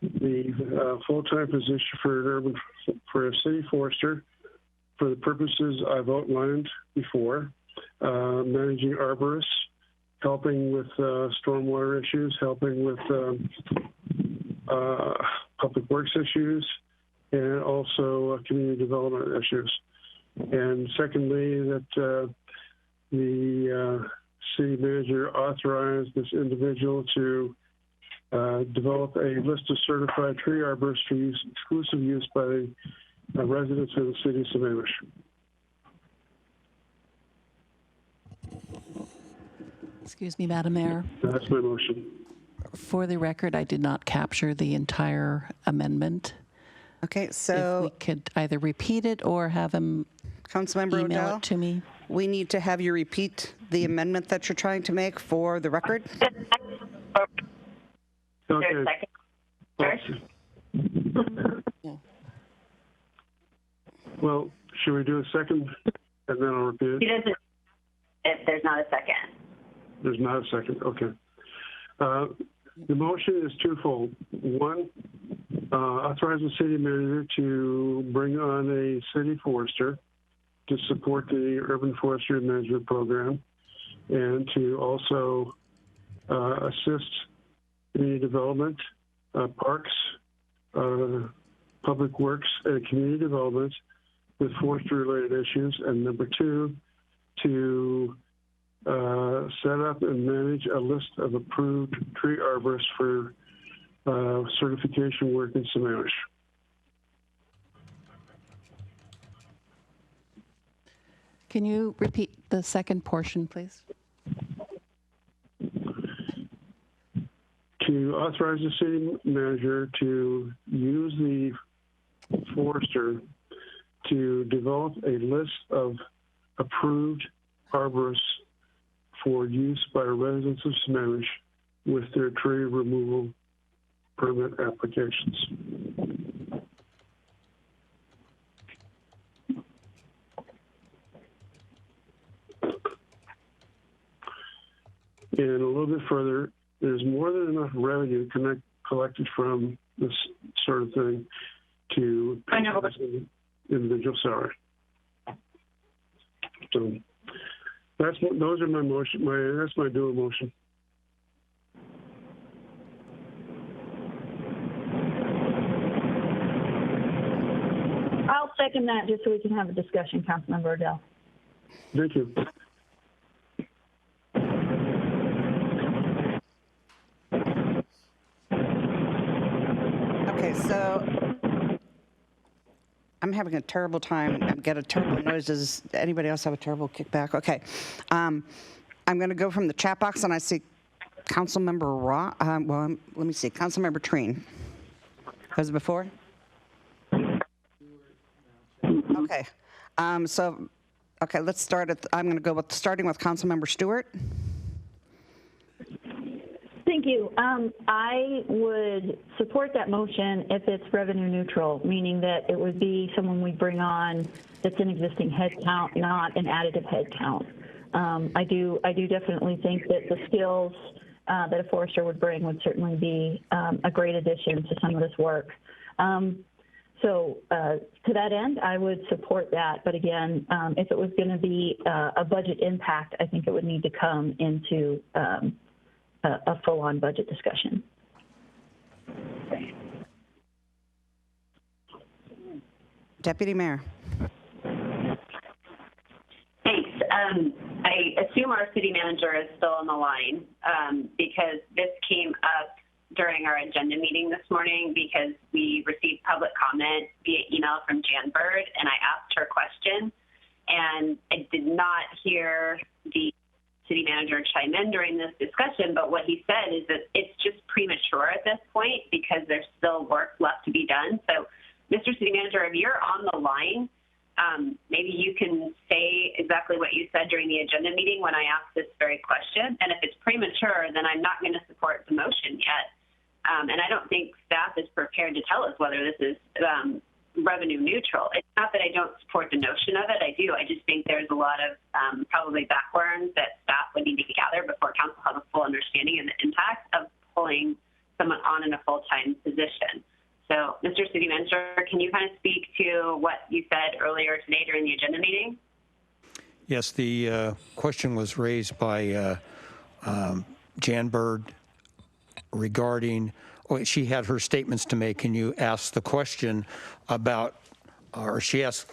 the full-time position for a city forester for the purposes I've outlined before, managing arborists, helping with stormwater issues, helping with public works issues, and also community development issues. And secondly, that the city manager authorize this individual to develop a list of certified tree arborists for use, exclusive use by the residents of the city of Sammamish. Excuse me, Madam Mayor. That's my motion. For the record, I did not capture the entire amendment. Okay, so if we could either repeat it or have him Councilmember email Odell, it to me. We need to have you repeat the amendment that you're trying to make for the record. Okay. Well, should we do a second and then I'll repeat He it? doesn't, if there's not a second. There's not a second. Okay. The motion is twofold. One, authorize the city manager to bring on a city forester to support the urban forestry management program and to also assist community development, parks, public works, and community development with forestry-related issues. And number two, to set up and manage a list of approved tree arborists for certification work in Sammamish. Can you repeat the second portion, please? To authorize the city manager to use the forester to develop a list of approved arborists for use by residents of Sammamish with their tree removal permit applications. And a little bit further, there's more than enough revenue collected from this sort of thing to pay this individual salary. So those are my motion. That's my dual motion. I'll second that just so we can have a discussion, Councilmember Odell. Thank you. Okay, so I'm having a terrible time. I get a terrible noise. Does anybody else have a terrible kickback? Okay. I'm going to go from the chat box, and I see Councilmember Raw. Let me see. Councilmember Treen. Was it before? Okay. Okay, let's start at, I'm going to go with, starting with Councilmember Stewart. Thank you. I would support that motion if it's revenue neutral, meaning that it would be someone we bring on that's an existing headcount, not an additive headcount. I do definitely think that the skills that a forester would bring would certainly be a great addition to some of this work. So to that end, I would support that. But again, if it was going to be a budget impact, I think it would need to come into a full-on budget discussion. Deputy Mayor. Thanks. I assume our city manager is still on the line because this came up during our agenda meeting this morning because we received public comment via email from Jan Bird, and I asked her question, and I did not hear the city manager chime in during this discussion, but what he said is that it's just premature at this point because there's still work left to be done. So, Mr. City Manager, if you're on the line, maybe you can say exactly what you said during the agenda meeting when I asked this very question. And if it's premature, then I'm not going to support the motion yet. And I don't think staff is prepared to tell us whether this is revenue neutral. It's not that I don't support the notion of it. I do. I just think there's a lot of probably backgrounds that staff would need to gather before council has a full understanding of the impact of pulling someone on in a full-time position. So, Mr. City Manager, can you kind of speak to what you said earlier today during the agenda meeting? Yes, the question was raised by Jan Bird regarding, she had her statements to make. Can you ask the question about, or she asked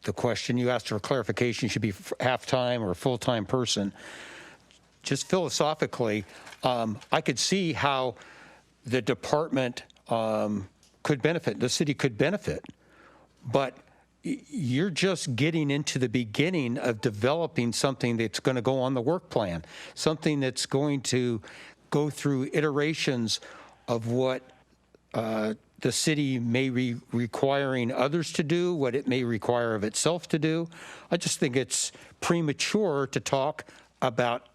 the question. You asked for clarification, should be half-time or full-time person. Just philosophically, I could see how the department could benefit, the city could benefit, but you're just getting into the beginning of developing something that's going to go on the work plan, something that's going to go through iterations of what the city may be requiring others to do, what it may require of itself to do. I just think it's premature to talk about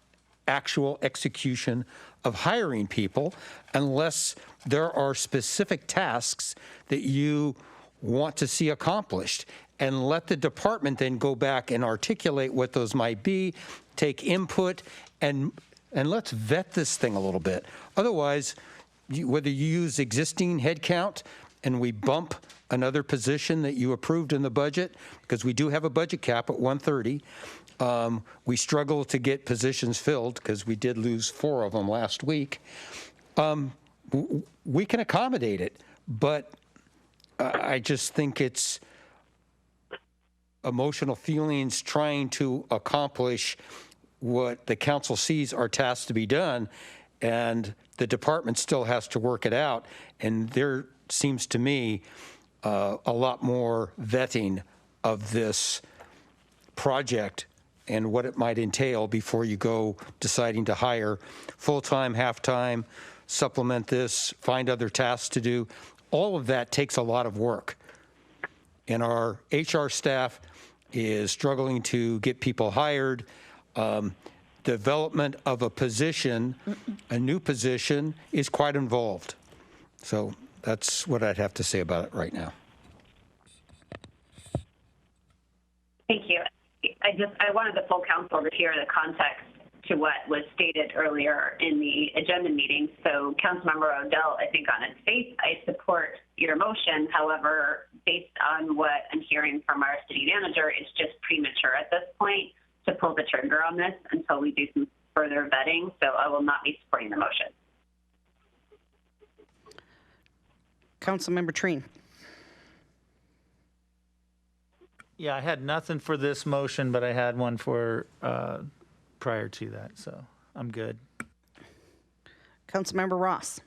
actual execution of hiring people unless there are specific tasks that you want to see accomplished, and let the department then go back and articulate what those might be, take input, and let's vet this thing a little bit. Otherwise, whether you use existing headcount and we bump another position that you approved in the budget, because we do have a budget cap at 130, we struggle to get positions filled because we did lose 4 of them last week. We can accommodate it, but I just think it's emotional feelings trying to accomplish what the council sees are tasks to be done, and the department still has to work it out. And there seems to me a lot more vetting of this project and what it might entail before you go deciding to hire full-time, half-time, supplement this, find other tasks to do. All of that takes a lot of work. And our HR staff is struggling to get people hired. Development of a position, a new position, is quite involved. So that's what I'd have to say about it right now. Thank you. I wanted the full council to hear the context to what was stated earlier in the agenda meeting. So Councilmember Odell, I think on its face, I support your motion. However, based on what I'm hearing from our city manager, it's just premature at this point to pull the trigger on this until we do some further vetting. So I will not be supporting the motion. Councilmember Treen. Yeah, I had nothing for this motion, but I had one for prior to that, so I'm good. Councilmember Ross.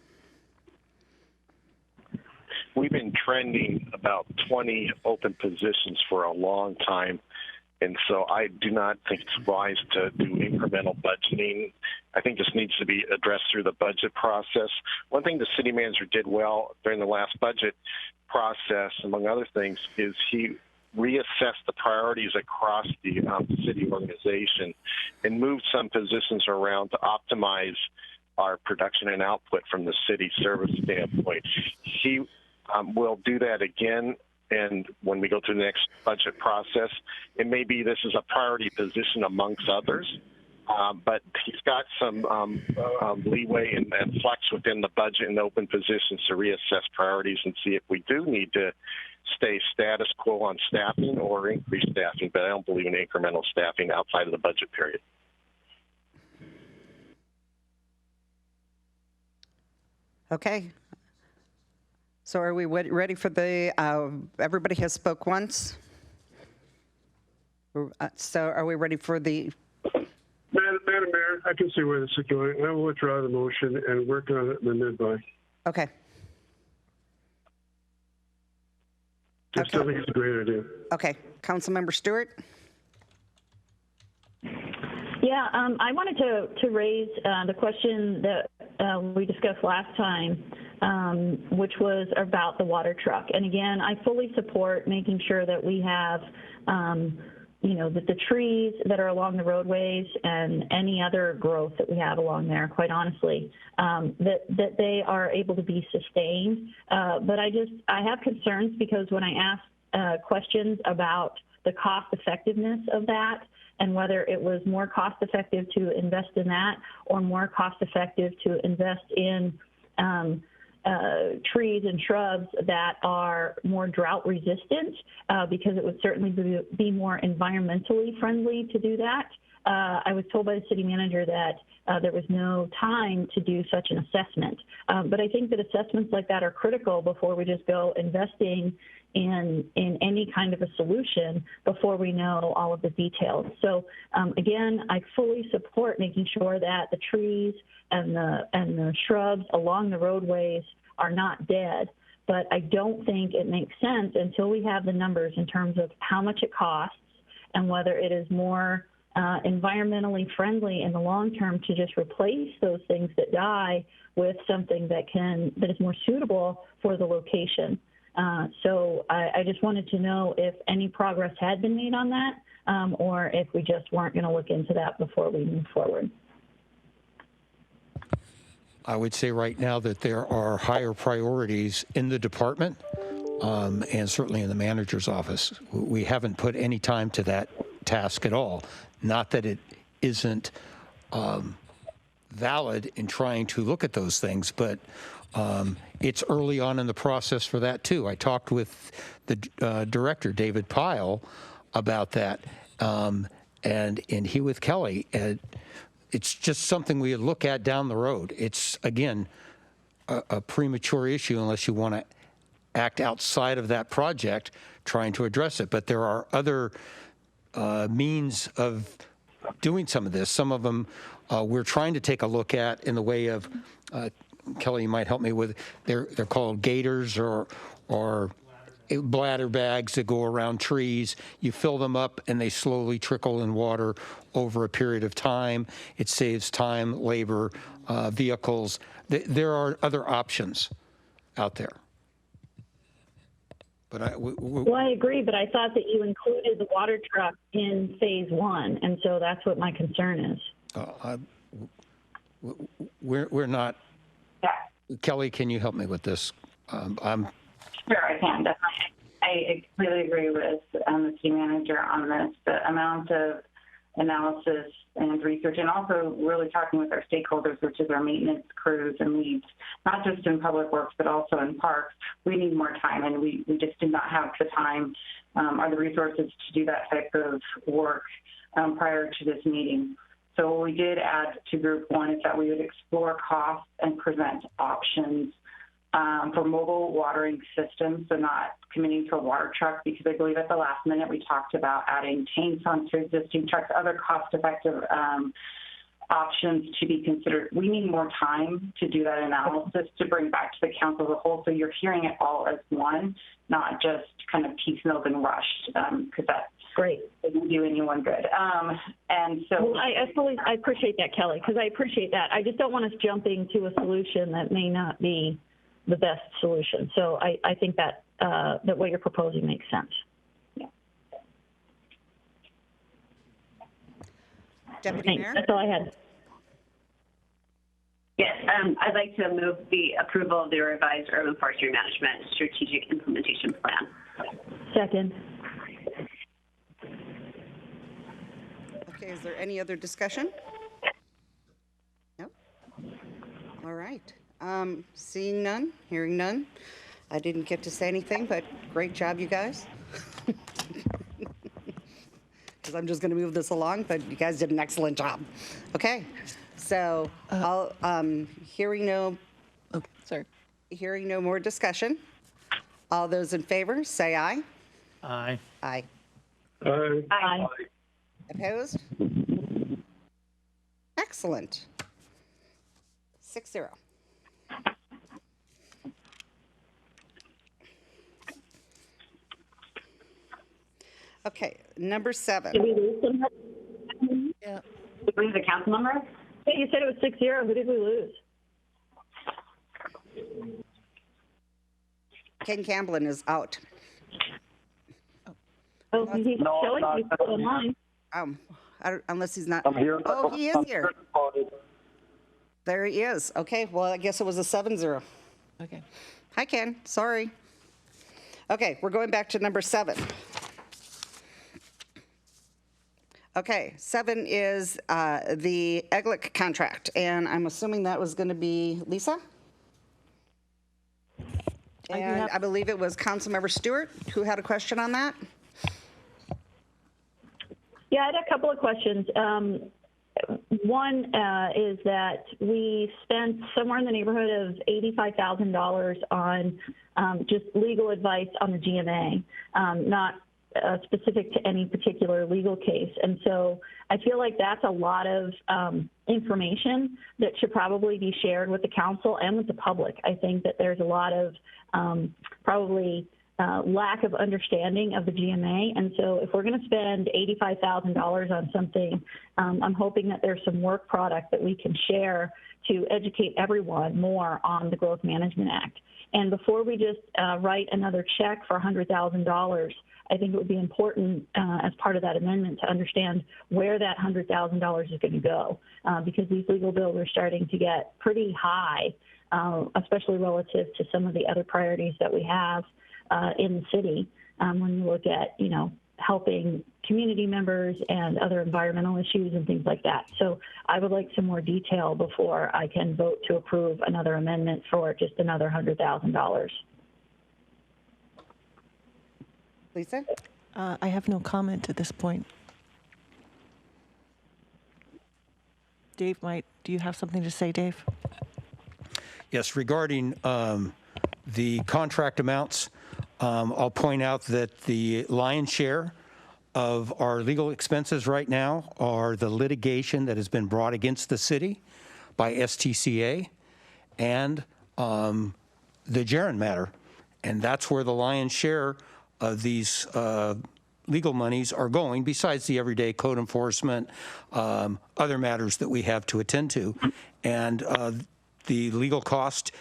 We've been trending about 20 open positions for a long time, and so I do not think it's wise to do incremental budgeting. I think this needs to be addressed through the budget process. One thing the city manager did well during the last budget process, among other things, is he reassessed the priorities across the city organization and moved some positions around to optimize our production and output from the city service standpoint. He will do that again, and when we go through the next budget process, it may be this is a priority position amongst others, but he's got some leeway and flex within the budget and open positions to reassess priorities and see if we do need to stay status quo on staffing or increase staffing, but I don't believe in incremental staffing outside of the budget period. Okay. So are we ready for the, everybody has spoke once? So are we ready for the? Madam Mayor, I can see where this is going. I will withdraw the motion and work on it in the mid-by. Okay. I still think it's a great idea. Okay. Councilmember Stewart? Yeah, I wanted to raise the question that we discussed last time, which was about the water truck. And again, I fully support making sure that we have, that the trees that are along the roadways and any other growth that we have along there, quite honestly, that they are able to be sustained. But I have concerns because when I asked questions about the cost effectiveness of that, and whether it was more cost effective to invest in that or more cost effective to invest in trees and shrubs that are more drought resistant, because it would certainly be more environmentally friendly to do that. I was told by the city manager that there was no time to do such an assessment. But I think that assessments like that are critical before we just go investing in any kind of a solution before we know all of the details. So again, I fully support making sure that the trees and the shrubs along the roadways are not dead. But I don't think it makes sense until we have the numbers in terms of how much it costs and whether it is more environmentally friendly in the long term to just replace those things that die with something that is more suitable for the location. So I just wanted to know if any progress had been made on that, or if we just weren't going to look into that before we move forward. I would say right now that there are higher priorities in the department and certainly in the manager's office. We haven't put any time to that task at all. Not that it isn't valid in trying to look at those things, but it's early on in the process for that too. I talked with the director, David Pyle, about that, and he with Kelly. It's just something we look at down the road. It's, again, a premature issue unless you want to act outside of that project trying to address it. But there are other means of doing some of this. Some of them we're trying to take a look at in the way of, Kelly, you might help me with, they're called gators or bladder bags that go around trees. You fill them up and they slowly trickle in water over a period of time. It saves time, labor, vehicles. There are other options out there. But well, I agree, but I thought that you included the water truck in phase 1, and so that's what my concern is. We're not. Yeah. Kelly, can you help me with this? Sure, I can, definitely. I completely agree with the city manager on this. The amount of analysis and research, and also really talking with our stakeholders, which is our maintenance crews and leads, not just in public works, but also in parks. We need more time, and we just did not have the time or the resources to do that type of work prior to this meeting. So what we did add to group 1 is that we would explore costs and present options for mobile watering systems, so not committing to a water truck, because I believe at the last minute we talked about adding tanks onto existing trucks, other cost-effective options to be considered. We need more time to do that analysis to bring back to the council as a whole, so you're hearing it all as one, not just kind of piecemealed and rushed, because that great doesn't do anyone good. And so, well, I appreciate that, Kelly, because I appreciate that. I just don't want us jumping to a solution that may not be the best solution. So I think that that what you're proposing makes sense. Yeah. Deputy Thanks. Mayor? That's all I had. Yes, I'd like to move the approval of the revised urban forestry management strategic implementation plan. Second. Okay, is there any other discussion? No? All right. Seeing none, hearing none. I didn't get to say anything, but great job, you guys. Because I'm just going to move this along, but you guys did an excellent job. Okay, so hearing no more discussion. All those in favor, say aye. Aye. Aye. Aye. Aye. Opposed? Excellent. 6-0. Okay, number 7. Did we lose somebody? Yeah. did we lose a council member? Hey, you said it was 6-0. Who did we lose? Ken Camblin is out. Oh, he's showing he's still online. Unless he's not. I'm here. Oh, he is here. There he is. Okay, well, I guess it was a 7-0. Okay. Hi, Ken. Sorry. Okay, we're going back to number 7. Okay, 7 is the EGLIC contract, and I'm assuming that was going to be Lisa? And I believe it was Councilmember Stewart who had a question on that. Yeah, I had a couple of questions. One is that we spent somewhere in the neighborhood of $85,000 on just legal advice on the GMA, not specific to any particular legal case. And so I feel like that's a lot of information that should probably be shared with the council and with the public. I think that there's a lot of probably lack of understanding of the GMA. And so if we're going to spend $85,000 on something, I'm hoping that there's some work product that we can share to educate everyone more on the Growth Management Act. And before we just write another check for $100,000, I think it would be important as part of that amendment to understand where that $100,000 is going to go, because these legal bills are starting to get pretty high, especially relative to some of the other priorities that we have in the city when you look at, helping community members and other environmental issues and things like that. So I would like some more detail before I can vote to approve another amendment for just another $100,000. Lisa? I have no comment at this point. Dave, do you have something to say, Dave? Yes, regarding the contract amounts, I'll point out that the lion's share of our legal expenses right now are the litigation that has been brought against the city by STCA and the Jaron matter. And that's where the lion's share of these legal monies are going, besides the everyday code enforcement, other matters that we have to attend to. And the legal cost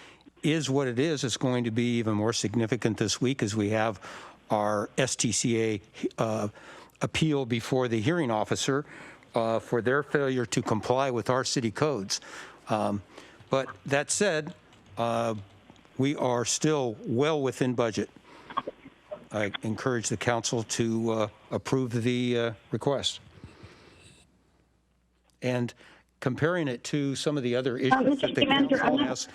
is what it is. It's going to be even more significant this week as we have our STCA appeal before the hearing officer for their failure to comply with our city codes. But that said, we are still well within budget. I encourage the council to approve the request. And comparing it to some of the other issues that the council has,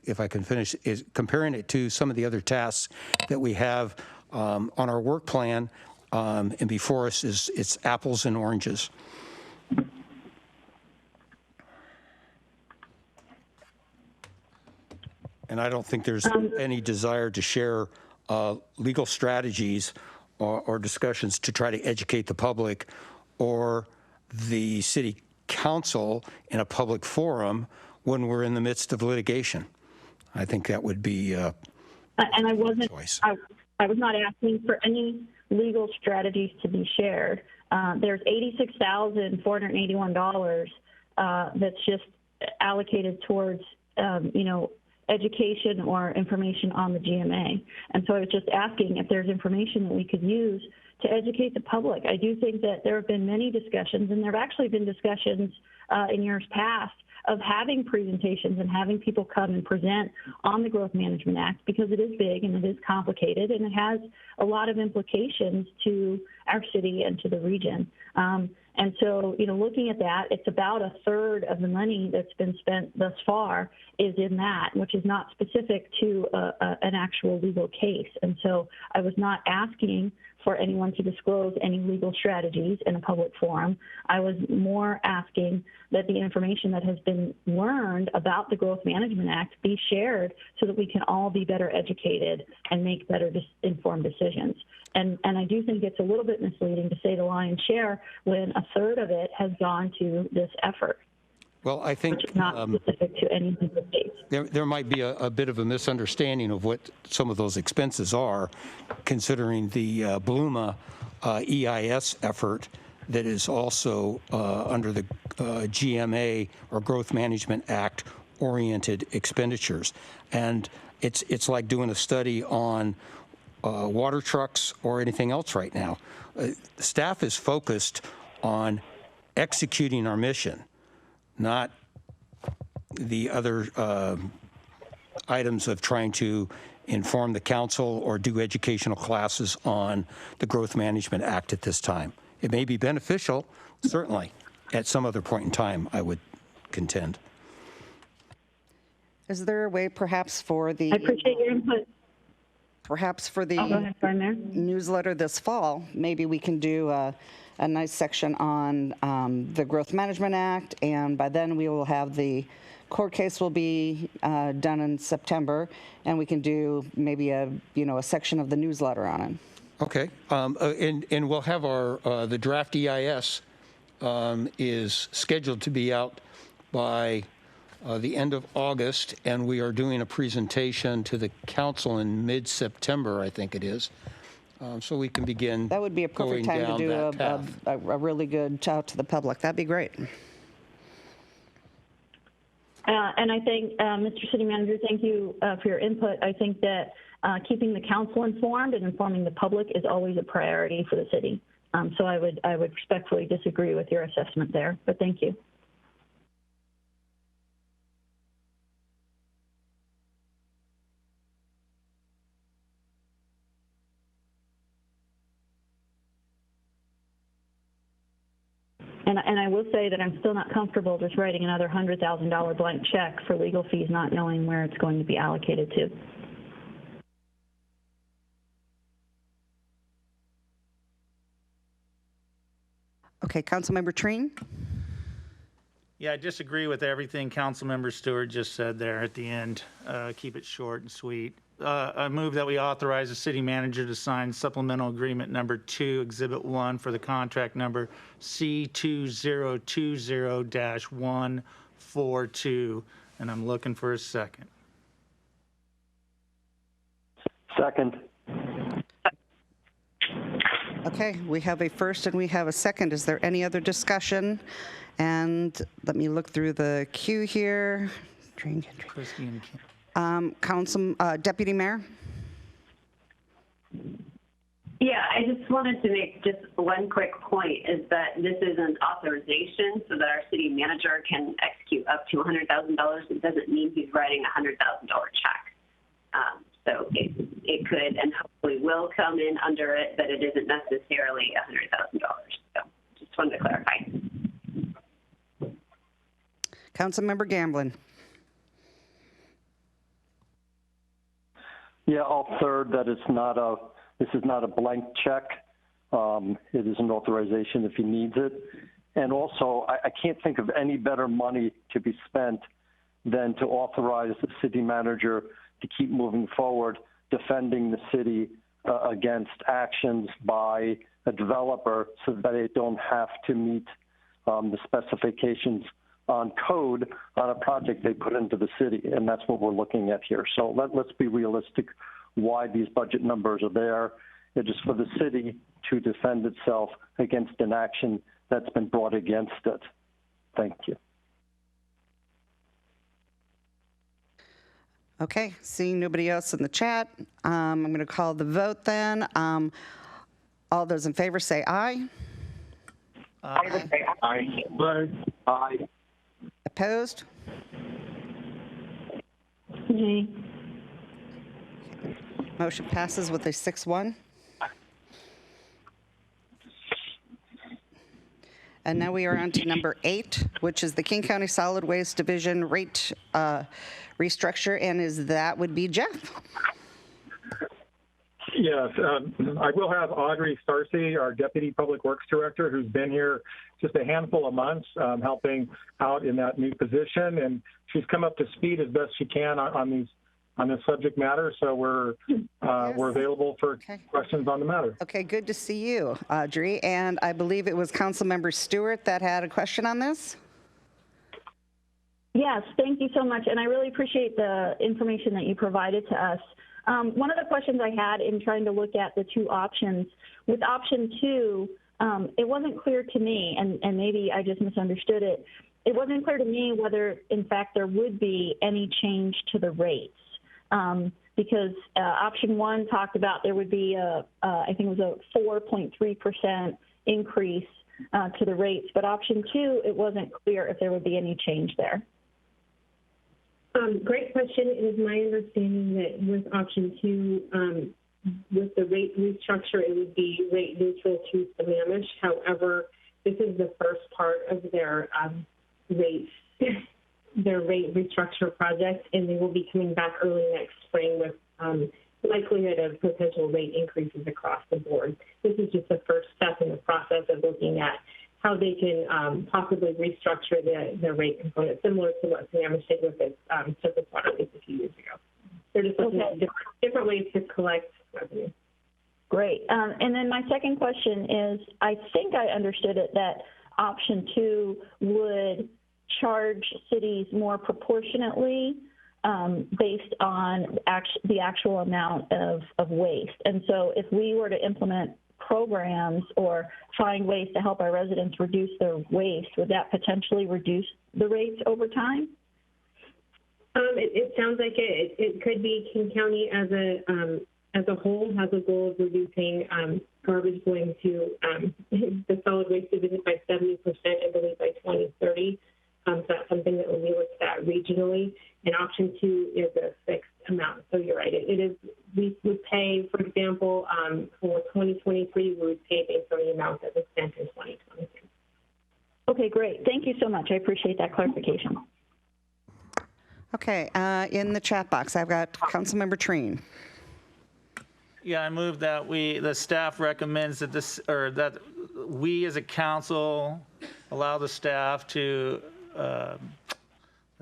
if I can finish, is comparing it to some of the other tasks that we have on our work plan, and before us it's apples and oranges. And I don't think there's any desire to share legal strategies or discussions to try to educate the public or the city council in a public forum when we're in the midst of litigation. I think that would be and I wasn't. I was not asking for any legal strategies to be shared. There's $86,481 that's just allocated towards education or information on the GMA. And so I was just asking if there's information that we could use to educate the public. I do think that there have been many discussions, and there have actually been discussions in years past of having presentations and having people come and present on the Growth Management Act, because it is big and it is complicated and it has a lot of implications to our city and to the region. And so, looking at that, it's about a third of the money that's been spent thus far is in that, which is not specific to an actual legal case. And so I was not asking for anyone to disclose any legal strategies in a public forum. I was more asking that the information that has been learned about the Growth Management Act be shared so that we can all be better educated and make better informed decisions. And I do think it's a little bit misleading to say the lion's share when a third of it has gone to this effort. Well, I think which is not specific to any legal case. There might be a bit of a misunderstanding of what some of those expenses are, considering the Bluma EIS effort that is also under the GMA or Growth Management Act oriented expenditures. And it's like doing a study on water trucks or anything else right now. Staff is focused on executing our mission, not the other items of trying to inform the council or do educational classes on the Growth Management Act at this time. It may be beneficial, certainly, at some other point in time, I would contend. Is there a way perhaps for the... I appreciate your input. Perhaps for the Go ahead, Vice Mayor. newsletter this fall, maybe we can do a nice section on the Growth Management Act, and by then we will have the court case will be done in September, and we can do maybe a section of the newsletter on it. Okay, and we'll have our, the draft EIS is scheduled to be out by the end of August, and we are doing a presentation to the council in mid-September, I think it is. So we can begin. That would be a perfect time to do a really good out to the public. That'd be great. And I think, Mr. City Manager, thank you for your input. I think that keeping the council informed and informing the public is always a priority for the city. So I would respectfully disagree with your assessment there, but thank you. And I will say that I'm still not comfortable just writing another $100,000 blank check for legal fees, not knowing where it's going to be allocated to. Okay, Councilmember Trine? Yeah, I disagree with everything Councilmember Stewart just said there at the end. Keep it short and sweet. I move that we authorize the city manager to sign supplemental agreement number 2, Exhibit 1 for the contract number C2020-142, and I'm looking for a second. Second. Okay, we have a first and we have a second. Is there any other discussion? And let me look through the queue here. Christie and Kim. Deputy Mayor? Yeah, I just wanted to make just one quick point, is that this is an authorization so that our city manager can execute up to $100,000. It doesn't mean he's writing a $100,000 check. So it could and hopefully will come in under it, but it isn't necessarily $100,000. So just wanted to clarify. Councilmember Gamblin? Yeah, I'll third that this is not a blank check. It is an authorization if he needs it. And also, I can't think of any better money to be spent than to authorize the city manager to keep moving forward, defending the city against actions by a developer so that they don't have to meet the specifications on code on a project they put into the city, and that's what we're looking at here. So let's be realistic why these budget numbers are there. It is for the city to defend itself against an action that's been brought against it. Thank you. Okay, seeing nobody else in the chat, I'm going to call the vote then. All those in favor say aye. Aye. Aye. Aye. Opposed? Nay. Motion passes with a 6-1. And now we are on to number 8, which is the King County Solid Waste Division rate restructure, and that would be Jeff. Yes, I will have Audrey Starcy, our Deputy Public Works Director, who's been here just a handful of months, helping out in that new position, and she's come up to speed as best she can on this subject matter. So we're available for questions on the matter. Okay, good to see you, Audrey. And I believe it was Councilmember Stewart that had a question on this. Yes, thank you so much. And I really appreciate the information that you provided to us. One of the questions I had in trying to look at the two options, with option 2, it wasn't clear to me, and maybe I just misunderstood it. It wasn't clear to me whether, in fact, there would be any change to the rates. Because option 1 talked about there would be I think it was a 4.3% increase to the rates, but option 2, it wasn't clear if there would be any change there. Great question. It is my understanding that with option 2, with the rate restructure, it would be rate neutral to Sammamish. However, this is the first part of their rate restructure project, and they will be coming back early next spring with likelihood of potential rate increases across the board. This is just the first step in the process of looking at how they can possibly restructure the rate component, similar to what Sammamish did with its surface water lease a few years ago. They're just looking at different ways to collect revenue. Great. And then my second question is, I think I understood it that option 2 would charge cities more proportionately based on the actual amount of waste. And so if we were to implement programs or find ways to help our residents reduce their waste, would that potentially reduce the rates over time? It sounds like it could be. King County as a whole has a goal of reducing garbage going to the solid waste division by 70%, I believe, by 2030. So that's something that will be looked at regionally. And option 2 is a fixed amount. So you're right. It is. We would pay, for example, for 2023, we would pay based on the amount that was spent in 2023. Okay, great. Thank you so much. I appreciate that clarification. Okay, in the chat box, I've got Councilmember Treen. Yeah, I move that the staff recommends that that we as a council allow the staff to, that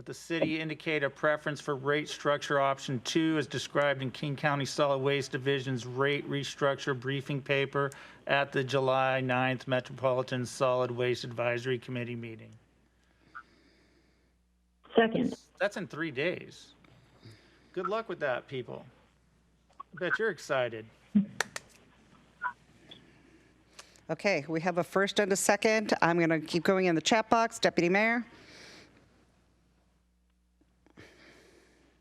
the city indicate a preference for rate structure option 2 as described in King County Solid Waste Division's rate restructure briefing paper at the July 9th Metropolitan Solid Waste Advisory Committee meeting. Second. That's in 3 days. Good luck with that, people. I bet you're excited. Okay, we have a first and a second. I'm going to keep going in the chat box. Deputy Mayor?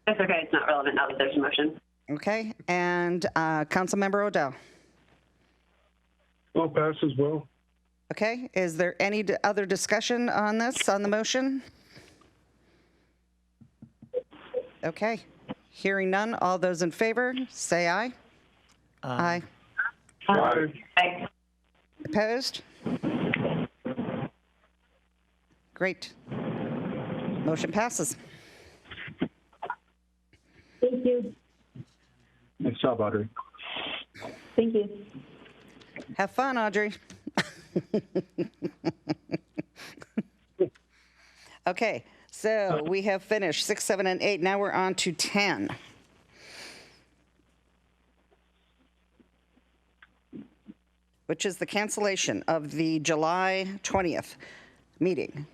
That's okay. It's not relevant now that there's a motion. Okay, and Councilmember Odell? I'll pass as well. Okay, is there any other discussion on this, on the motion? Okay, hearing none. All those in favor, say aye. Aye. Aye. Opposed? Great. Motion passes. Thank you. Nice job, Audrey. Thank you. Have fun, Audrey. Okay, so we have finished 6, 7, and 8. Now we're on to 10. Which is the cancellation of the July 20th meeting.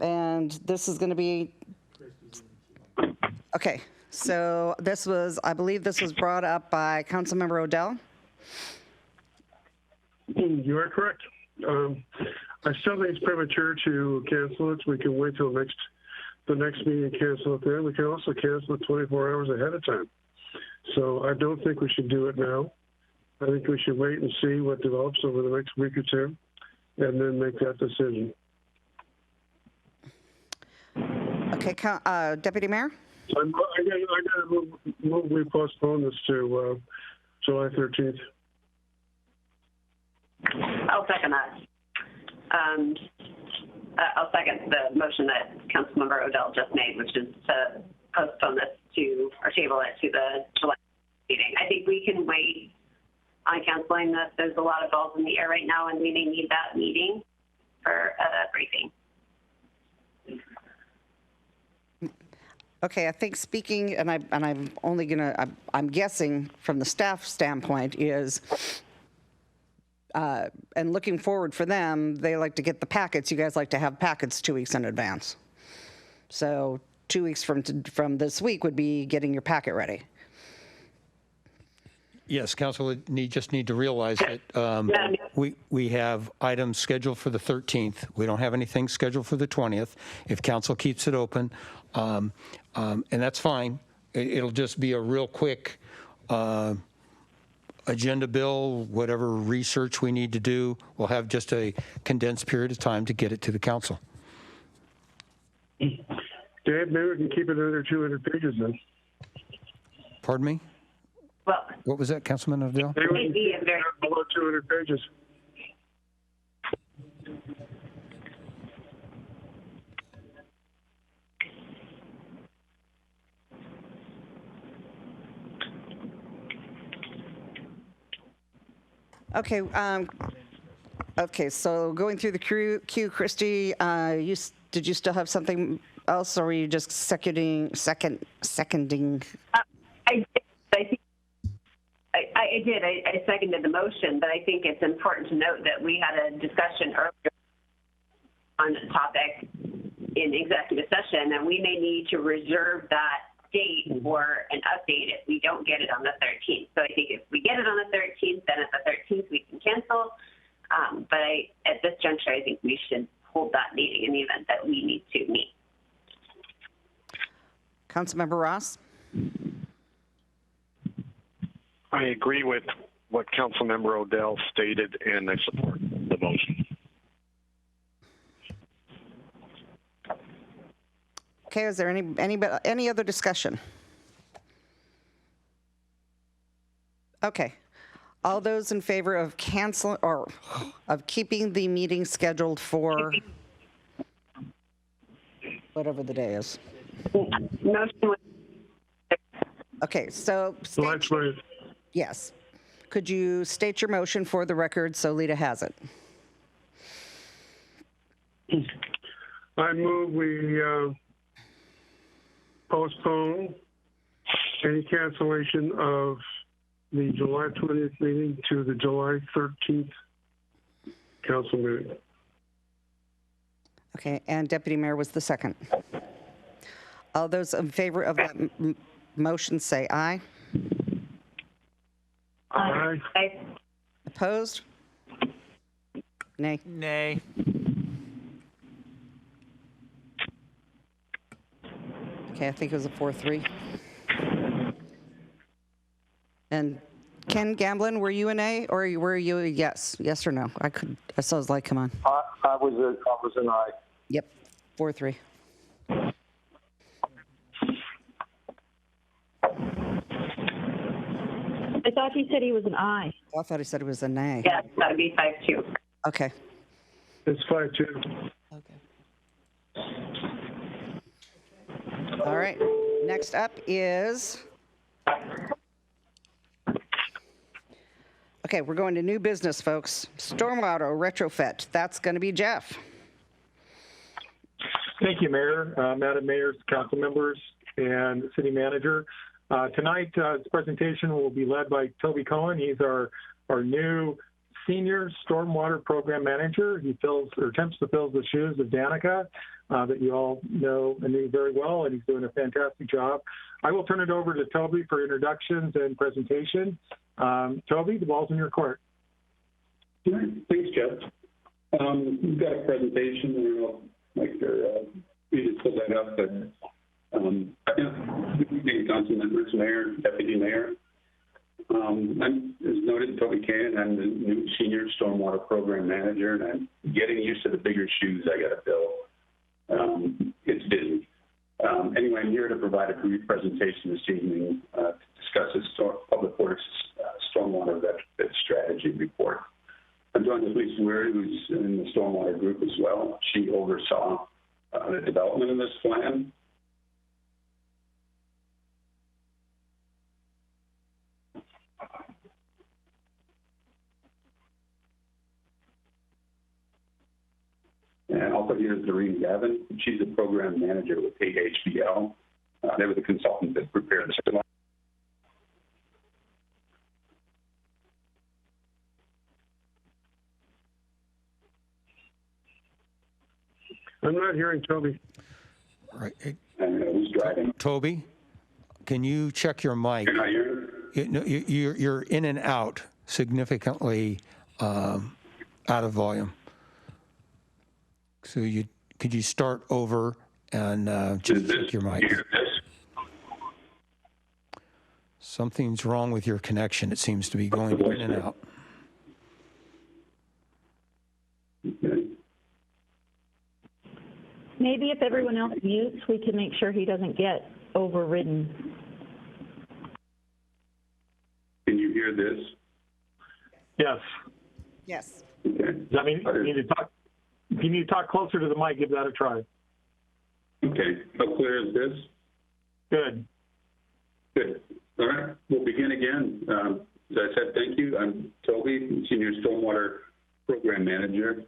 And this is going to be, okay, so this was, I believe this was brought up by Councilmember Odell. You are correct. I still think it's premature to cancel it. We can wait till the next meeting and cancel it then. We can also cancel it 24 hours ahead of time. So I don't think we should do it now. I think we should wait and see what develops over the next week or two and then make that decision. Okay, Deputy Mayor? So I got to move we postpone this to July 13th. I'll second that. I'll second the motion that Councilmember Odell just made, which is to postpone this to, or table it to the July meeting. I think we can wait on canceling this. There's a lot of balls in the air right now, and we may need that meeting for a briefing. Okay, I think speaking, and I'm only gonna, I'm guessing from the staff standpoint is, and looking forward for them, they like to get the packets. You guys like to have packets 2 weeks in advance. So 2 weeks from this week would be getting your packet ready. Yes, Council just need to realize that we have items scheduled for the 13th. We don't have anything scheduled for the 20th. If Council keeps it open, and that's fine. It'll just be a real quick agenda bill, whatever research we need to do. We'll have just a condensed period of time to get it to the Council. Dave, maybe we can keep it under 200 pages then. Pardon me? Well, what was that, Councilman Odell? Maybe we can keep it below 200 pages. Okay, okay, so going through the queue, Christy, did you still have something else, or were you just seconding? I did. I seconded the motion, but I think it's important to note that we had a discussion earlier on the topic in executive session, and we may need to reserve that date for an update if we don't get it on the 13th. So I think if we get it on the 13th, then at the 13th we can cancel. But at this juncture, I think we should hold that meeting in the event that we need to meet. Councilmember Ross? I agree with what Councilmember Odell stated, and I support the motion. Okay, is there any other discussion? Okay. All those in favor of canceling or of keeping the meeting scheduled for whatever the day is. Okay, so yes. Could you state your motion for the record so Lita has it? I move we postpone any cancellation of the July 20th meeting to the July 13th council meeting. Okay, and Deputy Mayor was the second. All those in favor of that motion say aye. Aye. Opposed? Nay. Nay. Okay, I think it was a 4-3. And Ken Gamblin, were you an A or were you a yes? Yes or no? I was like, come on. I was an aye. Yep, 4-3. I thought he said he was an aye. Oh, I thought he said it was a nay. Yes, that would be 5-2. Okay. It's 5-2. All right. Next up is. Okay, we're going to new business, folks. Stormwater retrofit. That's going to be Jeff. Thank you, Mayor, Madam Mayor, council members, and City Manager. Tonight's presentation will be led by Toby Cohen. He's our new Senior Stormwater Program Manager. He attempts to fill the shoes of Danica that you all know and knew very well, and he's doing a fantastic job. I will turn it over to Toby for introductions and presentation. Toby, the ball's in your court. Thanks, Jeff. We've got a presentation, and I'd like to read it, pull that up. But good evening, council members, mayor, deputy mayor. I'm, as noted, Toby Cohen. I'm the new senior stormwater program manager, and I'm getting used to the bigger shoes I got to fill. It's busy. Anyway, I'm here to provide a brief presentation this evening to discuss the Public Works Stormwater Retrofit Strategy Report. I'm joined with Lisa Weir, who's in the stormwater group as well. She oversaw the development of this plan. And also here's Doreen Gavin. She's a program manager with AHBL. They were the consultant that prepared this plan. I'm not hearing Toby. Right. Who's driving? Toby, can you check your mic? You're not hearing? You're in and out significantly out of volume. So could you start over and just check your mic? Something's wrong with your connection. It seems to be going in and out. Maybe if everyone else mutes, we can make sure he doesn't get overridden. Can you hear this? Yes. Yes. Okay. Does that mean you need to talk? If you need to talk closer to the mic, give that a try. Okay. How clear is this? Good. Good. All right. We'll begin again. as I said, thank you. I'm Toby, Senior Stormwater Program Manager,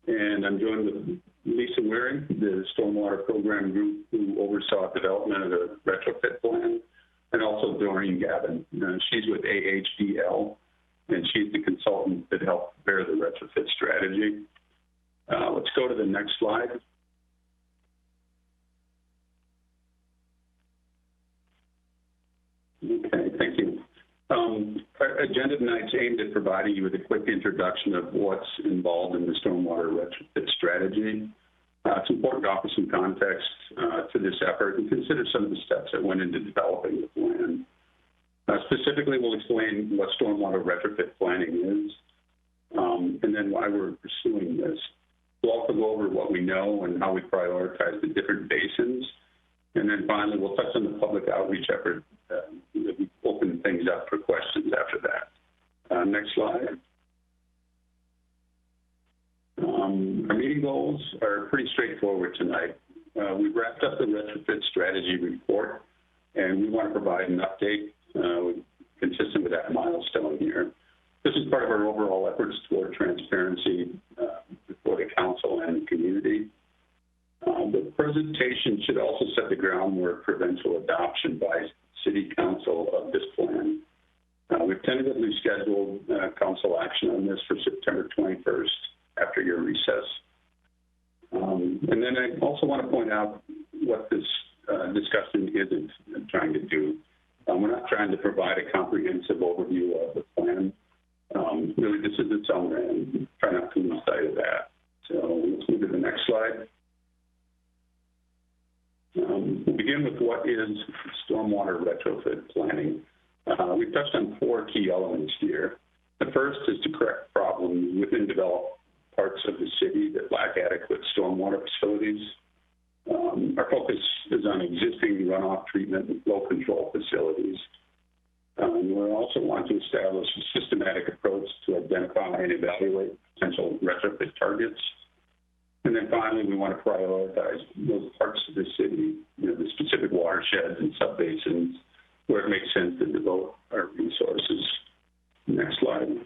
and I'm joined with Lisa Waring, the Stormwater Program Group who oversaw development of the retrofit plan, and also Doreen Gavin. She's with AHDL, and she's the consultant that helped prepare the retrofit strategy. Let's go to the next slide. Okay, thank you. Our agenda tonight's aimed at providing you with a quick introduction of what's involved in the stormwater retrofit strategy. It's important to offer some context to this effort and consider some of the steps that went into developing the plan. Specifically, we'll explain what stormwater retrofit planning is, and then why we're pursuing this. We'll also go over what we know and how we prioritize the different basins. And then finally, we'll touch on the public outreach effort. We open things up for questions after that. Next slide. Our meeting goals are pretty straightforward tonight. We've wrapped up the retrofit strategy report, and we want to provide an update consistent with that milestone here. This is part of our overall efforts toward transparency before the council and the community. The presentation should also set the groundwork for eventual adoption by City Council of this plan. We've tentatively scheduled council action on this for September 21st after your recess. And then I also want to point out what this discussion isn't trying to do. We're not trying to provide a comprehensive overview of the plan. Really, this is its own, and try not to lose sight of that. So let's move to the next slide. We'll begin with what is stormwater retrofit planning. We've touched on 4 key elements here. The first is to correct problems within developed parts of the city that lack adequate stormwater facilities. Our focus is on existing runoff treatment and flow control facilities. We also want to establish a systematic approach to identify and evaluate potential retrofit targets. And then finally, we want to prioritize those parts of the city, the specific watersheds and subbasins where it makes sense to devote our resources. Next slide.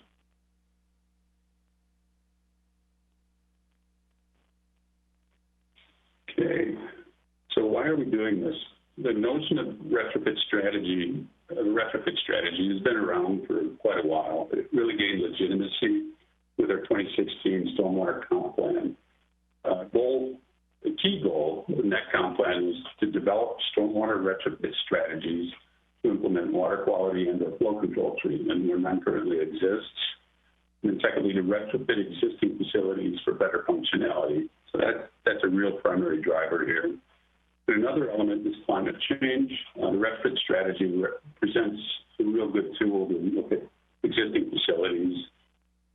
Okay, so why are we doing this? The notion of retrofit strategy has been around for quite a while, but it really gained legitimacy with our 2016 Stormwater Comp Plan. The key goal in that comp plan was to develop stormwater retrofit strategies to implement water quality and flow control treatment where none currently exists. And then secondly, to retrofit existing facilities for better functionality. So that's a real primary driver here. And another element is climate change. The retrofit strategy presents a real good tool to look at existing facilities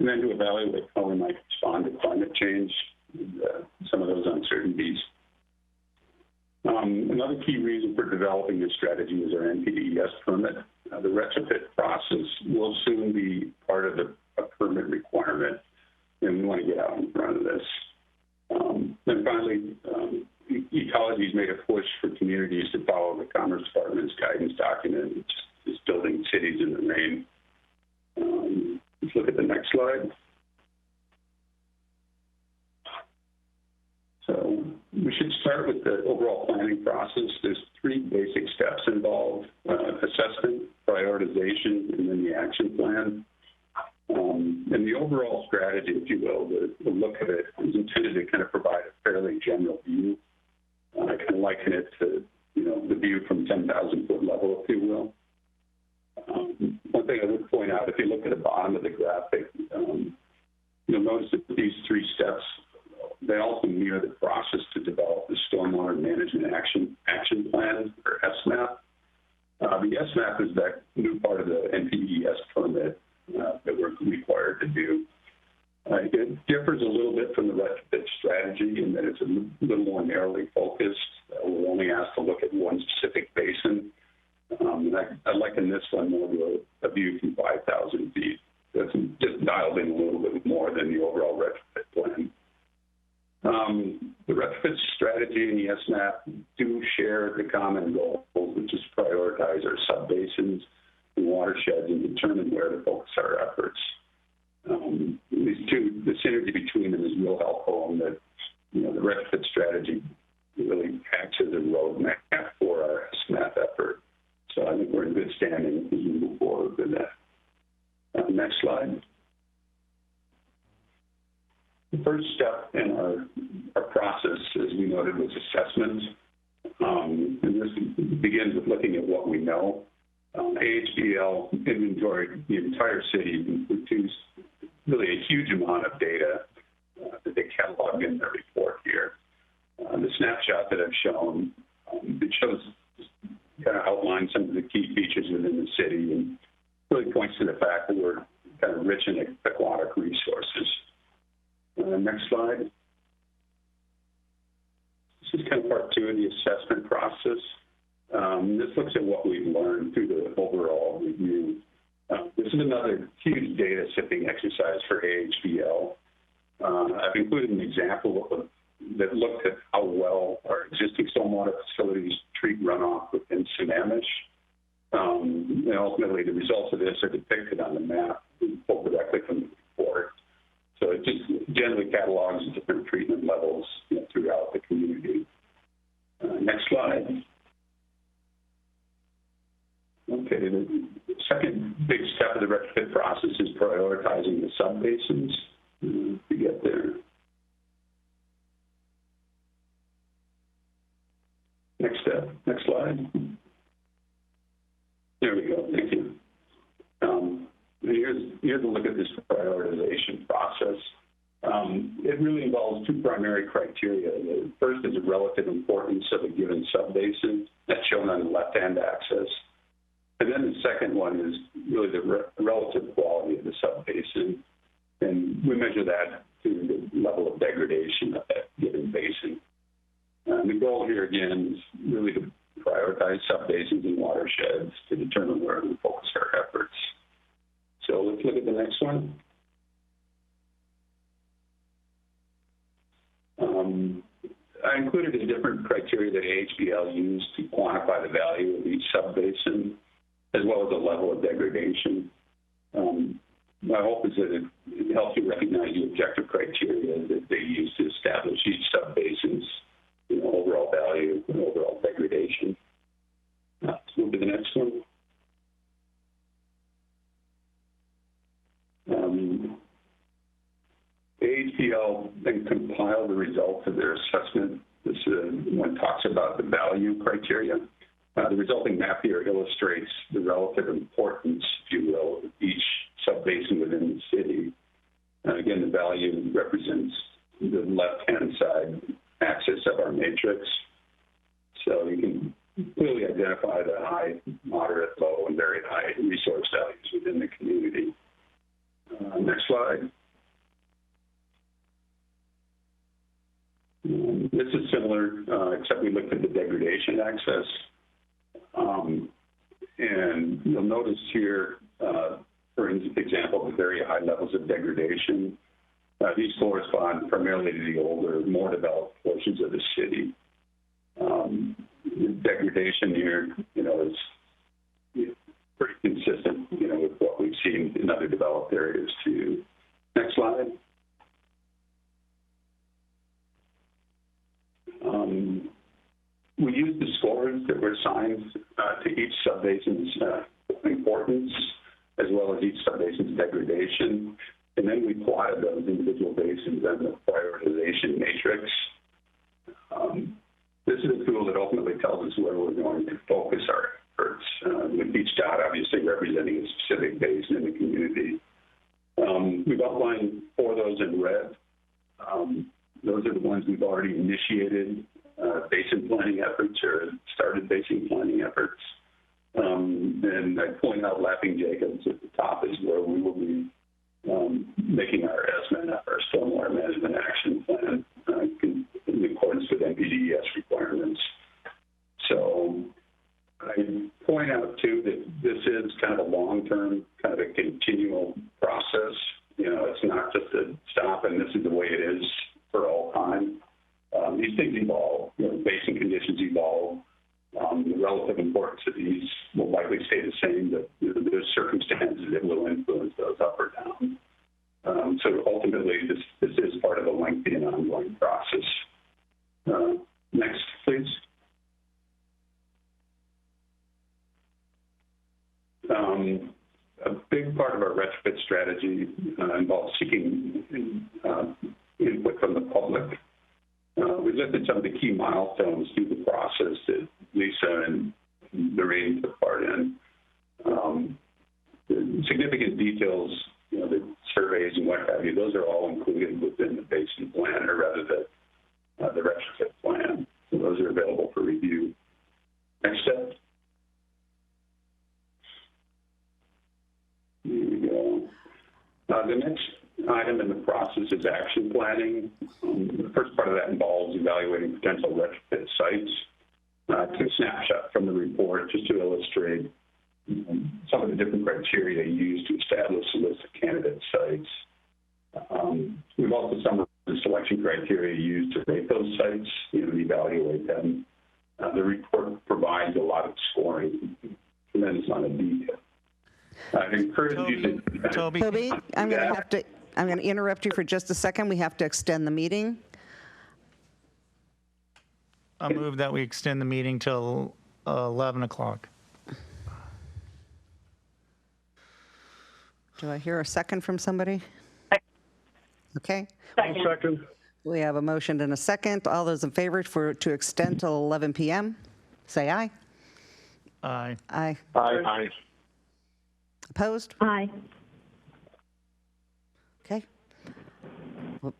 and then to evaluate how we might respond to climate change and some of those uncertainties. Another key reason for developing this strategy is our NPDES permit. The retrofit process will soon be part of a permit requirement, and we want to get out in front of this. Then finally, Ecology has made a push for communities to follow the Commerce Department's guidance document, which is building cities in the rain. Let's look at the next slide. So we should start with the overall planning process. There's 3 basic steps involved: assessment, prioritization, and then the action plan. And the overall strategy, if you will, the look of it, is intended to kind of provide a fairly general view. I kind of liken it to, the view from 10,000-foot level, if you will. One thing I would point out, if you look at the bottom of the graphic, you'll notice that these 3 steps, they also mirror the process to develop the Stormwater Management Action Plan, or SMAP. The SMAP is that new part of the NPDES permit that we're required to do. It differs a little bit from the retrofit strategy in that it's a little more narrowly focused. We're only asked to look at one specific basin. And I liken this one more to a view from 5,000 feet. That's just dialed in a little bit more than the overall retrofit plan. The retrofit strategy and the SMAP do share the common goal, which is prioritize our subbasins and watersheds and determine where to focus our efforts. These two, the synergy between them is real helpful, and that, you know, the retrofit strategy really acts as a roadmap for our SMAP effort. So I think we're in good standing as we move forward with that. Next slide. The first step in our process, as we noted, was assessment. And this begins with looking at what we know. AHBL inventoried the entire city and produced really a huge amount of data that they cataloged in their report here. The snapshot that I've shown, it shows, kind of outlines some of the key features within the city and really points to the fact that we're kind of rich in aquatic resources. Next slide. This is kind of part two of the assessment process. This looks at what we've learned through the overall review. This is another huge data sifting exercise for AHBL. I've included an example that looked at how well our existing stormwater facilities treat runoff within Sammamish. And ultimately, the results of this are depicted on the map, pulled directly from the report. So it just generally catalogs different treatment levels, you know, throughout the community. Next slide. Okay, the second big step of the retrofit process is prioritizing the subbasins. To get there. Next step, next slide. There we go, thank you. Here's a look at this prioritization process. It really involves two primary criteria. The first is the relative importance of a given subbasin. That's shown on the left-hand axis. And then the second one is really the relative quality of the subbasin. And we measure that to the level of degradation of that given basin. The goal here, again, is really to prioritize subbasins and watersheds to determine where we focus our efforts. So let's look at the next one. I included the different criteria that AHBL used to quantify the value of each subbasin, as well as the level of degradation. My hope is that it helps you recognize the objective criteria that they use to establish each subbasin's, you know, overall value and overall degradation. Let's move to the next one. AHBL then compiled the results of their assessment. This one talks about the value criteria. The resulting map here illustrates the relative importance, if you will, of each subbasin within the city. Again, the value represents the left-hand side axis of our matrix. So you can clearly identify the high, moderate, low, and very high resource values within the community. Next slide. This is similar, except we looked at the degradation axis. And you'll notice here, for example, the very high levels of degradation. These correspond primarily to the older, more developed portions of the city. The degradation here, you know, is pretty consistent, you know, with what we've seen in other developed areas too. Next slide. We used the scores that were assigned to each subbasin's importance, as well as each subbasin's degradation, and then we plotted those individual basins on the prioritization matrix. This is a tool that ultimately tells us where we're going to focus our efforts, with each dot obviously representing a specific basin in the community. We've outlined 4 of those in red. Those are the ones we've already initiated basin planning efforts or started basin planning efforts. And I point out Lapping Jacobs at the top is where we will be making our SMAP, our Stormwater Management Action Plan, in accordance with NPDES requirements. So I point out too that this is kind of a long-term, kind of a continual process. You know, it's not just a stop and this is the way it is for all time. These things evolve, you know, basin conditions evolve. The relative importance of these will likely stay the same, but there's circumstances that will influence those up or down. So ultimately, this is part of a lengthy and ongoing process. Next, please. A big part of our retrofit strategy involves seeking input from the public. We listed some of the key milestones through the process that Lisa and Lorraine took part in. The significant details, the surveys and what have you, those are all included within the basin plan, or rather the retrofit plan. So those are available for review. Next step. Here we go. The next item in the process is action planning. The first part of that involves evaluating potential retrofit sites. Took a snapshot from the report just to illustrate some of the different criteria used to establish a list of candidate sites. We've also summarized the selection criteria used to rate those sites, and evaluate them. The report provides a lot of scoring, tremendous amount of detail. I encourage you to... Toby, I'm going to interrupt you for just a second. We have to extend the meeting. I move that we extend the meeting till 11 o'clock. Do I hear a second from somebody? Okay. Second. We have a motion and a second. All those in favor to extend till 11 p.m., say aye. Aye. Aye. Aye. Aye. Opposed? Aye. Okay. Well,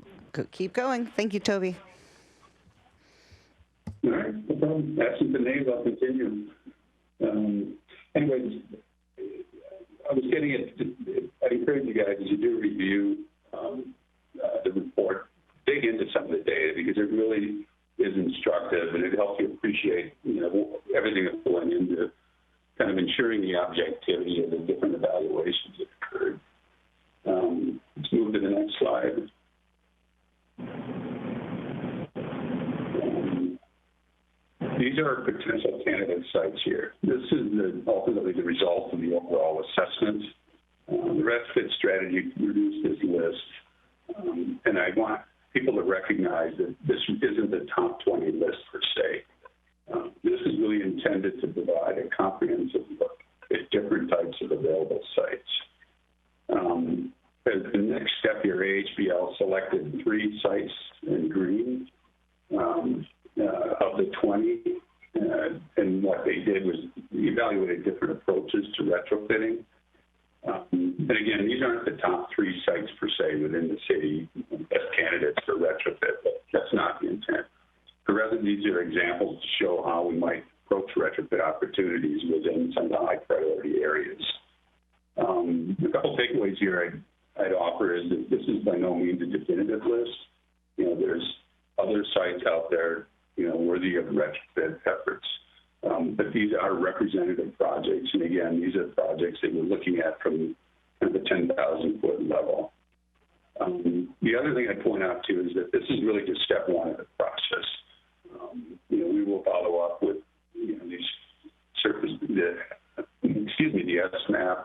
keep going. Thank you, Toby. All right, no problem. Absent the nays, I'll continue. Anyways, I was getting it. I encourage you guys, as you do review the report, dig into some of the data, because it really is instructive, and it helps you appreciate, everything that's going into kind of ensuring the objectivity of the different evaluations that occurred. Let's move to the next slide. These are potential candidate sites here. This is ultimately the result of the overall assessment. The retrofit strategy produced this list, and I want people to recognize that this isn't the top 20 list per se. This is really intended to provide a comprehensive look at different types of available sites. As the next step here, AHBL selected 3 sites in green of the 20, and what they did was evaluated different approaches to retrofitting. And again, these aren't the top 3 sites per se within the city as candidates for retrofit, but that's not the intent. Rather, these are examples to show how we might approach retrofit opportunities within some of the high priority areas. A couple takeaways here I'd offer is that this is by no means a definitive list. There's other sites out there, worthy of retrofit efforts. But these are representative projects. And again, these are projects that we're looking at from kind of the 10,000-foot level. The other thing I'd point out, too, is that this is really just step 1 of the process. We will follow up with, these the SMAP.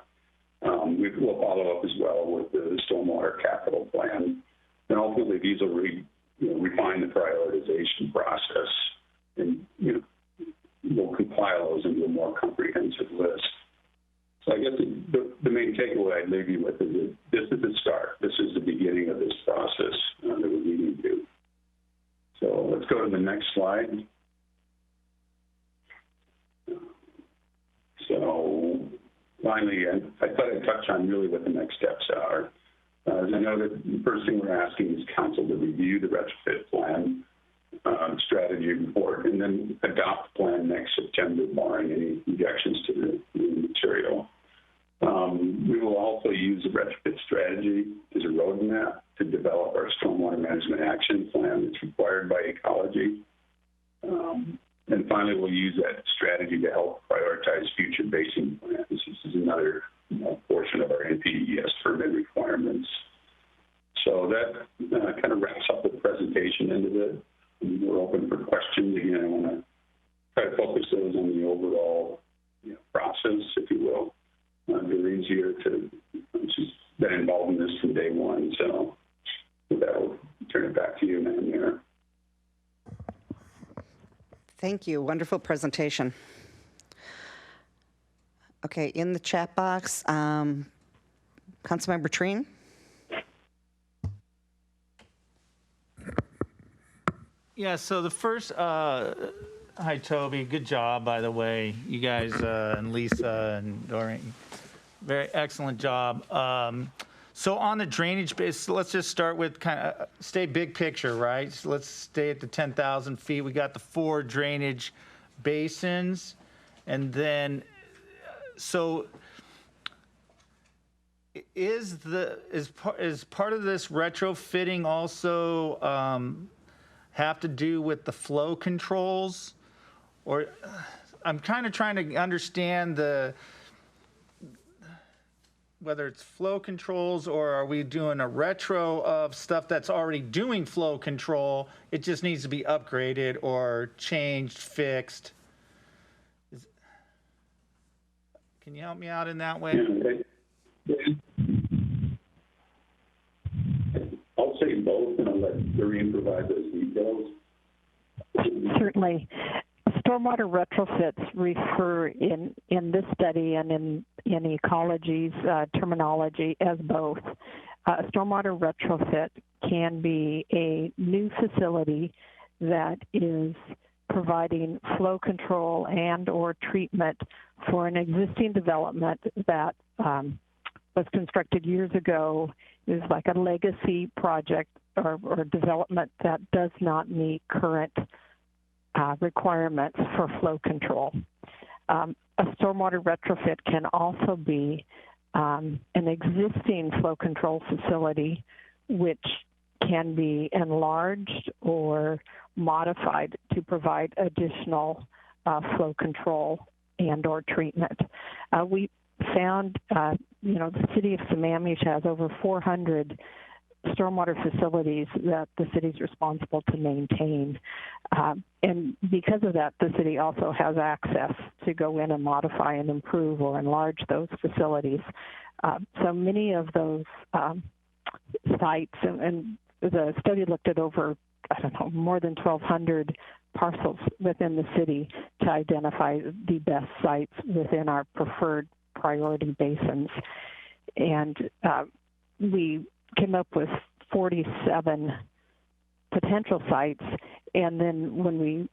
We will follow up as well with the stormwater capital plan. And ultimately, these will refine the prioritization process, and we'll compile those into a more comprehensive list. So I guess the main takeaway I'd leave you with is that this is the start. This is the beginning of this process that we're leading to. So let's go to the next slide. So finally, I thought I'd touch on really what the next steps are. As I noted, the first thing we're asking is council to review the retrofit plan strategy report, and then adopt the plan next September, barring any objections to the material. We will also use the retrofit strategy as a roadmap to develop our stormwater management action plan that's required by ecology. And finally, we'll use that strategy to help prioritize future basin plans. This is another portion of our NPDES permit requirements. So that kind of wraps up the presentation end of it. We're open for questions. Again, I want to try to focus those on the overall process, if you will. Doreen's here she's been involved in this from day one. So with that, I'll turn it back to you, Madam Mayor. Thank you. Wonderful presentation. Okay, in the chat box, Councilmember Treen. Yeah, so the first, hi, Toby. Good job, by the way. You guys and Lisa and Doreen, very excellent job. So on the drainage base, let's just start with kind of stay big picture, right? So let's stay at the 10,000 feet. We got the 4 drainage basins. And then, so is part of this retrofitting also have to do with the flow controls? Or I'm kind of trying to understand whether it's flow controls, or are we doing a retro of stuff that's already doing flow control? It just needs to be upgraded or changed, fixed. Can you help me out in that way? Yeah, okay. I'll say both, and I'll let Doreen provide those details. Certainly. Stormwater retrofits refer in this study and in ecology's terminology as both. Stormwater retrofit can be a new facility that is providing flow control and or treatment for an existing development that was constructed years ago. Is like a legacy project or development that does not meet current requirements for flow control. A stormwater retrofit can also be an existing flow control facility which can be enlarged or modified to provide additional flow control and or treatment. We found, the city of Sammamish has over 400 stormwater facilities that the city is responsible to maintain. And because of that, the city also has access to go in and modify and improve or enlarge those facilities. So many of those sites, and the study looked at over, more than 1,200 parcels within the city to identify the best sites within our preferred priority basins. And we came up with 47 potential sites, and then when we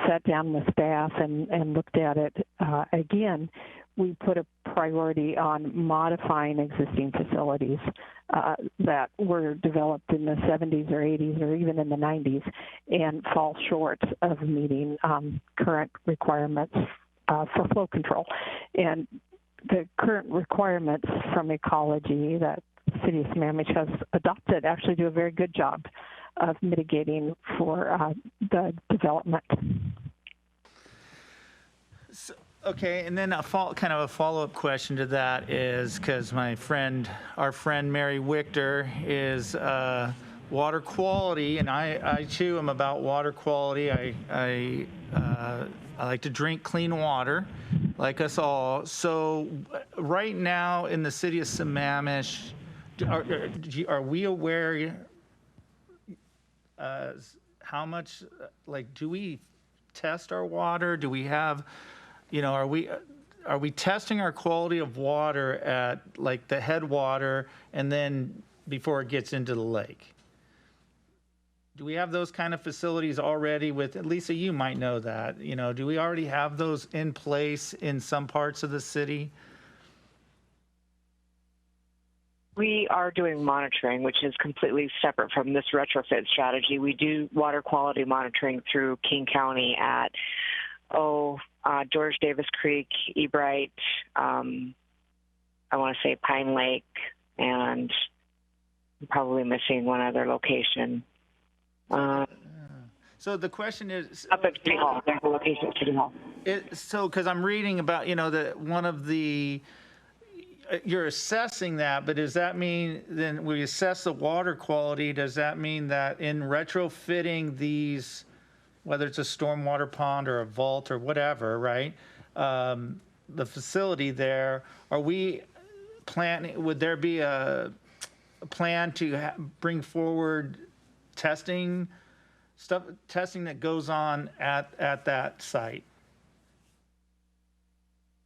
sat down with staff and looked at it again, we put a priority on modifying existing facilities that were developed in the 70s or 80s or even in the 90s and fall short of meeting current requirements for flow control. And the current requirements from ecology that the city of Sammamish has adopted actually do a very good job of mitigating for the development. So, okay, and then kind of a follow-up question to that is, because our friend Mary Wichter is water quality, and I too am about water quality. I like to drink clean water, like us all. So right now in the city of Sammamish, are we aware how much, do we test our water? Do we have, are we testing our quality of water at the headwater and then before it gets into the lake? Do we have those kind of facilities already with, Lisa, you might know that, do we already have those in place in some parts of the city? We are doing monitoring, which is completely separate from this retrofit strategy. We do water quality monitoring through King County at, George Davis Creek, Ebright, I want to say Pine Lake, and I'm probably missing one other location. So the question is up at City Hall. There's a location at City Hall. So, because I'm reading about, that one of the, you're assessing that, but does that mean then we assess the water quality? Does that mean that in retrofitting these whether it's a stormwater pond or a vault or whatever, right? The facility there, are we planning, would there be a plan to bring forward testing that goes on at that site?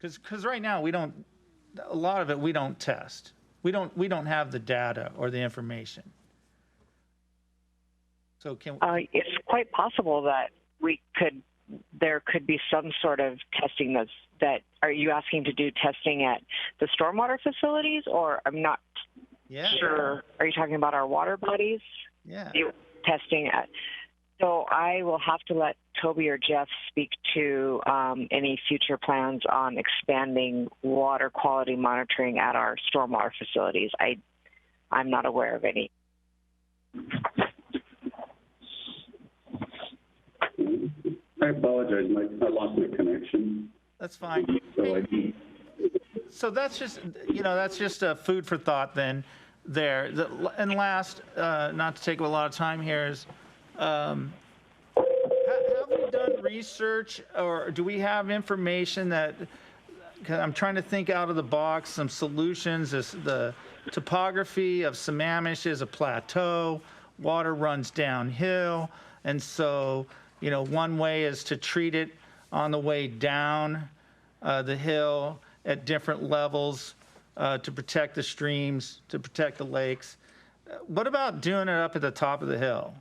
Because right now a lot of it we don't test. We don't have the data or the information. So it's quite possible that there could be some sort of testing are you asking to do testing at the stormwater facilities, or I'm not sure. Are you talking about our water bodies? Yeah. Testing at. So I will have to let Toby or Jeff speak to any future plans on expanding water quality monitoring at our stormwater facilities. I'm not aware of any. I apologize. I lost my connection. That's fine. So that's just food for thought then there. And last, not to take a lot of time here, is have we done research, or do we have information that, 'cause I'm trying to think out of the box, some solutions. The topography of Sammamish is a plateau, water runs downhill, and so one way is to treat it on the way down the hill at different levels to protect the streams, to protect the lakes. What about doing it up at the top of the hill?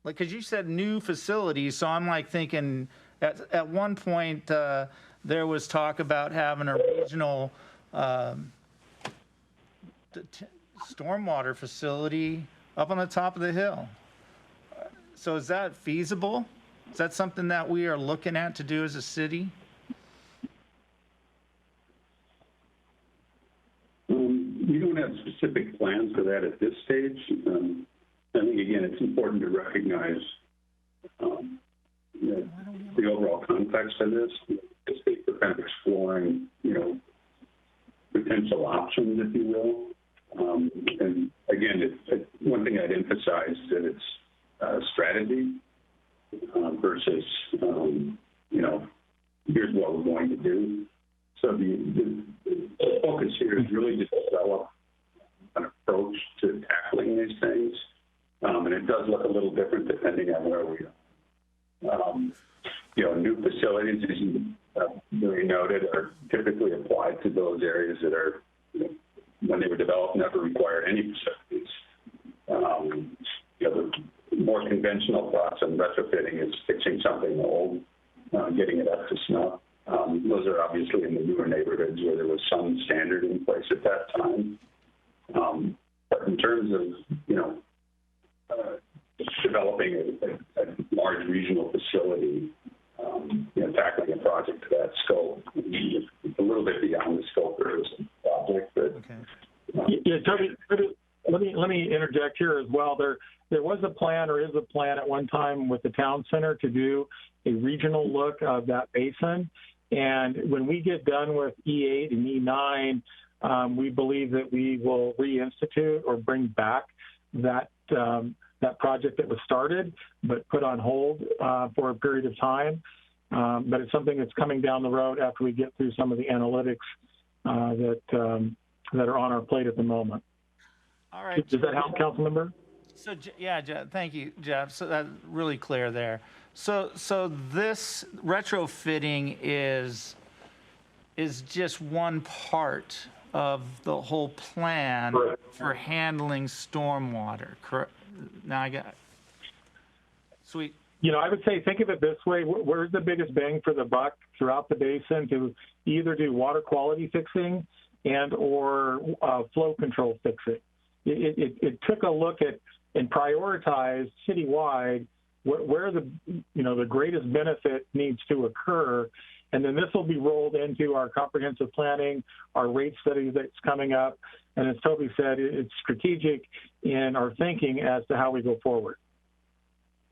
Like, because you said new facilities, so I'm like thinking at one point there was talk about having a regional stormwater facility up on the top of the hill. So is that feasible? Is that something that we are looking at to do as a city? We don't have specific plans for that at this stage. I think, again, it's important to recognize the overall context of this. We're kind of exploring, potential options, if you will. And again, one thing I'd emphasize is that it's strategy versus, here's what we're going to do. So the focus here is really to develop an approach to tackling these things. And it does look a little different depending on where we are. New facilities, as you really noted, are typically applied to those areas that are, when they were developed, never required any facilities. The more conventional thoughts on retrofitting is fixing something old, getting it up to snuff. Those are obviously in the newer neighborhoods where there was some standard in place at that time. But in terms of, developing a large regional facility, tackling a project to that scope, it's a little bit beyond the scope of this project. But yeah, Toby, let me interject here as well. There was a plan, or is a plan at one time with the town center to do a regional look of that basin. And when we get done with E8 and E9, we believe that we will reinstitute or bring back that project that was started but put on hold for a period of time. But it's something that's coming down the road after we get through some of the analytics that are on our plate at the moment. All right. Does that help, Councilmember? So yeah, Jeff, thank you, Jeff. So that's really clear there. So this retrofitting is just one part of the whole plan for handling stormwater. Correct? Now I got it. Sweet. I would say, think of it this way. Where's the biggest bang for the buck throughout the basin to either do water quality fixing and or flow control fixing? It took a look at and prioritized citywide where the greatest benefit needs to occur. And then this will be rolled into our comprehensive planning, our rate study that's coming up. And as Toby said, it's strategic in our thinking as to how we go forward.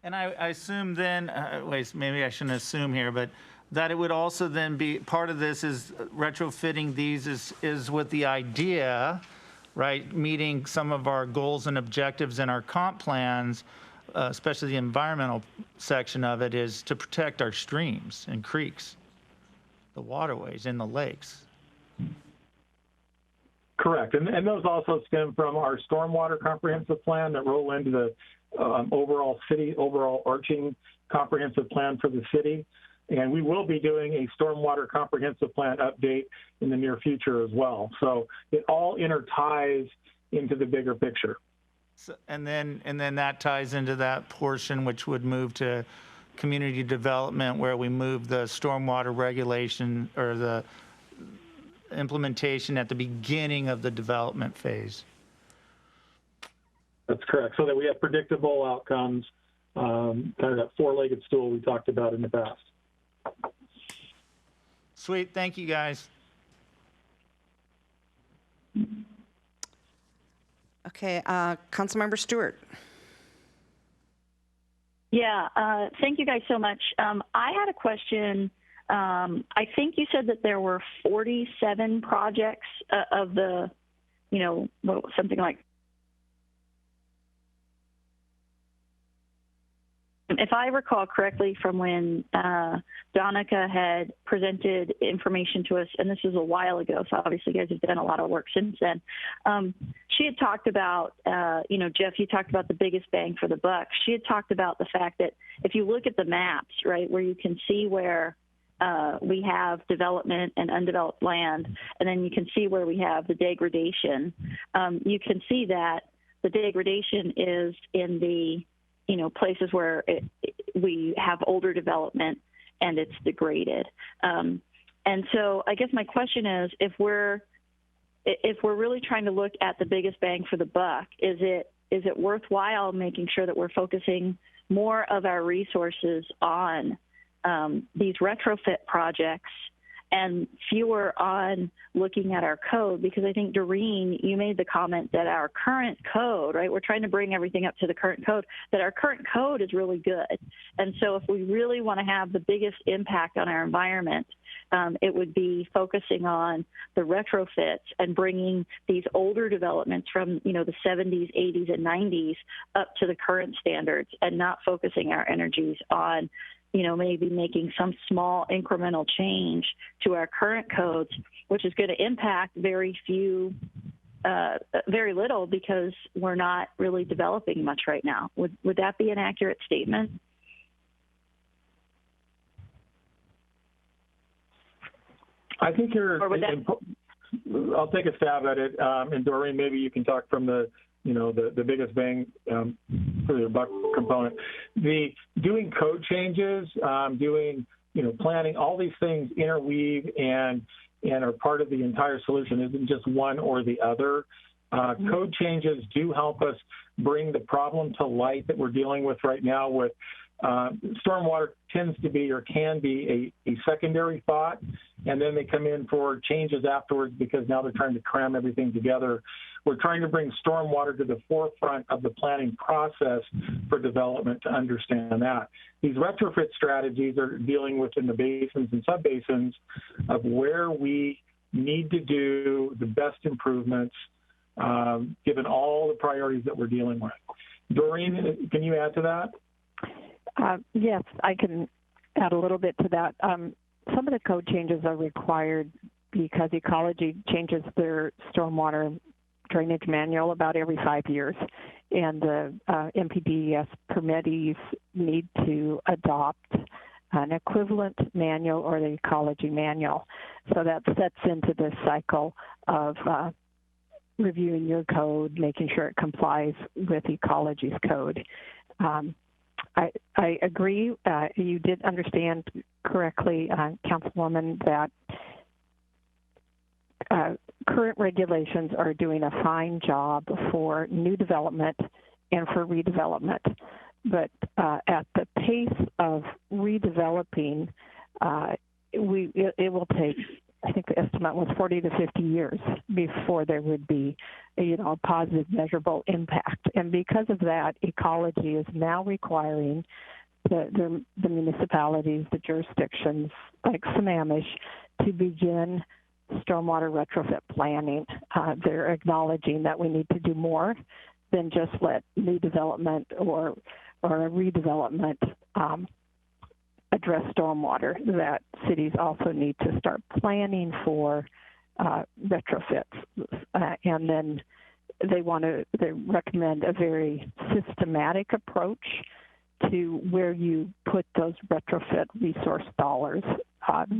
And I assume then, wait, maybe I shouldn't assume here, but that it would also then be, part of this is retrofitting these is with the idea, right, meeting some of our goals and objectives in our comp plans especially the environmental section of it, is to protect our streams and creeks, the waterways and the lakes. Correct. And those also stem from our stormwater comprehensive plan that roll into the overall arching comprehensive plan for the city. And we will be doing a stormwater comprehensive plan update in the near future as well. So it all interties into the bigger picture. So, and then that ties into that portion which would move to community development, where we move the stormwater regulation or the implementation at the beginning of the development phase. That's correct. So that we have predictable outcomes, kind of that four-legged stool we talked about in the past. Sweet. Thank you, guys. Okay, Councilmember Stewart. Yeah, thank you guys so much. I had a question. I think you said that there were 47 projects of the, something like. If I recall correctly from when Donica had presented information to us, and this was a while ago, so obviously you guys have done a lot of work since then, she had talked about, Jeff, you talked about the biggest bang for the buck. She had talked about the fact that if you look at the maps, right, where you can see where we have development and undeveloped land, and then you can see where we have the degradation, you can see that the degradation is in the places where we have older development and it's degraded. And so I guess my question is, if we're really trying to look at the biggest bang for the buck, is it worthwhile making sure that we're focusing more of our resources on these retrofit projects and fewer on looking at our code? Because I think, Doreen, you made the comment that our current code, right, we're trying to bring everything up to the current code, that our current code is really good. And so if we really want to have the biggest impact on our environment, it would be focusing on the retrofits and bringing these older developments from, the 70s, 80s, and 90s up to the current standards, and not focusing our energies on maybe making some small incremental change to our current codes, which is going to impact very little, because we're not really developing much right now. Would that be an accurate statement? I think I'll take a stab at it. And Doreen, maybe you can talk from the biggest bang for the buck component. The doing code changes, planning, all these things interweave and are part of the entire solution. It isn't just one or the other. Code changes do help us bring the problem to light that we're dealing with right now with stormwater tends to be or can be a secondary thought, and then they come in for changes afterwards because now they're trying to cram everything together. We're trying to bring stormwater to the forefront of the planning process for development to understand that. These retrofit strategies are dealing within the basins and subbasins of where we need to do the best improvements given all the priorities that we're dealing with. Doreen, can you add to that? Yes, I can add a little bit to that. Some of the code changes are required because Ecology changes their stormwater drainage manual about every 5 years, and the MPDES permittees need to adopt an equivalent manual or the Ecology manual. So that sets into this cycle of reviewing your code, making sure it complies with Ecology's code. I agree. You did understand correctly, Councilwoman, that current regulations are doing a fine job for new development and for redevelopment. But at the pace of redeveloping, it will take, I think the estimate was 40 to 50 years before there would be, a positive measurable impact. And because of that, Ecology is now requiring the municipalities, the jurisdictions like Sammamish, to begin stormwater retrofit planning. They're acknowledging that we need to do more than just let new development or or a redevelopment address stormwater, that cities also need to start planning for retrofits. And then they recommend a very systematic approach to where you put those retrofit resource dollars.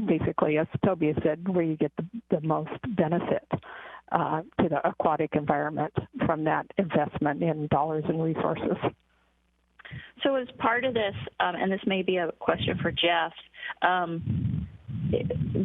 Basically, as Toby said, where you get the most benefit to the aquatic environment from that investment in dollars and resources. So as part of this, and this may be a question for Jeff,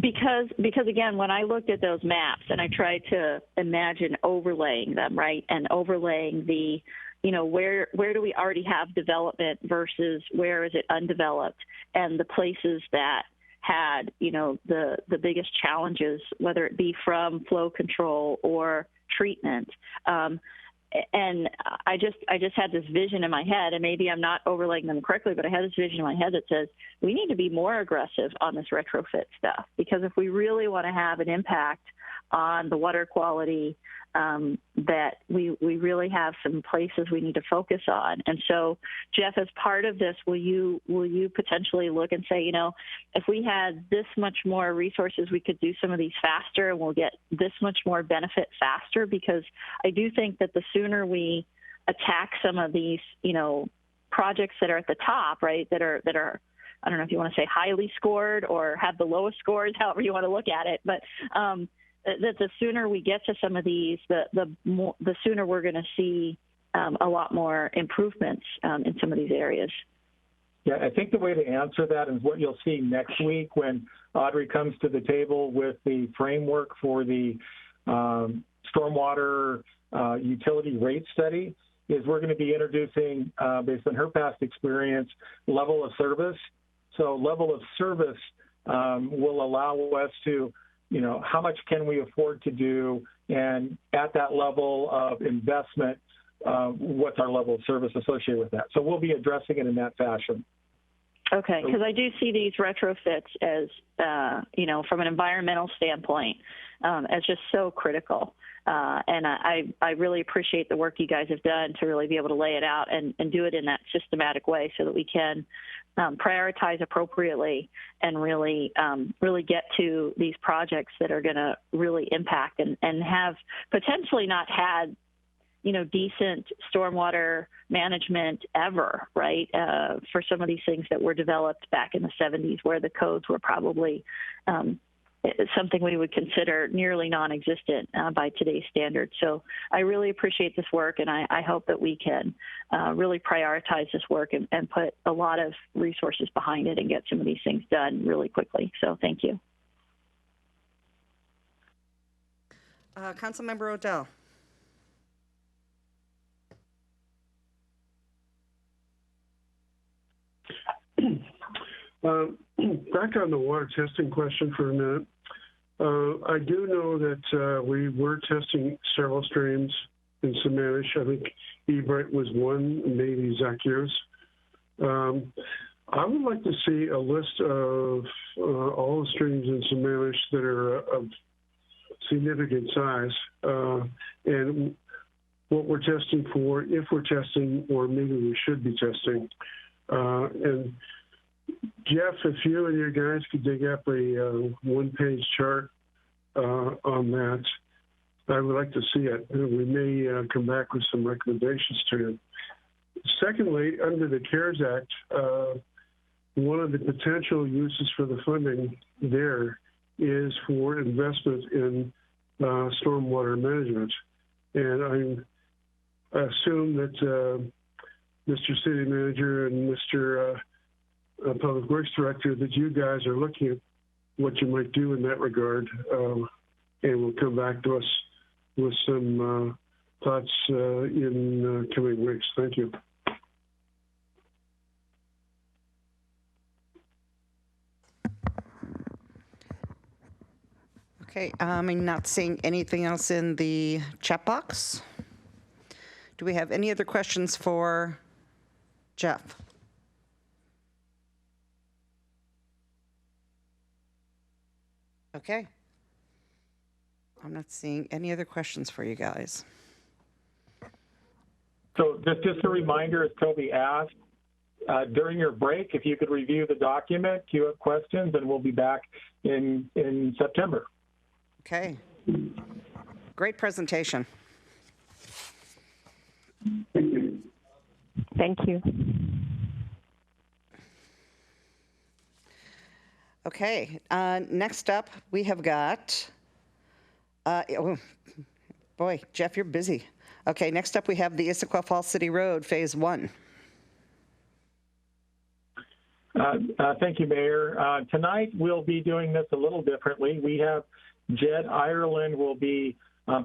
because again, when I looked at those maps and I tried to imagine overlaying them, right, and overlaying the, where do we already have development versus where is it undeveloped, and the places that had, the biggest challenges, whether it be from flow control or treatment. And I just had this vision in my head, and maybe I'm not overlaying them correctly, but I had this vision in my head that says we need to be more aggressive on this retrofit stuff, because if we really want to have an impact on the water quality, that we really have some places we need to focus on. And so, Jeff, as part of this, will you potentially look and say, if we had this much more resources, we could do some of these faster, and we'll get this much more benefit faster? Because I do think that the sooner we attack some of these, projects that are at the top, right, that are I don't know if you want to say highly scored or have the lowest scores, however you want to look at it, but that the sooner we get to some of these, the sooner we're going to see a lot more improvements in some of these areas. Yeah, I think the way to answer that is what you'll see next week when Audrey comes to the table with the framework for the stormwater utility rate study, is we're going to be introducing, based on her past experience, level of service. So level of service will allow us to, how much can we afford to do, and at that level of investment, what's our level of service associated with that? So we'll be addressing it in that fashion. Okay, because I do see these retrofits as, from an environmental standpoint, as just so critical. And I really appreciate the work you guys have done to really be able to lay it out and do it in that systematic way so that we can prioritize appropriately and really get to these projects that are going to really impact and have potentially not had, decent stormwater management ever, right? For some of these things that were developed back in the 70s, where the codes were probably something we would consider nearly non-existent by today's standards. So I really appreciate this work, and I hope that we can really prioritize this work and put a lot of resources behind it and get some of these things done really quickly. So thank you. Councilmember O'Dell. Back on the water testing question for a minute. I do know that we were testing several streams in Sammamish. I think Ebright was one, maybe Zacchaeus. I would like to see a list of all the streams in Sammamish that are of significant size and what we're testing for, if we're testing, or maybe we should be testing. And Jeff, if you and your guys could dig up a one-page chart on that, I would like to see it. We may come back with some recommendations to it. Secondly, under the CARES Act, one of the potential uses for the funding there is for investment in stormwater management. And I assume that Mr. City Manager and Mr. Public Works Director, that you guys are looking at what you might do in that regard, and will come back to us with some thoughts in coming weeks. Thank you. Okay, I'm not seeing anything else in the chat box. Do we have any other questions for Jeff? Okay. I'm not seeing any other questions for you guys. So just a reminder, as Toby asked, during your break, if you could review the document, queue up questions, and we'll be back in September. Okay. Great presentation. Thank you. Okay, next up, we have got, oh, boy, Jeff, you're busy. Okay, next up, we have the Issaquah Falls City Road, Phase 1. Thank you, Mayor. Tonight, we'll be doing this a little differently. We have Jed Ireland will be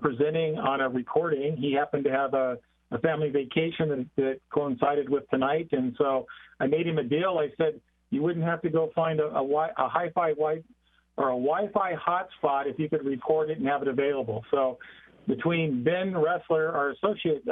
presenting on a recording. He happened to have a family vacation that coincided with tonight, and so I made him a deal. I said, you wouldn't have to go find a hi-fi or a Wi-Fi hotspot if you could record it and have it available. So between Ben Ressler, our associate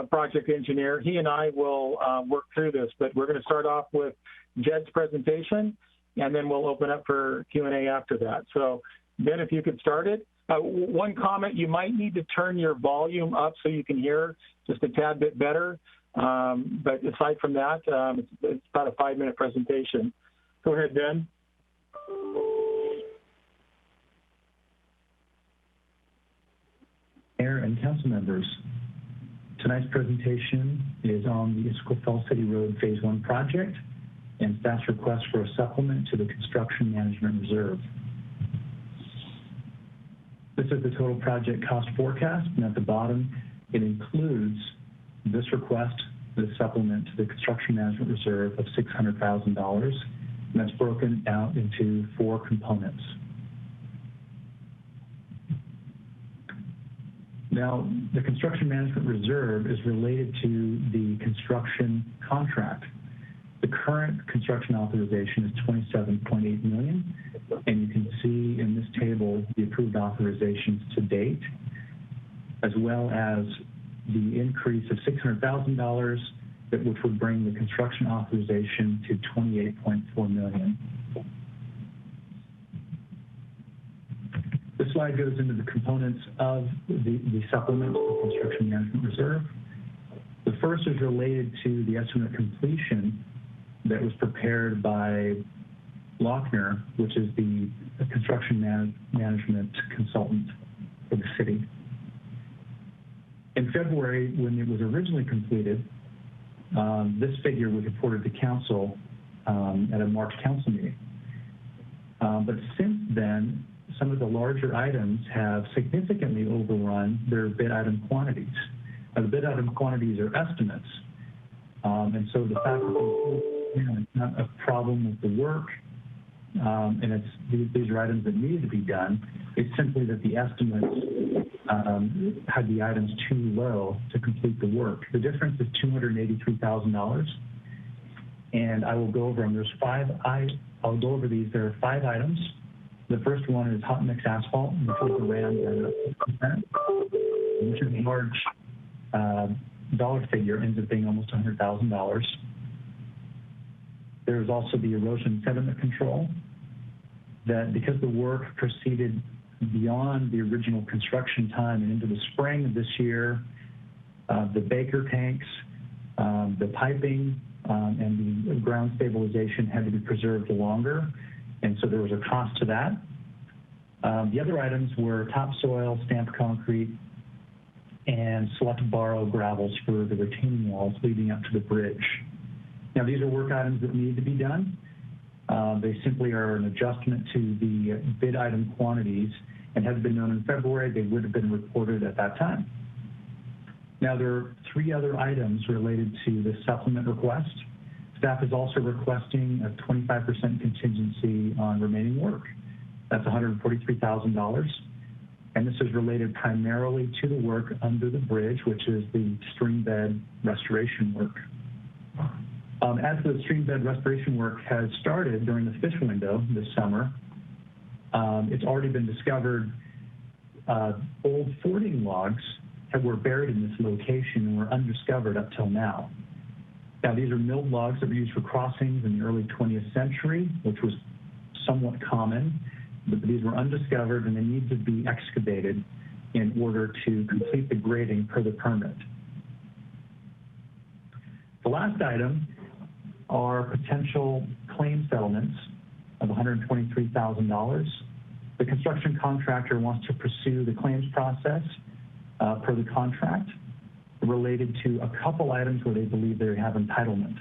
project engineer, he and I will work through this. But we're going to start off with Jed's presentation, and then we'll open up for Q&A after that. So Ben, if you could start it. One comment, you might need to turn your volume up so you can hear just a tad bit better. But aside from that, it's about a 5-minute presentation. Go ahead, Ben. Mayor and council members, tonight's presentation is on the Issaquah Falls City Road Phase 1 project and staff's request for a supplement to the construction management reserve. This is the total project cost forecast, and at the bottom, it includes this request, the supplement to the construction management reserve of $600,000, and that's broken out into 4 components. Now, the construction management reserve is related to the construction contract. The current construction authorization is $27.8 million, and you can see in this table the approved authorizations to date, as well as the increase of $600,000, which would bring the construction authorization to $28.4 million. This slide goes into the components of the supplement to the construction management reserve. The first is related to the estimate completion that was prepared by Lochner, which is the construction management consultant for the city. In February, when it was originally completed, this figure was reported to council at a March council meeting. But since then, some of the larger items have significantly overrun their bid item quantities. Now, the bid item quantities are estimates. And so the fact that it's not a problem with the work, and these are items that needed to be done, it's simply that the estimates had the items too low to complete the work. The difference is $283,000, and I will go over them. I'll go over these. There are 5 items. The first one is hot mix asphalt, which was around 6%, which is a large dollar figure, ends up being almost $100,000. There's also the erosion sediment control, that because the work proceeded beyond the original construction time and into the spring of this year, the Baker tanks, the piping, and the ground stabilization had to be preserved longer, and so there was a cost to that. The other items were topsoil, stamped concrete, and select borrow gravels for the retaining walls leading up to the bridge. Now, these are work items that need to be done. They simply are an adjustment to the bid item quantities, and had it been known in February, they would have been reported at that time. Now, there are 3 other items related to the supplement request. Staff is also requesting a 25% contingency on remaining work. That's $143,000. And this is related primarily to the work under the bridge, which is the stream bed restoration work. As the stream bed restoration work has started during the fish window this summer, it's already been discovered old fording logs that were buried in this location and were undiscovered up till now. Now, these are milled logs that were used for crossings in the early 20th century, which was somewhat common, but these were undiscovered and they need to be excavated in order to complete the grading per the permit. The last item are potential claim settlements of $123,000. The construction contractor wants to pursue the claims process per the contract related to a couple items where they believe they have entitlement.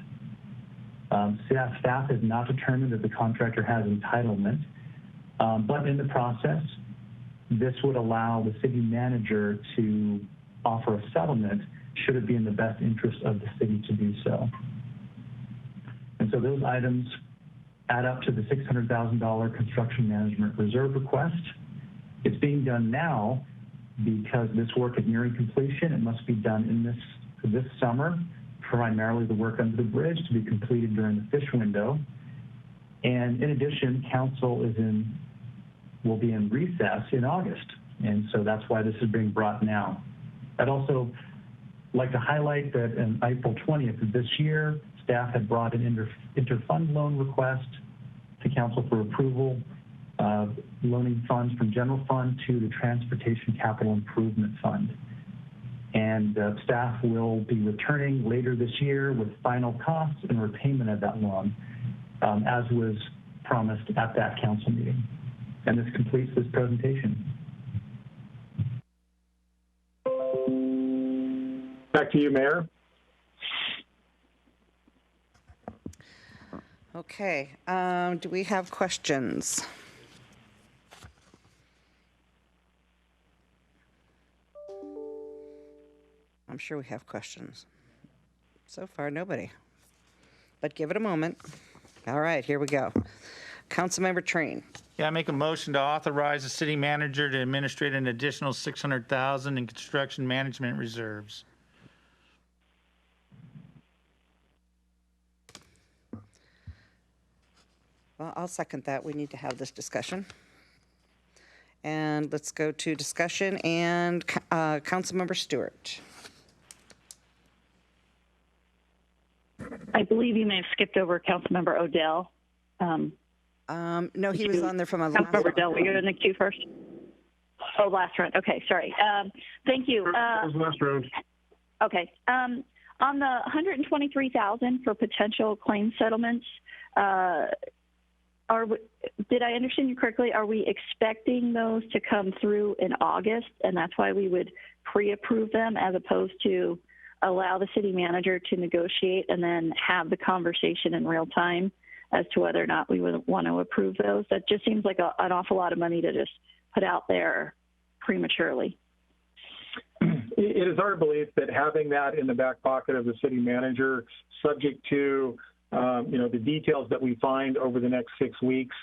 Staff has not determined that the contractor has entitlement, but in the process, this would allow the city manager to offer a settlement should it be in the best interest of the city to do so. And so those items add up to the $600,000 construction management reserve request. It's being done now because this work is nearing completion. It must be done in this summer, primarily the work under the bridge to be completed during the fish window. And in addition, council will be in recess in August. And so that's why this is being brought now. I'd also like to highlight that on April 20th of this year, staff had brought an interfund loan request to council for approval of loaning funds from general fund to the Transportation Capital Improvement Fund. And staff will be returning later this year with final costs and repayment of that loan, as was promised at that council meeting. And this completes this presentation. Back to you, Mayor. Okay, do we have questions? I'm sure we have questions. So far, nobody. But give it a moment. All right, here we go. Councilmember Train. Yeah, I make a motion to authorize the city manager to administrate an additional $600,000 in construction management reserves. Well, I'll second that. We need to have this discussion. And let's go to discussion and Councilmember Stewart. I believe you may have skipped over Councilmember Odell. No, he was on there from a last Councilmember Odell, were you in the queue first? Oh, last round. Okay, sorry. Thank you. That was last round. Okay. On the $123,000 for potential claim settlements, did I understand you correctly? Are we expecting those to come through in August, and that's why we would pre-approve them as opposed to allow the city manager to negotiate and then have the conversation in real time as to whether or not we would want to approve those? That just seems like an awful lot of money to just put out there prematurely. It is our belief that having that in the back pocket of the city manager, subject to the details that we find over the next 6 weeks,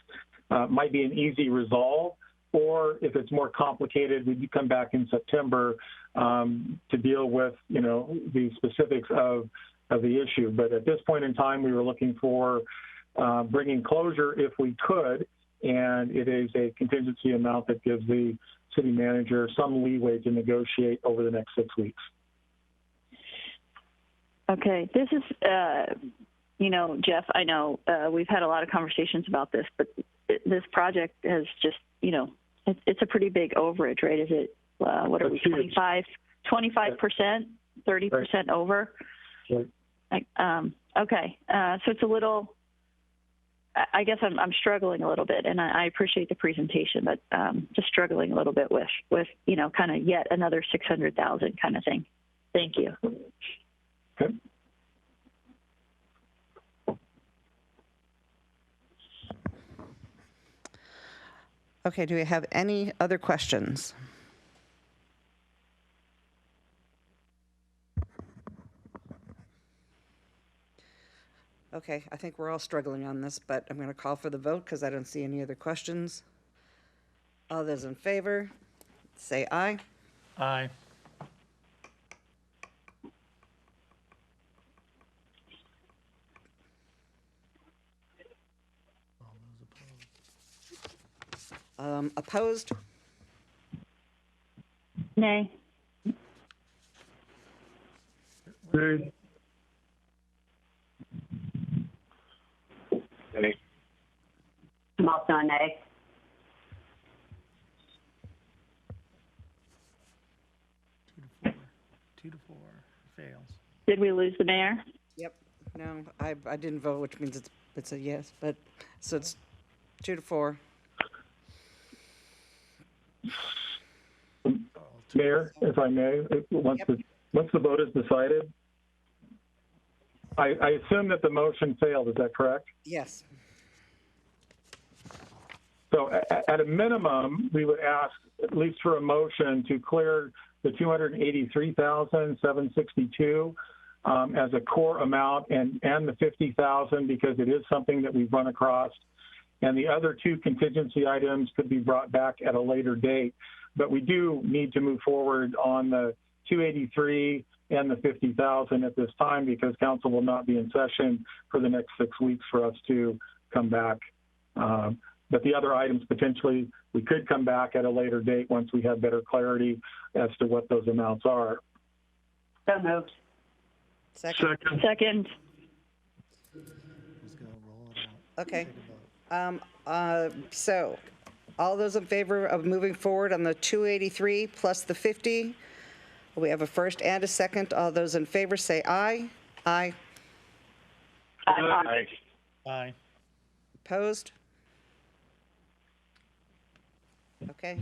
might be an easy resolve. Or if it's more complicated, we come back in September to deal with, the specifics of the issue. But at this point in time, we were looking for bringing closure if we could, and it is a contingency amount that gives the city manager some leeway to negotiate over the next 6 weeks. Okay, this is, Jeff, I know we've had a lot of conversations about this, but this project has just, it's a pretty big overage, right? Is it, what are we, 25%, 30% over? Right. Okay, so it's a little, I guess I'm struggling a little bit, and I appreciate the presentation, but just struggling a little bit with kind of yet another 600,000 kind of thing. Thank you. Okay. Okay, do we have any other questions? Okay, I think we're all struggling on this, but I'm going to call for the vote because I don't see any other questions. All those in favor, say aye. Aye. Opposed? Nay. Nay. Any? I'm also a nay. 2 to 4 fails. Did we lose the mayor? Yep. No, I didn't vote, which means it's a yes, but, so it's 2-4. Mayor, if I may, once the vote is decided, I assume that the motion failed. Is that correct? Yes. So at a minimum, we would ask at least for a motion to clear the $283,762 as a core amount, and the $50,000 because it is something that we've run across. And the other two contingency items could be brought back at a later date. But we do need to move forward on the 283 and the 50,000 at this time because council will not be in session for the next 6 weeks for us to come back. But the other items, potentially, we could come back at a later date once we have better clarity as to what those amounts are. So moved. Second. Okay. So, all those in favor of moving forward on the 283 plus the 50? We have a first and a second. All those in favor say aye. Aye. Aye. Aye. Opposed? Okay.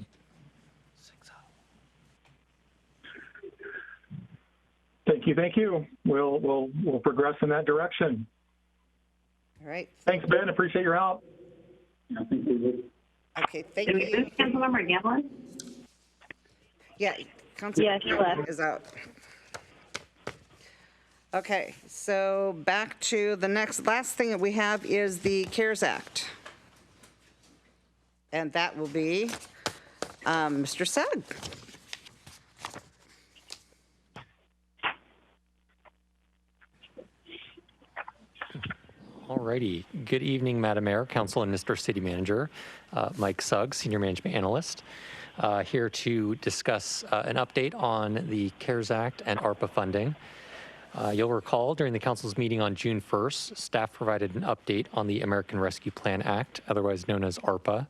Thank you. We'll progress in that direction. All right. Thanks, Ben. Appreciate your help. Okay, thank Did we you. lose Councilmember Gamblin? Yeah, Councilman Yeah, she left. is out. Okay, so back to the last thing that we have is the CARES Act. And that will be Mr. Sugg. All righty. Good evening, Madam Mayor, Council, and Mr. City Manager. Mike Sugg, Senior Management Analyst, here to discuss an update on the CARES Act and ARPA funding. You'll recall during the Council's meeting on June 1st, staff provided an update on the American Rescue Plan Act, otherwise known as ARPA.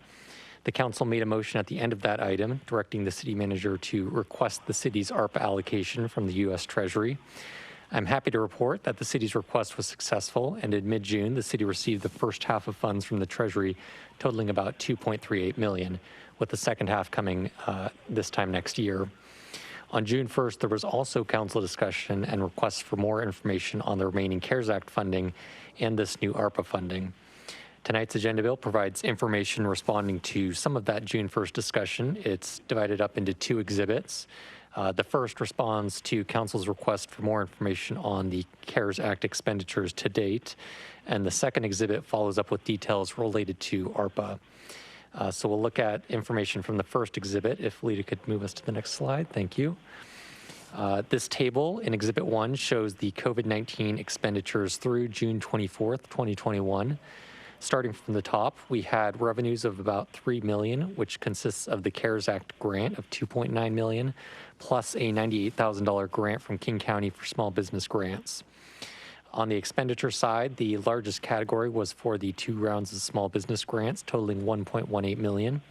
The Council made a motion at the end of that item directing the City Manager to request the city's ARPA allocation from the U.S. Treasury. I'm happy to report that the city's request was successful, and in mid-June, the city received the first half of funds from the Treasury totaling about $2.38 million, with the second half coming this time next year. On June 1st, there was also council discussion and requests for more information on the remaining CARES Act funding and this new ARPA funding. Tonight's agenda bill provides information responding to some of that June 1st discussion. It's divided up into two exhibits. The first responds to Council's request for more information on the CARES Act expenditures to date, and the second exhibit follows up with details related to ARPA. So we'll look at information from the first exhibit. If Lita could move us to the next slide, thank you. This table in Exhibit 1 shows the COVID-19 expenditures through June 24th, 2021. Starting from the top, we had revenues of about $3 million, which consists of the CARES Act grant of $2.9 million, plus a $98,000 grant from King County for small business grants. On the expenditure side, the largest category was for the 2 rounds of small business grants, totaling $1.18 million.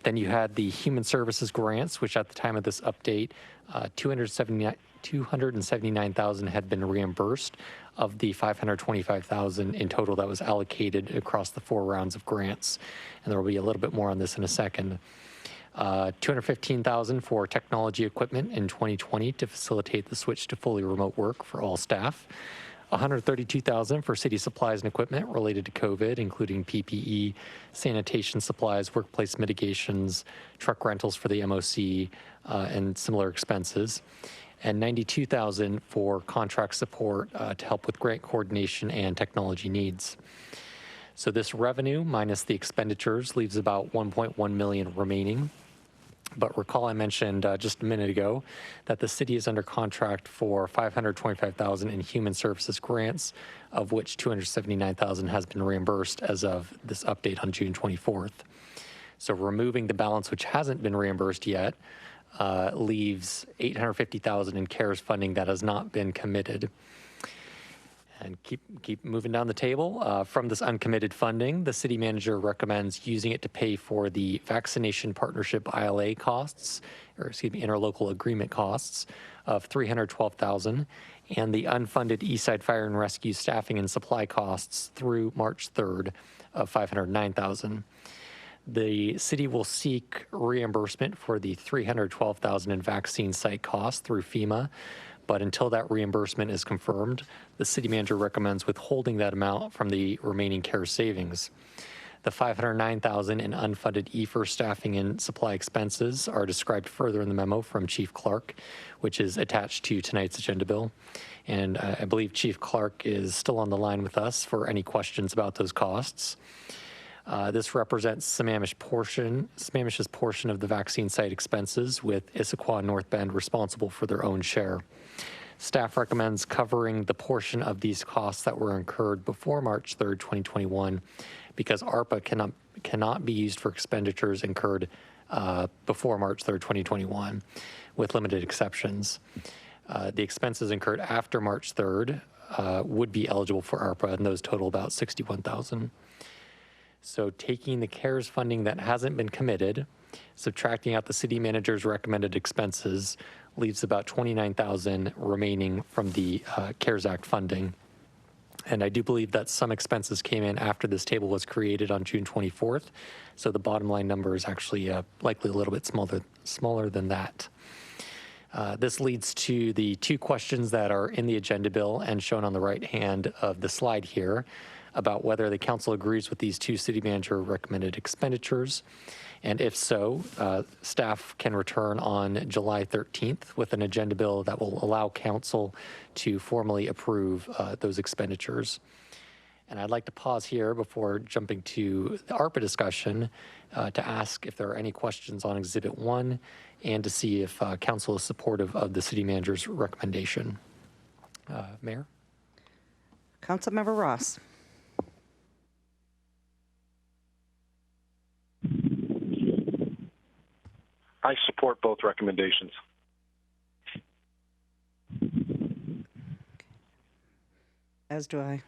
Then you had the human services grants, which at the time of this update, $279,000 had been reimbursed of the $525,000 in total that was allocated across the 4 rounds of grants. And there will be a little bit more on this in a second. $215,000 for technology equipment in 2020 to facilitate the switch to fully remote work for all staff. $132,000 for city supplies and equipment related to COVID, including PPE, sanitation supplies, workplace mitigations, truck rentals for the MOC, and similar expenses. And $92,000 for contract support to help with grant coordination and technology needs. So this revenue minus the expenditures leaves about $1.1 million remaining. But recall I mentioned just a minute ago that the city is under contract for $525,000 in human services grants, of which $279,000 has been reimbursed as of this update on June 24th. So removing the balance which hasn't been reimbursed yet leaves $850,000 in CARES funding that has not been committed. And keep moving down the table. From this uncommitted funding, the city manager recommends using it to pay for the vaccination partnership ILA costs, or excuse me, interlocal agreement costs of $312,000, and the unfunded Eastside Fire and Rescue staffing and supply costs through March 3rd of $509,000. The city will seek reimbursement for the $312,000 in vaccine site costs through FEMA. But until that reimbursement is confirmed, the city manager recommends withholding that amount from the remaining CARES savings. The $509,000 in unfunded EFR staffing and supply expenses are described further in the memo from Chief Clark, which is attached to tonight's agenda bill. And I believe Chief Clark is still on the line with us for any questions about those costs. This represents Sammamish's portion of the vaccine site expenses, with Issaquah and North Bend responsible for their own share. Staff recommends covering the portion of these costs that were incurred before March 3rd, 2021, because ARPA cannot be used for expenditures incurred before March 3rd, 2021, with limited exceptions. The expenses incurred after March 3rd would be eligible for ARPA, and those total about $61,000. So taking the CARES funding that hasn't been committed, subtracting out the city manager's recommended expenses, leaves about $29,000 remaining from the CARES Act funding. And I do believe that some expenses came in after this table was created on June 24th. So the bottom line number is actually likely a little bit smaller than that. This leads to the two questions that are in the agenda bill and shown on the right hand of the slide here about whether the council agrees with these two city manager recommended expenditures. And if so, staff can return on July 13th with an agenda bill that will allow council to formally approve those expenditures. And I'd like to pause here before jumping to the ARPA discussion to ask if there are any questions on Exhibit 1 and to see if council is supportive of the city manager's recommendation. Mayor? Councilmember Ross. I support both recommendations. As do I.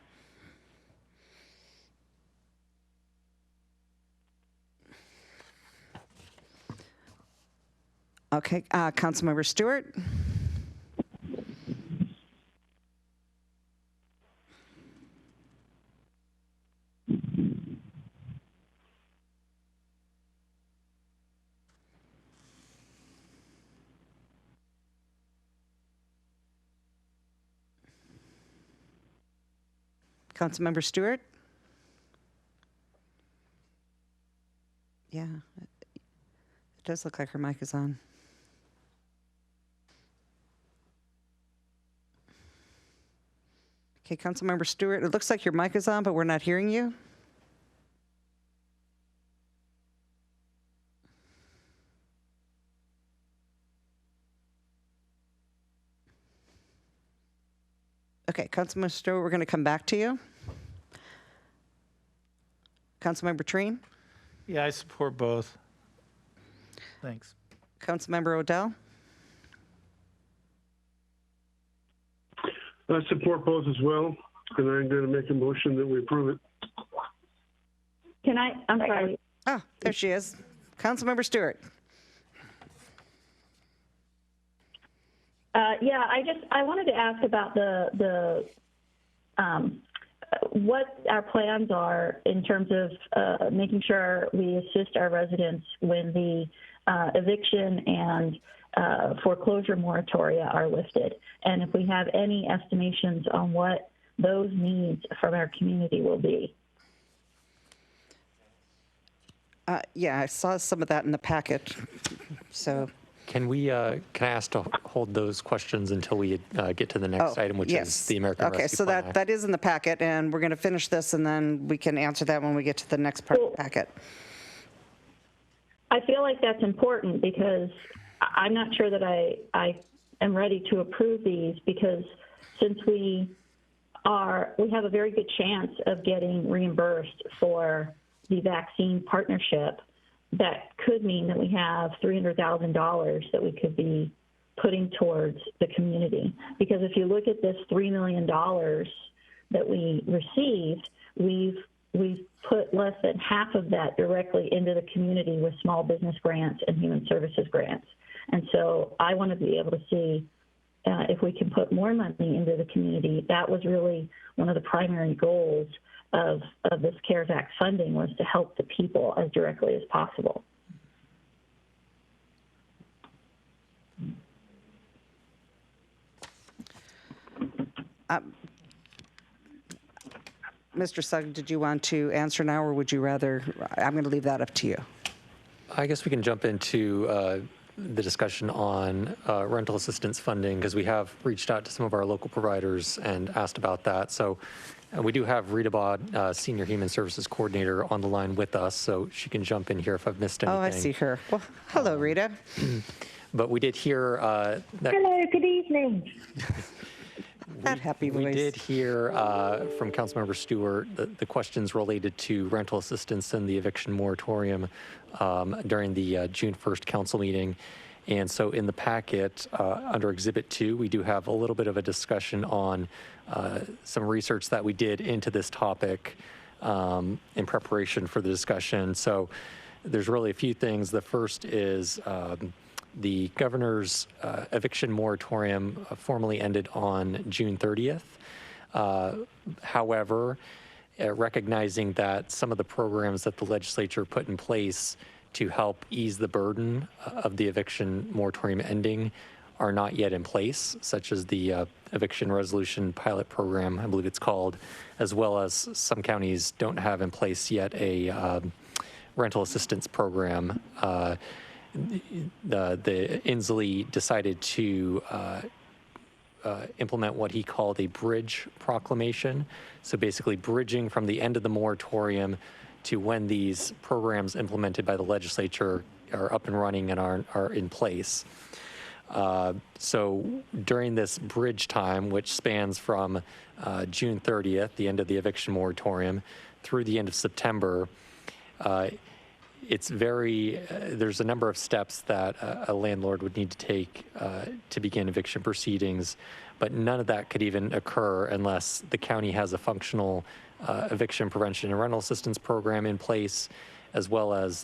Okay, Councilmember Stewart. Councilmember Stewart? Yeah, it does look like her mic is on. Okay, Councilmember Stewart, it looks like your mic is on, but we're not hearing you. Okay, Councilmember Stewart, we're going to come back to you. Councilmember Treen? Yeah, I support both. Thanks. Councilmember Odell? I support both as well, and I'm going to make a motion that we approve it. I'm sorry. Oh, there she is. Councilmember Stewart. Yeah, I wanted to ask about the what our plans are in terms of making sure we assist our residents when the eviction and foreclosure moratoria are lifted, and if we have any estimations on what those needs from our community will be. Yeah, I saw some of that in the packet, so. Can I ask to hold those questions until we get to the next item, which is the American Rescue Plan Act? Okay, so that is in the packet, and we're going to finish this, and then we can answer that when we get to the next part of the packet. I feel like that's important because I'm not sure that I am ready to approve these, because since we have a very good chance of getting reimbursed for the vaccine partnership, that could mean that we have $300,000 that we could be putting towards the community. Because if you look at this $3 million that we received, we've put less than half of that directly into the community with small business grants and human services grants. And so I want to be able to see if we can put more money into the community. That was really one of the primary goals of this CARES Act funding, was to help the people as directly as possible. Mr. Sugg, did you want to answer now, or would you rather? I'm going to leave that up to you. I guess we can jump into the discussion on rental assistance funding, because we have reached out to some of our local providers and asked about that. So we do have Rita Bod, Senior Human Services Coordinator, on the line with us, so she can jump in here if I've missed anything. Oh, I see her. Well, hello, Rita. But we did hear that. Hello, good evening. That happy voice. We did hear from Councilmember Stewart the questions related to rental assistance and the eviction moratorium during the June 1st council meeting. And so in the packet, under Exhibit 2, we do have a little bit of a discussion on some research that we did into this topic in preparation for the discussion. So there's really a few things. The first is the governor's eviction moratorium formally ended on June 30th. However, recognizing that some of the programs that the legislature put in place to help ease the burden of the eviction moratorium ending are not yet in place, such as the eviction resolution pilot program, I believe it's called, as well as some counties don't have in place yet a rental assistance program. The Inslee decided to implement what he called a bridge proclamation. So basically bridging from the end of the moratorium to when these programs implemented by the legislature are up and running and are in place. So during this bridge time, which spans from June 30th, the end of the eviction moratorium, through the end of September, it's there's a number of steps that a landlord would need to take to begin eviction proceedings, but none of that could even occur unless the county has a functional eviction prevention and rental assistance program in place, as well as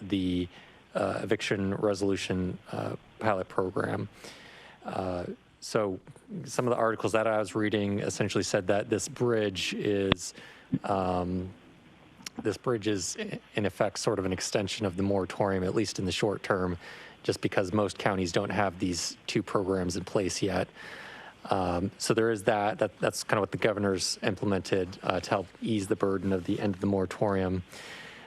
the eviction resolution pilot program. So some of the articles that I was reading essentially said that this bridge is in effect sort of an extension of the moratorium, at least in the short term, just because most counties don't have these two programs in place yet. So there is that's kind of what the governor's implemented to help ease the burden of the end of the moratorium.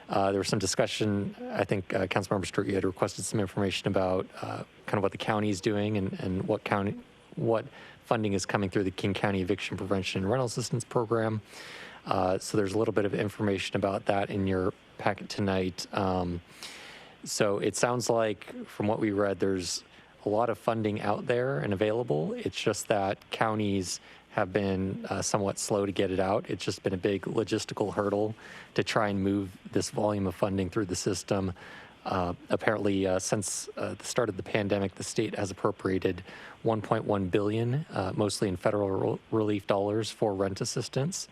There was some discussion, I think Councilmember Stewart, you had requested some information about kind of what the county is doing and what funding is coming through the King County Eviction Prevention and Rental Assistance Program. So there's a little bit of information about that in your packet tonight. So it sounds like, from what we read, there's a lot of funding out there and available. It's just that counties have been somewhat slow to get it out. It's just been a big logistical hurdle to try and move this volume of funding through the system. Apparently, since the start of the pandemic, the state has appropriated $1.1 billion, mostly in federal relief dollars, for rent assistance.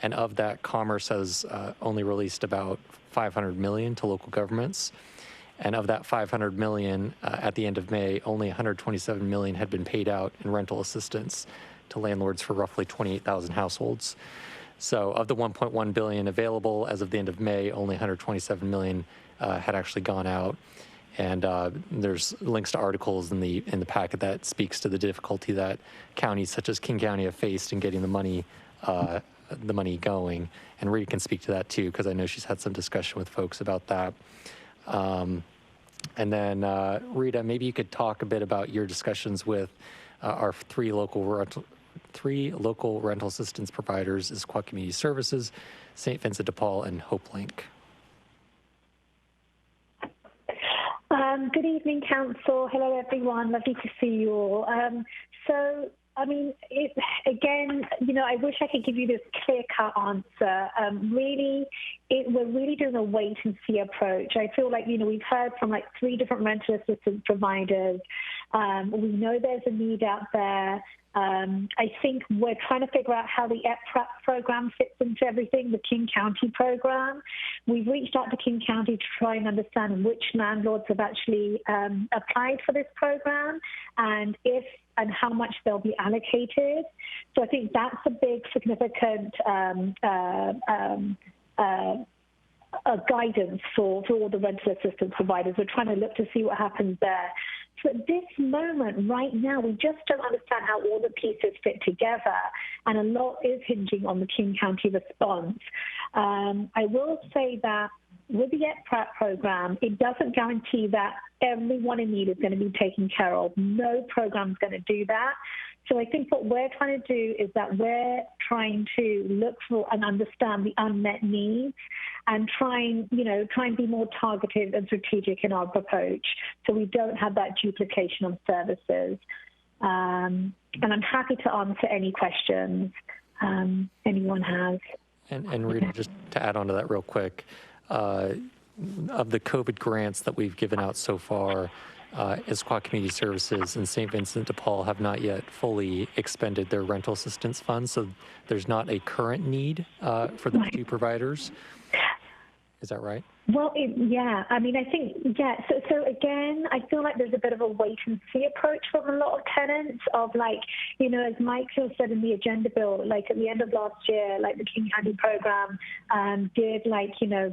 And of that, Commerce has only released about $500 million to local governments. And of that $500 million, at the end of May, only $127 million had been paid out in rental assistance to landlords for roughly 28,000 households. So of the $1.1 billion available as of the end of May, only $127 million had actually gone out. And there's links to articles in the packet that speaks to the difficulty that counties such as King County have faced in getting the money going. And Rita can speak to that too, because I know she's had some discussion with folks about that. And then Rita, maybe you could talk a bit about your discussions with our three local rental assistance providers: Issaquah Community Services, St. Vincent de Paul, and HopeLink. Good evening, Council. Hello, everyone. Lovely to see you all. So, I mean, I wish I could give you this clear-cut answer. We're really doing a wait-and-see approach. I feel like, we've heard from like 3 different rental assistance providers. We know there's a need out there. I think we're trying to figure out how the EPRAP program fits into everything, the King County program. We've reached out to King County to try and understand which landlords have actually applied for this program and if and how much they'll be allocated. So I think that's a big significant guidance for all the rental assistance providers. We're trying to look to see what happens there. So at this moment, right now, we just don't understand how all the pieces fit together, and a lot is hinging on the King County response. I will say that with the EPRAP program, it doesn't guarantee that everyone in need is going to be taken care of. No program is going to do that. So I think what we're trying to do is that we're trying to look for and understand the unmet needs and try and be more targeted and strategic in our approach so we don't have that duplication of services. And I'm happy to answer any questions anyone has. And Rita, just to add on to that real quick, of the COVID grants that we've given out so far, Issaquah Community Services and St. Vincent de Paul have not yet fully expended their rental assistance funds, so there's not a current need for those two providers. Is that right? Well, yeah. I mean, I think, yeah. So again, I feel like there's a bit of a wait and see approach from a lot of tenants of like, as Michael said in the agenda bill, like at the end of last year, like the King County program did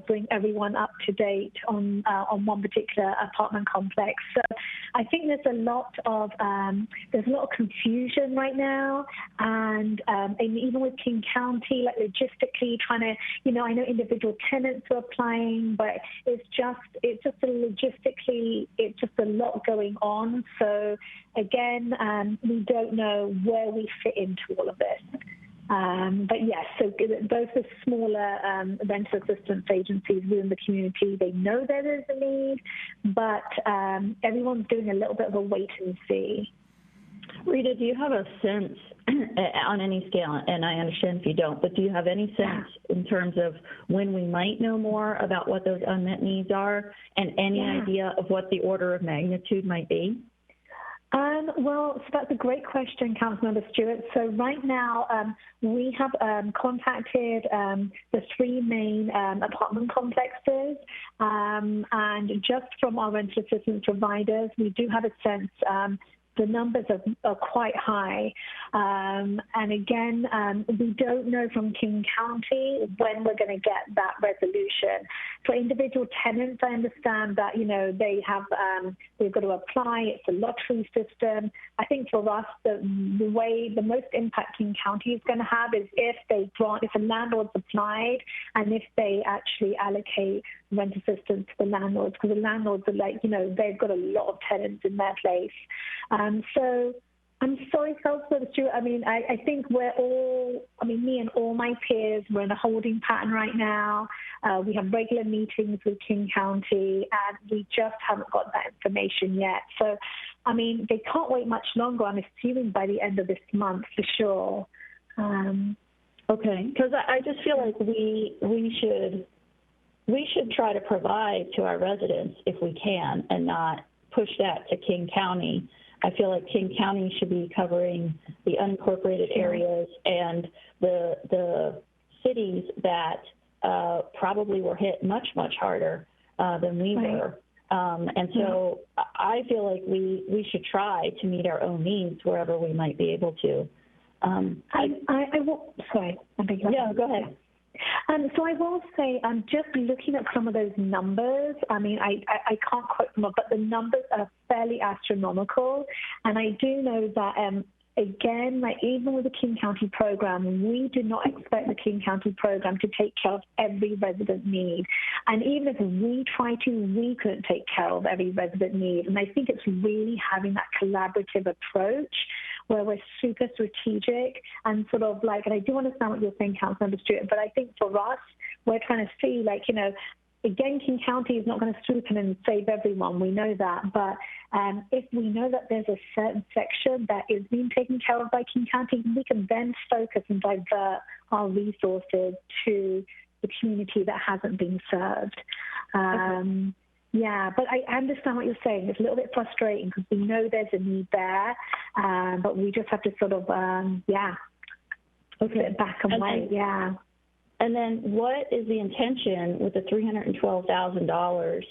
bring everyone up to date on one particular apartment complex. So I think there's a lot of confusion right now. And even with King County, like logistically trying to, I know individual tenants are applying, but it's just a lot going on. So again, we don't know where we fit into all of this. But yes, so both the smaller rental assistance agencies within the community, they know there is a need, but everyone's doing a little bit of a wait and see. Rita, do you have a sense on any scale, and I understand if you don't, but do you have any sense in terms of when we might know more about what those unmet needs are and any idea of what the order of magnitude might be? Well, so that's a great question, Councilmember Stewart. So right now, we have contacted the three main apartment complexes, and just from our rental assistance providers, we do have a sense the numbers are quite high. And again, we don't know from King County when we're going to get that resolution. For individual tenants, I understand that, they've got to apply. It's a lottery system. I think for us, the most impact King County is going to have is if a landlord's applied and if they actually allocate rent assistance to the landlords, because the landlords are they've got a lot of tenants in their place. So I'm sorry, Councilor Stewart. I mean, I think me and all my peers, we're in a holding pattern right now. We have regular meetings with King County, and we just haven't got that information yet. So, I mean, they can't wait much longer. I'm assuming by the end of this month for sure. Okay, because I just feel like we should try to provide to our residents if we can, and not push that to King County. I feel like King County should be covering the unincorporated areas and the cities that probably were hit much, much harder than we were. And so I feel like we should try to meet our own needs wherever we might be able to. Sorry. Yeah, go ahead. So I will say, just looking at some of those numbers, I mean, I can't quote them, but the numbers are fairly astronomical. And I do know that, again, even with the King County program, we do not expect the King County program to take care of every resident need. And even if we try to, we couldn't take care of every resident need. And I think it's really having that collaborative approach where we're super strategic and sort of and I do understand what you're saying, Councilmember Stewart, but I think for us, we're trying to see, again, King County is not going to swoop in and save everyone. We know that. But if we know that there's a certain section that is being taken care of by King County, we can then focus and divert our resources to the community that hasn't been served. Yeah, but I understand what you're saying. It's a little bit frustrating because we know there's a need there, but we just have to sort of, sit back and wait. Yeah. And then what is the intention with the $312,000?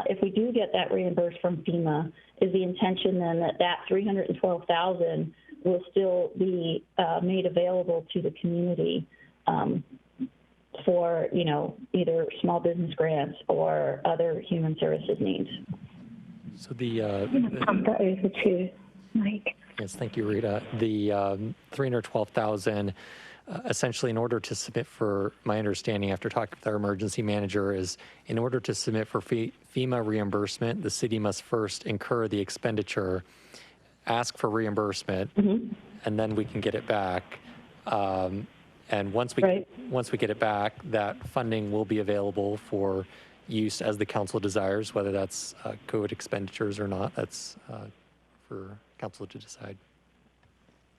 If we do get that reimbursed from FEMA, is the intention then that $312,000 will still be made available to the community for, either small business grants or other human services needs? So I'm going to pump that over to Mike. Yes, thank you, Rita. The $312,000, essentially, in order to submit for, my understanding after talking with our emergency manager is, in order to submit for FEMA reimbursement, the city must first incur the expenditure, ask for reimbursement, and then we can get it back. And once we get it back, that funding will be available for use as the council desires, whether that's COVID expenditures or not. That's for council to decide.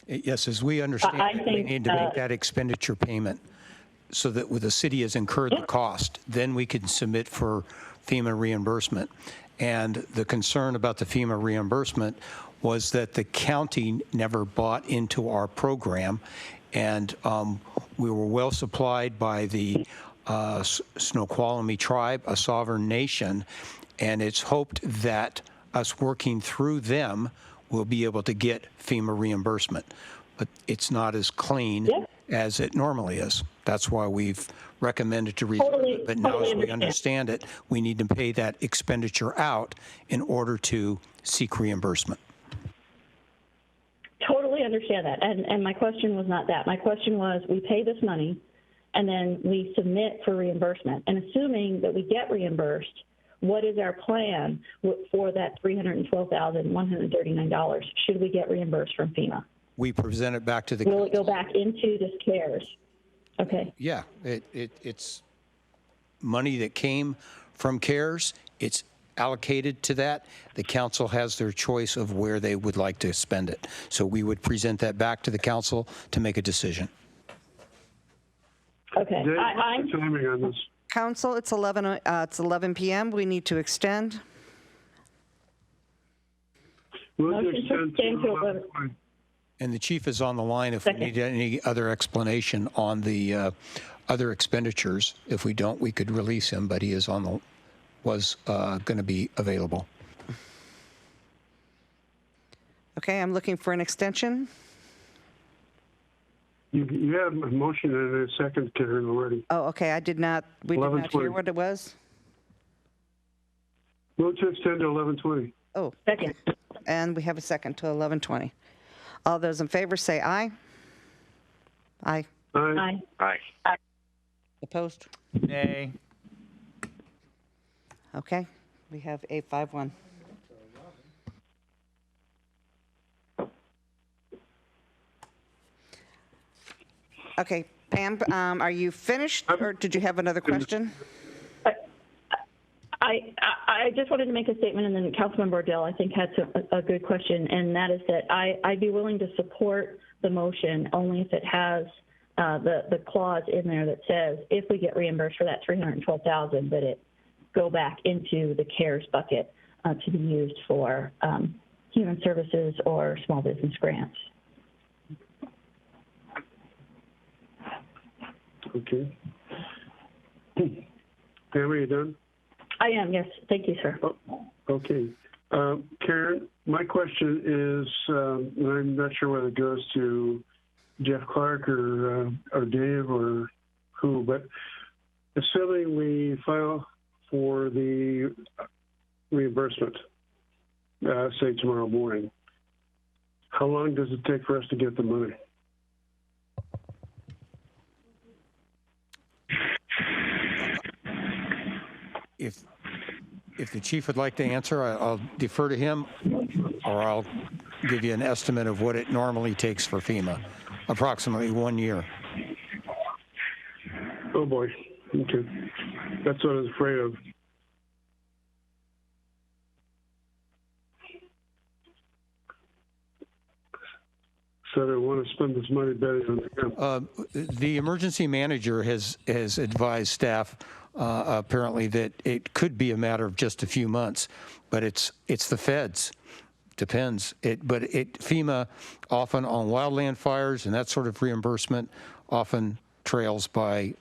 Yes, as we understand it, we need to make that expenditure payment so that when the city has incurred the cost, then we can submit for FEMA reimbursement. And the concern about the FEMA reimbursement was that the county never bought into our program, and we were well supplied by the Snoqualmie tribe, a sovereign nation, and it's hoped that us working through them will be able to get FEMA reimbursement. But it's not as clean as it normally is. That's why we've recommended to reserve it. But now as we understand it, we need to pay that expenditure out in order to seek reimbursement. Totally understand that. And my question was not that. My question was, we pay this money and then we submit for reimbursement. And assuming that we get reimbursed, what is our plan for that $312,139? Should we get reimbursed from FEMA? We present it back to the Will it go back into this CARES? Okay. Yeah, it's money that came from CARES. It's allocated to that. The council has their choice of where they would like to spend it. So we would present that back to the council to make a decision. Okay. Dave, what's the timing on this? Council, it's 11 p.m. We need to extend. Motion to extend to 11:20. And the chief is on the line if we need any other explanation on the other expenditures. If we don't, we could release him, but he is on the, was going to be available. Okay, I'm looking for an extension. You have a motion and a second, Karen, already. Oh, okay, we did not hear 11:20. what it was. Move to extend to 11:20. Oh, second. And we have a second to 11:20. All those in favor say aye. Aye. Aye. Aye. Opposed? Nay. Okay, we have a 5-1. Okay, Pam, are you finished, or did you have another question? I just wanted to make a statement, and then Councilman Bordell, I think, had a good question, and that is that I'd be willing to support the motion only if it has the clause in there that says if we get reimbursed for that $312,000, that it go back into the CARES bucket to be used for human services or small business grants. Okay. Pam, are you done? I am, yes. Thank you, sir. Oh, okay. Karen, my question is, and I'm not sure whether it goes to Jeff Clark or Dave or who, but assuming we file for the reimbursement, say tomorrow morning, how long does it take for us to get the money? If the chief would like to answer, I'll defer to him, or I'll give you an estimate of what it normally takes for FEMA, approximately 1 year. Oh boy, okay. That's what I was afraid of. So I want to spend this money better than him. The emergency manager has advised staff apparently, that it could be a matter of just a few months, but it's the feds. Depends. FEMA often on wildland fires and that sort of reimbursement often trails by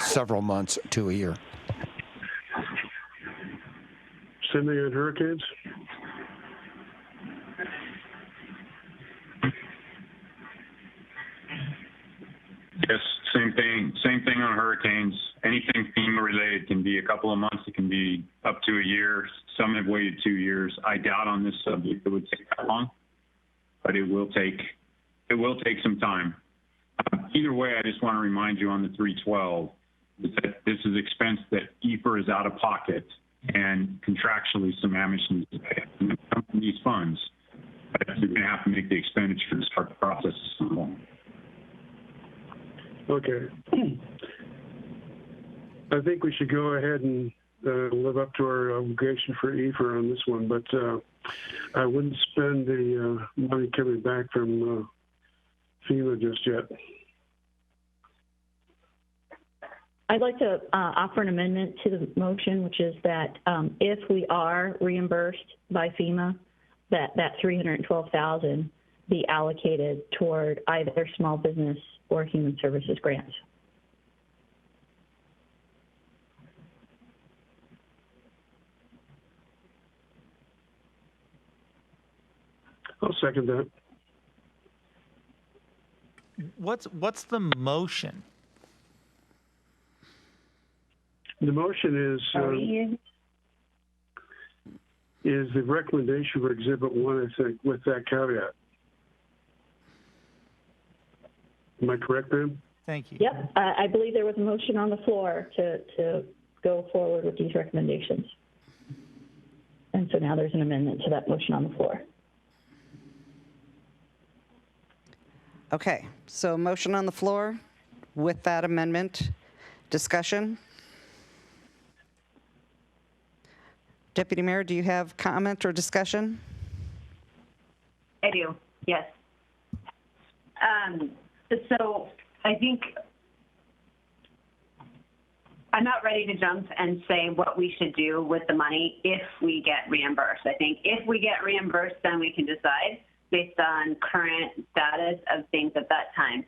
several months to a year. Same thing on hurricanes? Yes, same thing. Same thing on hurricanes. Anything FEMA related can be a couple of months. It can be up to a year. Some have waited 2 years. I doubt on this subject it would take that long, but it will take some time. Either way, I just want to remind you on the 312 that this is expense that EFR is out of pocket, and contractually Sammamish needs to pay from these funds. But you're going to have to make the expenditure to start the process at some point. Okay. I think we should go ahead and live up to our obligation for EFR on this one, but I wouldn't spend the money coming back from FEMA just yet. I'd like to offer an amendment to the motion, which is that if we are reimbursed by FEMA, that $312,000 be allocated toward either small business or human services grants. I'll second that. What's the motion? The motion is the recommendation for Exhibit 1, I think, with that caveat. Am I correct, ma'am? Thank you. Yep, I believe there was a motion on the floor to go forward with these recommendations. And so now there's an amendment to that motion on the floor. Okay, so motion on the floor with that amendment. Discussion? Deputy Mayor, do you have comment or discussion? I do, yes. So I think I'm not ready to jump and say what we should do with the money if we get reimbursed. I think if we get reimbursed, then we can decide based on current status of things at that time.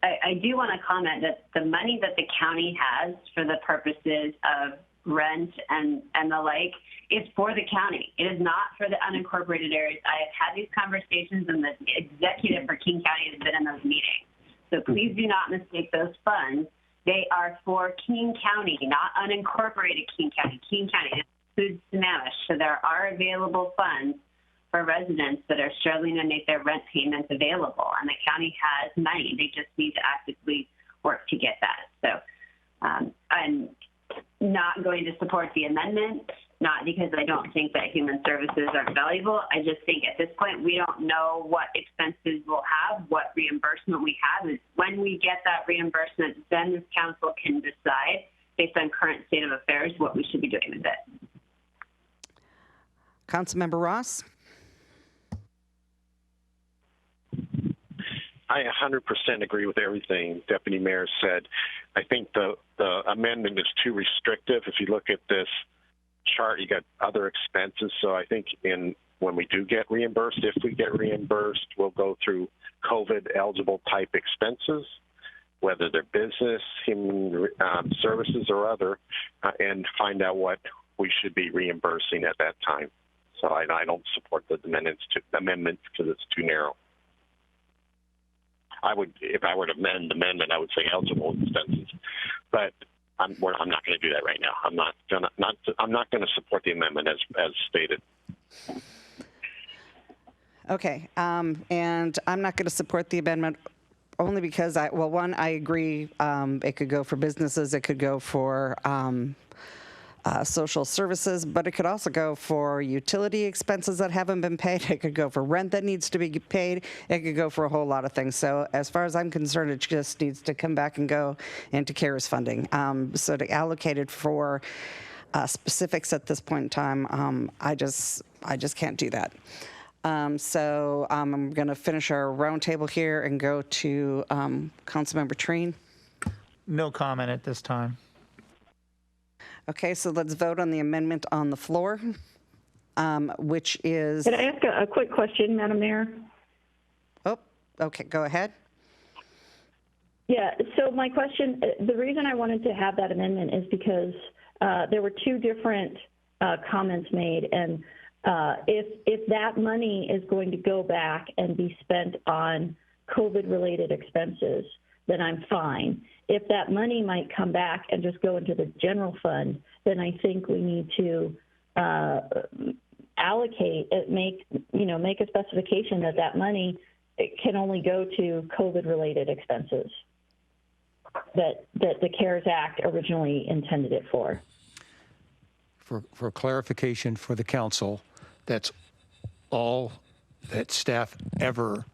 I do want to comment that the money that the county has for the purposes of rent and the like is for the county. It is not for the unincorporated areas. I have had these conversations, and the executive for King County has been in those meetings. So please do not mistake those funds. They are for King County, not unincorporated King County. King County includes Sammamish. So there are available funds for residents that are struggling to make their rent payments available, and the county has money. They just need to actively work to get that. So I'm not going to support the amendment, not because I don't think that human services aren't valuable. I just think at this point we don't know what expenses we'll have, what reimbursement we have. And when we get that reimbursement, then this council can decide based on current state of affairs what we should be doing with it. Councilmember Ross? I 100% agree with everything Deputy Mayor said. I think the amendment is too restrictive. If you look at this chart, you got other expenses. So I think when we do get reimbursed, if we get reimbursed, we'll go through COVID-eligible type expenses, whether they're business, human services, or other, and find out what we should be reimbursing at that time. So I don't support the amendment because it's too narrow. If I were to amend the amendment, I would say eligible expenses, but I'm not going to do that right now. I'm not going to support the amendment as stated. Okay, and I'm not going to support the amendment only because one, I agree. It could go for businesses, it could go for social services, but it could also go for utility expenses that haven't been paid. It could go for rent that needs to be paid. It could go for a whole lot of things. So as far as I'm concerned, it just needs to come back and go into CARES funding. So to allocate it for specifics at this point in time, I just can't do that. So I'm going to finish our roundtable here and go to Councilmember Treen. No comment at this time. Okay, so let's vote on the amendment on the floor, which is... Could I ask a quick question, Madam Mayor? Oh, okay, go ahead. Yeah, so my question, the reason I wanted to have that amendment is because there were two different comments made, and if that money is going to go back and be spent on COVID-related expenses, then I'm fine. If that money might come back and just go into the general fund, then I think we need to allocate it, make a specification that money can only go to COVID-related expenses that the CARES Act originally intended it for. For clarification for the council, that's all that staff ever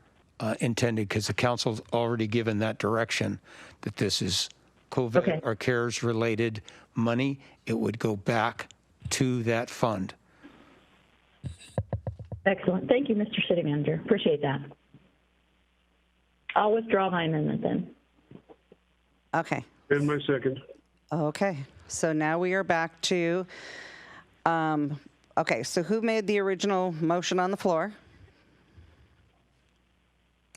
intended, because the council's already given that direction that this is COVID or CARES related money. It would go back to that fund. Excellent. Thank you, Mr. City Manager. Appreciate that. I'll withdraw my amendment then. Okay. And my second. Okay, so now we are back to, okay, so who made the original motion on the floor?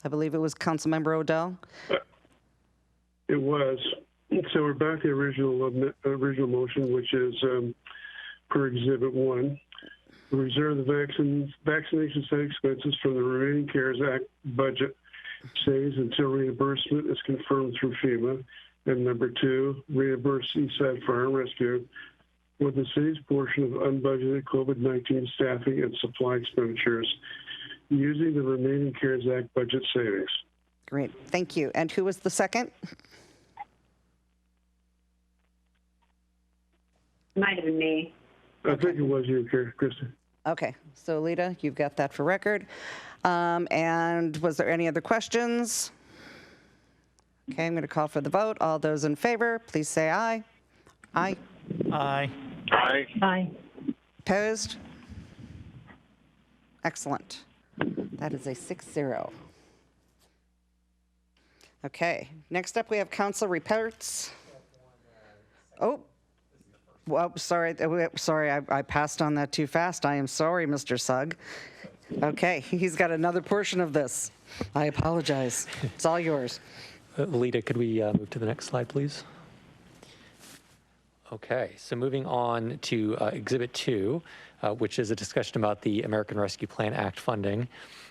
I believe it was Councilmember Odell. It was. So we're back to the original motion, which is per Exhibit 1. Reserve the vaccination site expenses from the remaining CARES Act budget savings until reimbursement is confirmed through FEMA. And number 2, reimburse Eastside Fire and Rescue with the city's portion of unbudgeted COVID-19 staffing and supply expenditures using the remaining CARES Act budget savings. Great, thank you. And who was the second? Might have been me. I think it was you, Kristen. Okay, so Lita, you've got that for record. And was there any other questions? Okay, I'm going to call for the vote. All those in favor, please say aye. Aye. Aye. Aye. Aye. Opposed? Excellent. That is a 6-0. Okay, next up we have council reports. Oh, well, sorry, I passed on that too fast. I am sorry, Mr. Sugg. Okay, he's got another portion of this. I apologize. It's all yours. Lita, could we move to the next slide, please? Okay, so moving on to Exhibit 2, which is a discussion about the American Rescue Plan Act funding.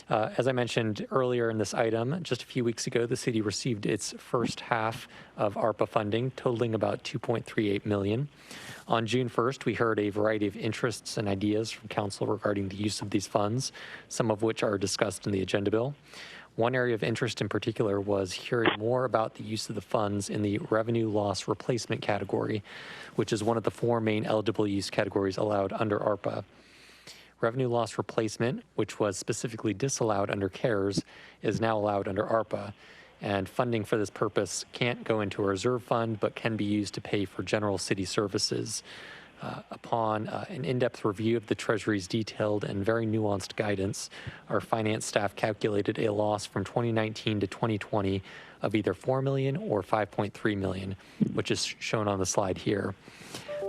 As I mentioned earlier in this item, just a few weeks ago, the city received its first half of ARPA funding, totaling about $2.38 million. On June 1st, we heard a variety of interests and ideas from council regarding the use of these funds, some of which are discussed in the agenda bill. One area of interest in particular was hearing more about the use of the funds in the revenue loss replacement category, which is one of the 4 main eligible use categories allowed under ARPA. Revenue loss replacement, which was specifically disallowed under CARES, is now allowed under ARPA, and funding for this purpose can't go into a reserve fund, but can be used to pay for general city services. Upon an in-depth review of the Treasury's detailed and very nuanced guidance, our finance staff calculated a loss from 2019 to 2020 of either $4 million or $5.3 million, which is shown on the slide here.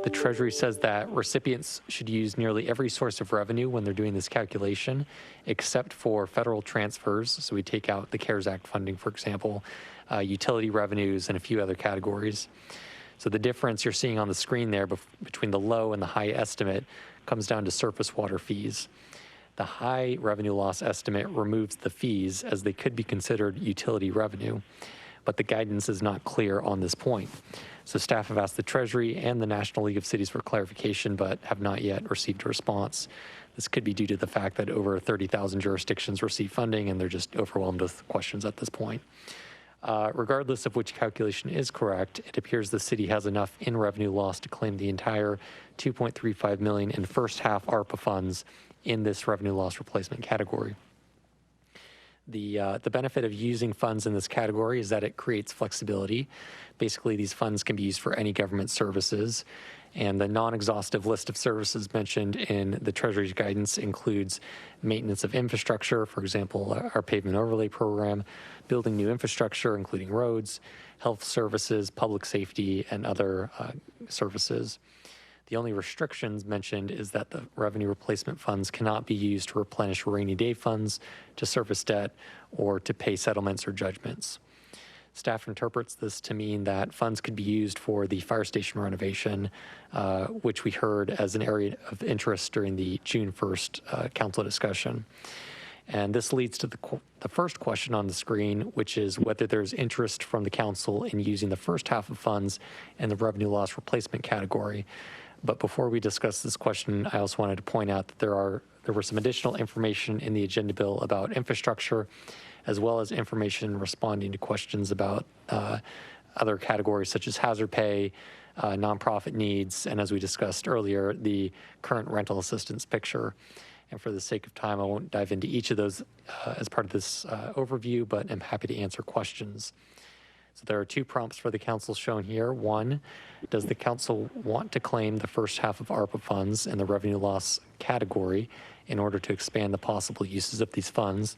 The Treasury says that recipients should use nearly every source of revenue when they're doing this calculation, except for federal transfers. So we take out the CARES Act funding, for example, utility revenues, and a few other categories. So the difference you're seeing on the screen there between the low and the high estimate comes down to surface water fees. The high revenue loss estimate removes the fees as they could be considered utility revenue, but the guidance is not clear on this point. So staff have asked the Treasury and the National League of Cities for clarification, but have not yet received a response. This could be due to the fact that over 30,000 jurisdictions receive funding and they're just overwhelmed with questions at this point. Regardless of which calculation is correct, it appears the city has enough in revenue loss to claim the entire $2.35 million in first half ARPA funds in this revenue loss replacement category. The benefit of using funds in this category is that it creates flexibility. Basically, these funds can be used for any government services, and the non-exhaustive list of services mentioned in the Treasury's guidance includes maintenance of infrastructure, for example, our pavement overlay program, building new infrastructure, including roads, health services, public safety, and other services. The only restrictions mentioned is that the revenue replacement funds cannot be used to replenish rainy day funds, to service debt, or to pay settlements or judgments. Staff interprets this to mean that funds could be used for the fire station renovation, which we heard as an area of interest during the June 1st council discussion. And this leads to the first question on the screen, which is whether there's interest from the council in using the first half of funds in the revenue loss replacement category. But before we discuss this question, I also wanted to point out that there were some additional information in the agenda bill about infrastructure, as well as information responding to questions about other categories such as hazard pay, nonprofit needs, and as we discussed earlier, the current rental assistance picture. And for the sake of time, I won't dive into each of those as part of this overview, but I'm happy to answer questions. So there are two prompts for the council shown here. One, does the council want to claim the first half of ARPA funds in the revenue loss category in order to expand the possible uses of these funds?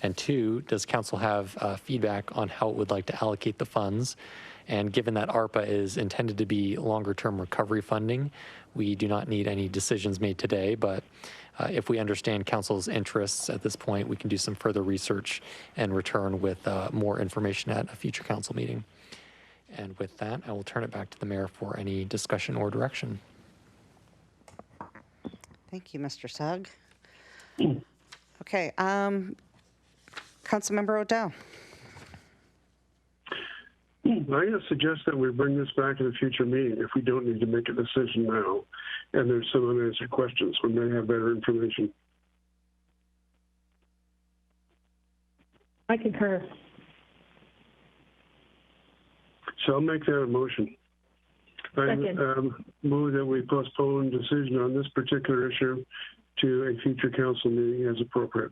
And two, does council have feedback on how it would like to allocate the funds? And given that ARPA is intended to be longer-term recovery funding, we do not need any decisions made today, but if we understand council's interests at this point, we can do some further research and return with more information at a future council meeting. And with that, I will turn it back to the mayor for any discussion or direction. Thank you, Mr. Sugg. Okay, Councilmember O'Dell. I'm going to suggest that we bring this back in a future meeting if we don't need to make a decision now, and there's some unanswered questions. We may have better information. I concur. So I'll make that a motion. I move that we postpone decision on this particular issue to a future council meeting as appropriate.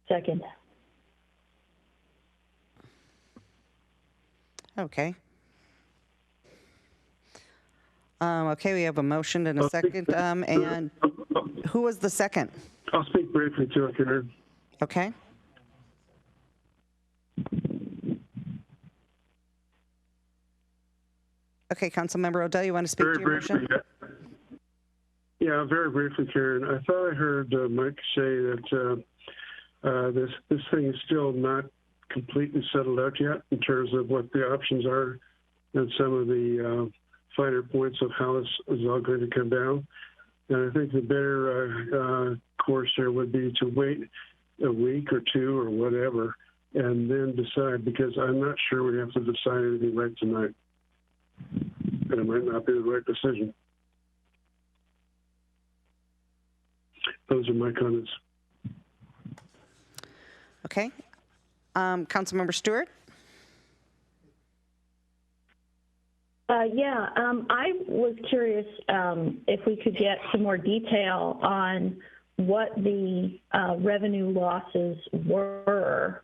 Second. Okay. Okay, we have a motion and a second. And who was the second? I'll speak briefly to it, Karen. Okay. Okay, Councilmember O'Dell, you want to speak to your motion? Yeah, very briefly, Karen. I thought I heard Mike say that this thing is still not completely settled out yet in terms of what the options are and some of the finer points of how this is all going to come down. And I think the better course there would be to wait a week or two or whatever and then decide, because I'm not sure we have to decide anything right tonight. And it might not be the right decision. Those are my comments. Okay. Councilmember Stewart? I was curious if we could get some more detail on what the revenue losses were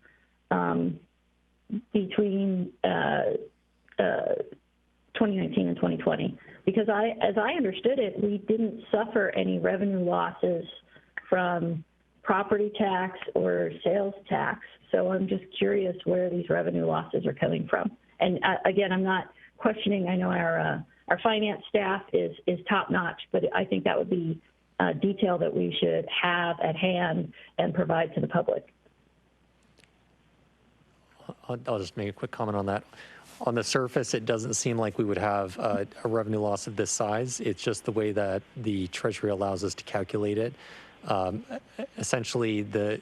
between 2019 and 2020. Because as I understood it, we didn't suffer any revenue losses from property tax or sales tax. So I'm just curious where these revenue losses are coming from. And again, I'm not questioning. I know our finance staff is top notch, but I think that would be detail that we should have at hand and provide to the public. I'll just make a quick comment on that. On the surface, it doesn't seem like we would have a revenue loss of this size. It's just the way that the Treasury allows us to calculate it. Essentially, the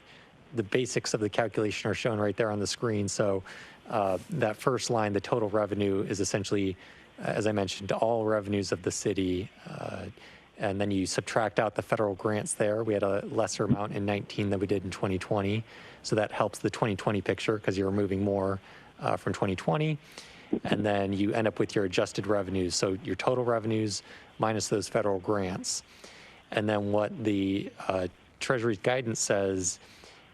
basics of the calculation are shown right there on the screen. So that first line, the total revenue, is essentially, as I mentioned, all revenues of the city. And then you subtract out the federal grants there. We had a lesser amount in 19 than we did in 2020. So that helps the 2020 picture because you're removing more from 2020. And then you end up with your adjusted revenues. So your total revenues minus those federal grants. And then what the Treasury's guidance says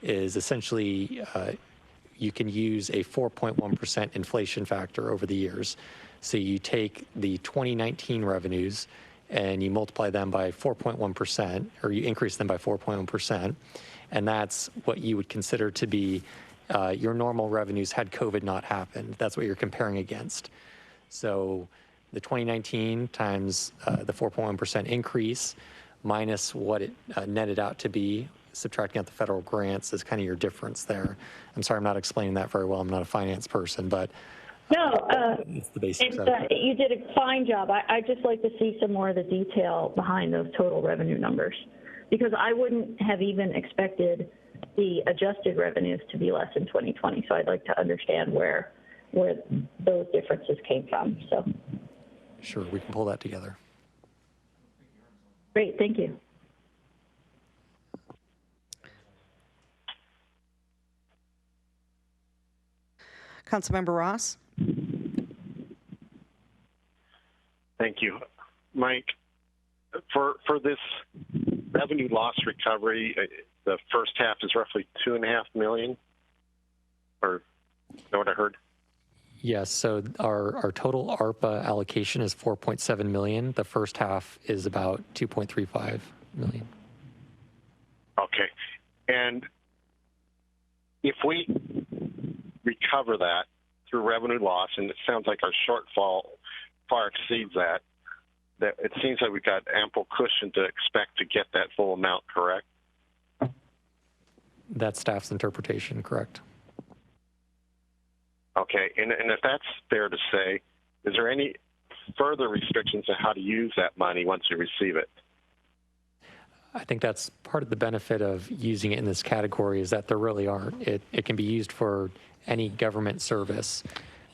is essentially you can use a 4.1% inflation factor over the years. So you take the 2019 revenues and you multiply them by 4.1%, or you increase them by 4.1%, and that's what you would consider to be your normal revenues had COVID not happened. That's what you're comparing against. So the 2019 times the 4.1% increase minus what it netted out to be, subtracting out the federal grants, is kind of your difference there. I'm sorry, I'm not explaining that very well. I'm not a finance person, but No, it's the basics of it. you did a fine job. I'd just like to see some more of the detail behind those total revenue numbers, because I wouldn't have even expected the adjusted revenues to be less in 2020. So I'd like to understand where those differences came from. So. Sure, we can pull that together. Great, thank you. Councilmember Ross? Thank you. Mike, for this revenue loss recovery, the first half is roughly $2.5 million, or is that what I heard? Yes, so our total ARPA allocation is $4.7 million. The first half is about $2.35 million. Okay. And if we recover that through revenue loss, and it sounds like our shortfall far exceeds that it seems like we've got ample cushion to expect to get that full amount, correct? That's staff's interpretation, correct. Okay, and if that's fair to say, is there any further restrictions on how to use that money once you receive it? I think that's part of the benefit of using it in this category, is that there really aren't. It can be used for any government service.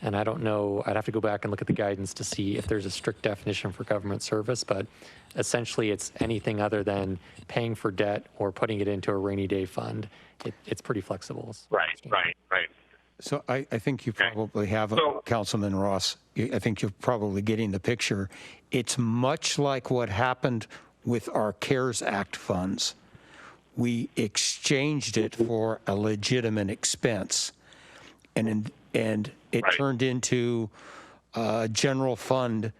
And I don't know, I'd have to go back and look at the guidance to see if there's a strict definition for government service, but essentially it's anything other than paying for debt or putting it into a rainy day fund. It's pretty flexible. Right. So I think you probably have, Councilman Ross, I think you're probably getting the picture. It's much like what happened with our CARES Act funds. We exchanged it for a legitimate expense, and it turned into general fund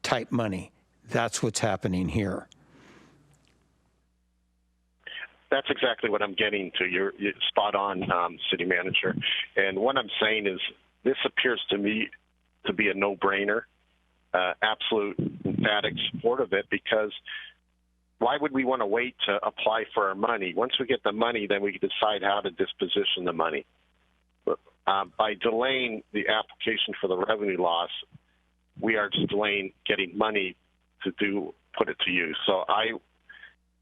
type money. That's what's happening here. That's exactly what I'm getting to. You're spot on, City Manager. And what I'm saying is this appears to me to be a no-brainer, absolute emphatic support of it, because why would we want to wait to apply for our money? Once we get the money, then we can decide how to disposition the money. But, by delaying the application for the revenue loss, we are just delaying getting money to put it to use. So I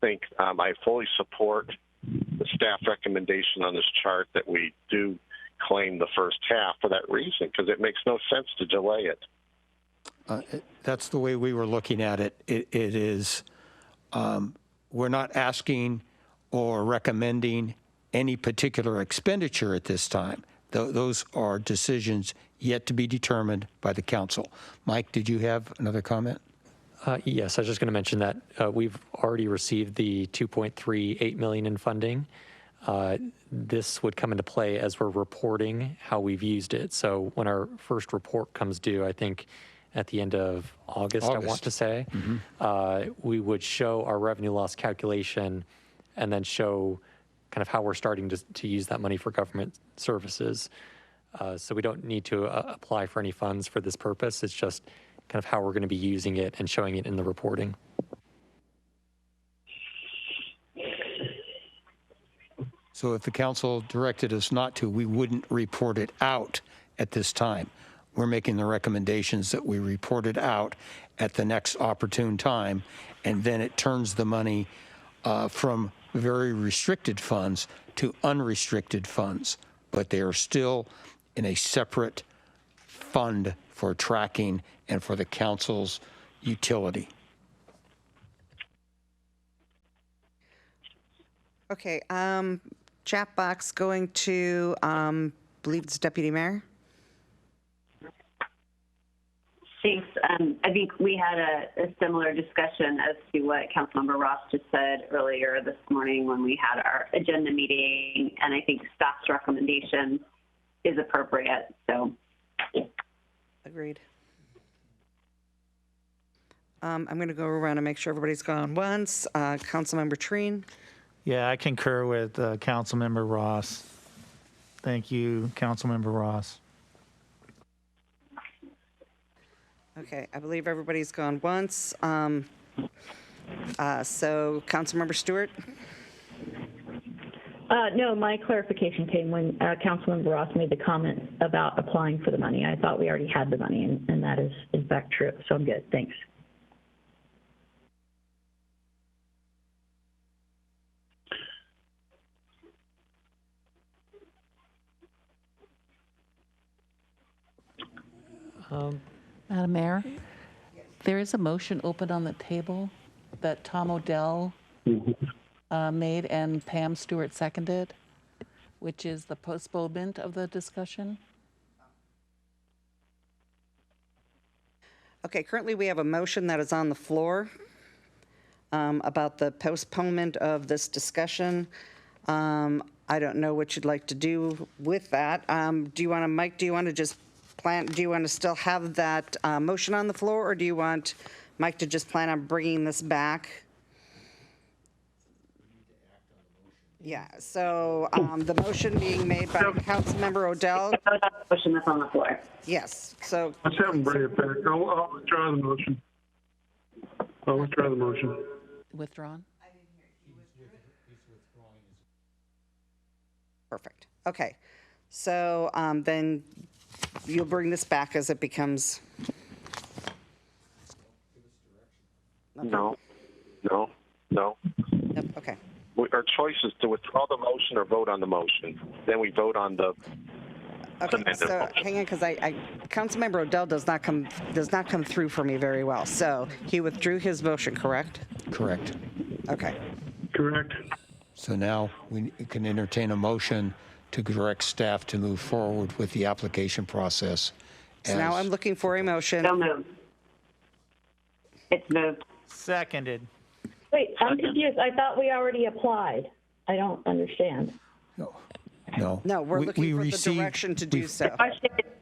think I fully support the staff recommendation on this chart that we do claim the first half for that reason, because it makes no sense to delay it. That's the way we were looking at it. It is, we're not asking or recommending any particular expenditure at this time. Those are decisions yet to be determined by the council. Mike, did you have another comment? Yes, I was just going to mention that we've already received the $2.38 million in funding. This would come into play as we're reporting how we've used it. So when our first report comes due, I think at the end of August. I want to say, we would show our revenue loss calculation and then show kind of how we're starting to use that money for government services. So we don't need to apply for any funds for this purpose. It's just kind of how we're going to be using it and showing it in the reporting. So if the council directed us not to, we wouldn't report it out at this time. We're making the recommendations that we report it out at the next opportune time, and then it turns the money from very restricted funds to unrestricted funds, but they are still in a separate fund for tracking and for the council's utility. Okay, chat box going to, believe it's Deputy Mayor. Thanks. I think we had a similar discussion as to what Councilmember Ross just said earlier this morning when we had our agenda meeting, and I think staff's recommendation is appropriate. So, Agreed. I'm going to go around and make sure everybody's gone once. Councilmember Treen. Yeah, I concur with Councilmember Ross. Thank you, Councilmember Ross. Okay, I believe everybody's gone once. So Councilmember Stewart. No, my clarification came when Councilmember Ross made the comment about applying for the money. I thought we already had the money, and that is in fact true. So I'm good. Thanks. Madam Mayor, there is a motion open on the table that Tom Odell made and Pam Stewart seconded, which is the postponement of the discussion. Okay, currently we have a motion that is on the floor about the postponement of this discussion. I don't know what you'd like to do with that. Do you want to, Mike, do you want to just do you want to still have that motion on the floor, or do you want Mike to just plan on bringing this back? Yeah, so the motion being made by Councilmember Odell. Motion that's on the floor. Yes, so. Let's have him bring it back. I'll withdraw the motion. I'll withdraw the motion. Withdrawn? Perfect. Okay, so then you'll bring this back as it becomes. No. Okay. Our choice is to withdraw the motion or vote on the motion. Then we vote on the Okay, so hang on, because Councilmember Odell does not come through for me very well. So he withdrew his motion, correct? Correct. Okay. Correct. So now we can entertain a motion to direct staff to move forward with the application process. So now I'm looking for a motion. So moved. It's moved. Seconded. Wait, I'm confused. I thought we already applied. I don't understand. No. No, we're looking for the direction to do so.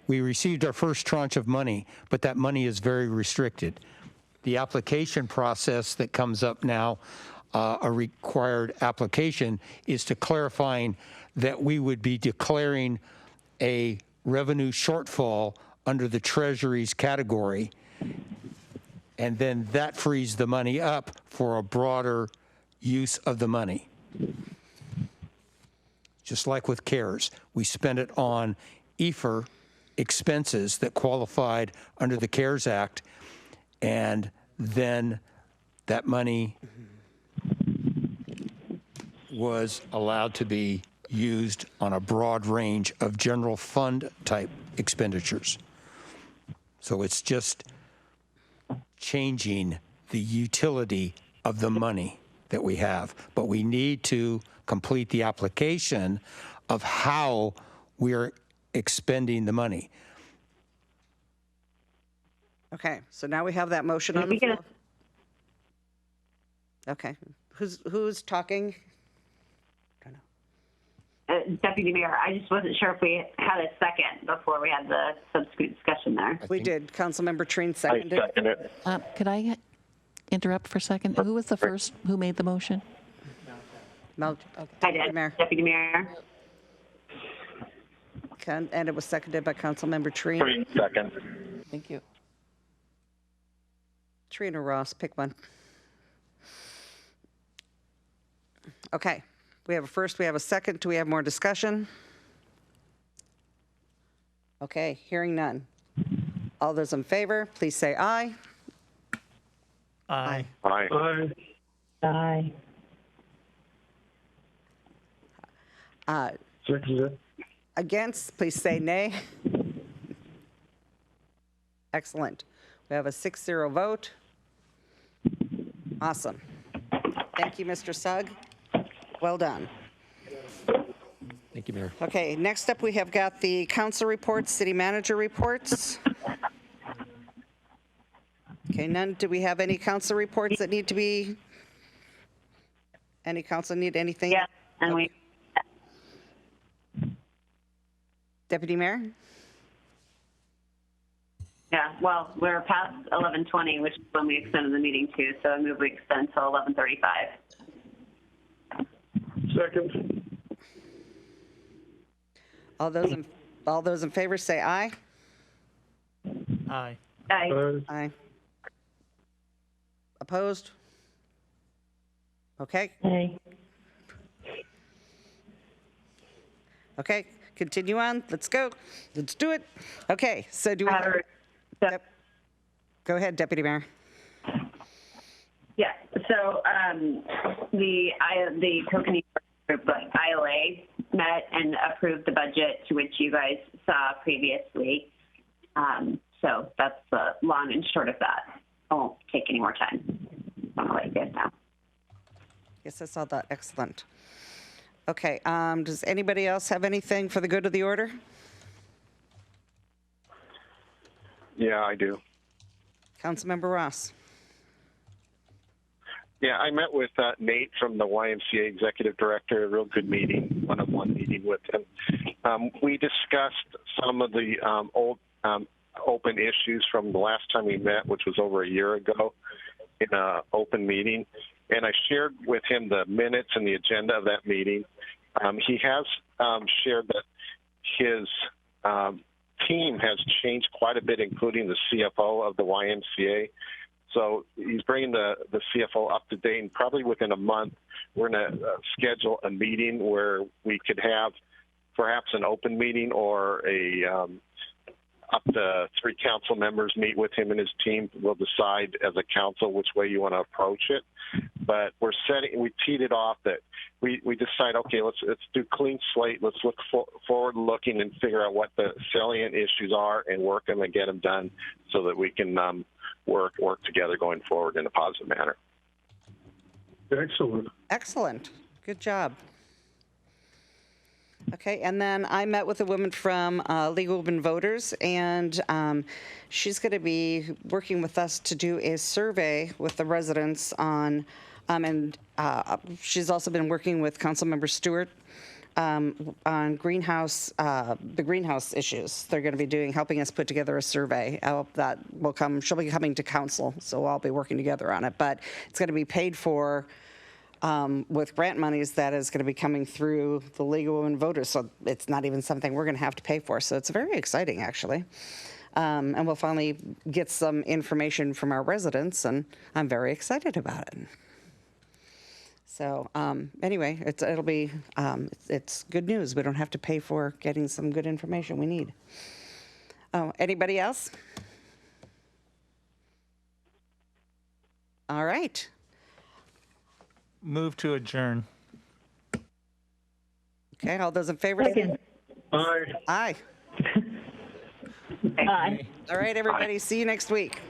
We received our first tranche of money, but that money is very restricted. The application process that comes up now, a required application, is to clarifying that we would be declaring a revenue shortfall under the Treasury's category, and then that frees the money up for a broader use of the money. Just like with CARES, we spent it on EFR expenses that qualified under the CARES Act, and then that money was allowed to be used on a broad range of general fund type expenditures. So it's just changing the utility of the money that we have, but we need to complete the application of how we're expending the money. Okay, so now we have that motion on the floor. Okay, who's talking? Deputy Mayor, I just wasn't sure if we had a second before we had the subsequent discussion there. We did. Councilmember Treen seconded. I second it. Could I interrupt for a second? Who was the first who made the motion? Okay. I did. Deputy Mayor. And it was seconded by Councilmember Treen. Treen, second. Thank you. Treen or Ross, pick one. Okay. We have a first, we have a second. Do we have more discussion? Okay, hearing none. All those in favor, please say aye. Aye. Aye. Aye. Against, please say nay. Excellent. We have a 6-0 vote. Awesome. Thank you, Mr. Sugg. Well done. Thank you, Mayor. Okay, next up we have got the council reports, city manager reports. Okay, none. Do we have any council reports that need to be, any council need anything? Yes, and we, Deputy Mayor? yeah, well, we're past 11:20, which is when we extended the meeting to, so I move we extend till 11:35. Second. All those in favor say aye. Aye. Aye. Aye. Opposed? Okay. Aye. Okay, continue on. Let's go. Let's do it. Okay, so do we have... Yep. Go ahead, Deputy Mayor. Yeah, so the Kokanee group, like IOA, met and approved the budget to which you guys saw previously. So that's the long and short of that. I won't take any more time. I'm going to let you guys know. Yes, I saw that. Excellent. Okay, does anybody else have anything for the good of the order? Yeah, I do. Councilmember Ross. Yeah, I met with Nate from the YMCA Executive Director, a real good meeting, one-on-one meeting with him. We discussed some of the old open issues from the last time we met, which was over a year ago in an open meeting. And I shared with him the minutes and the agenda of that meeting. He has shared that his team has changed quite a bit, including the CFO of the YMCA. So he's bringing the CFO up to date, and probably within a month, we're going to schedule a meeting where we could have perhaps an open meeting or up to 3 council members meet with him and his team. We'll decide as a council which way you want to approach it. But we teed it off that we decide, okay, let's do clean slate. Let's look forward looking and figure out what the salient issues are and work them and get them done so that we can work together going forward in a positive manner. Excellent. Excellent. Good job. Okay, and then I met with a woman from League of Women Voters, and she's going to be working with us to do a survey with the residents on, and she's also been working with Councilmember Stewart on greenhouse, the greenhouse issues. They're going to be helping us put together a survey that will come. She'll be coming to council, so I'll be working together on it. But it's going to be paid for with grant monies that is going to be coming through the League of Women Voters. So it's not even something we're going to have to pay for. So it's very exciting, actually. And we'll finally get some information from our residents, and I'm very excited about it. So anyway, it'll be it's good news. We don't have to pay for getting some good information we need. Oh, anybody else? All right. Move to adjourn. Okay, all those in favor? Second. Aye. Aye. Aye. All right, everybody. See you next week.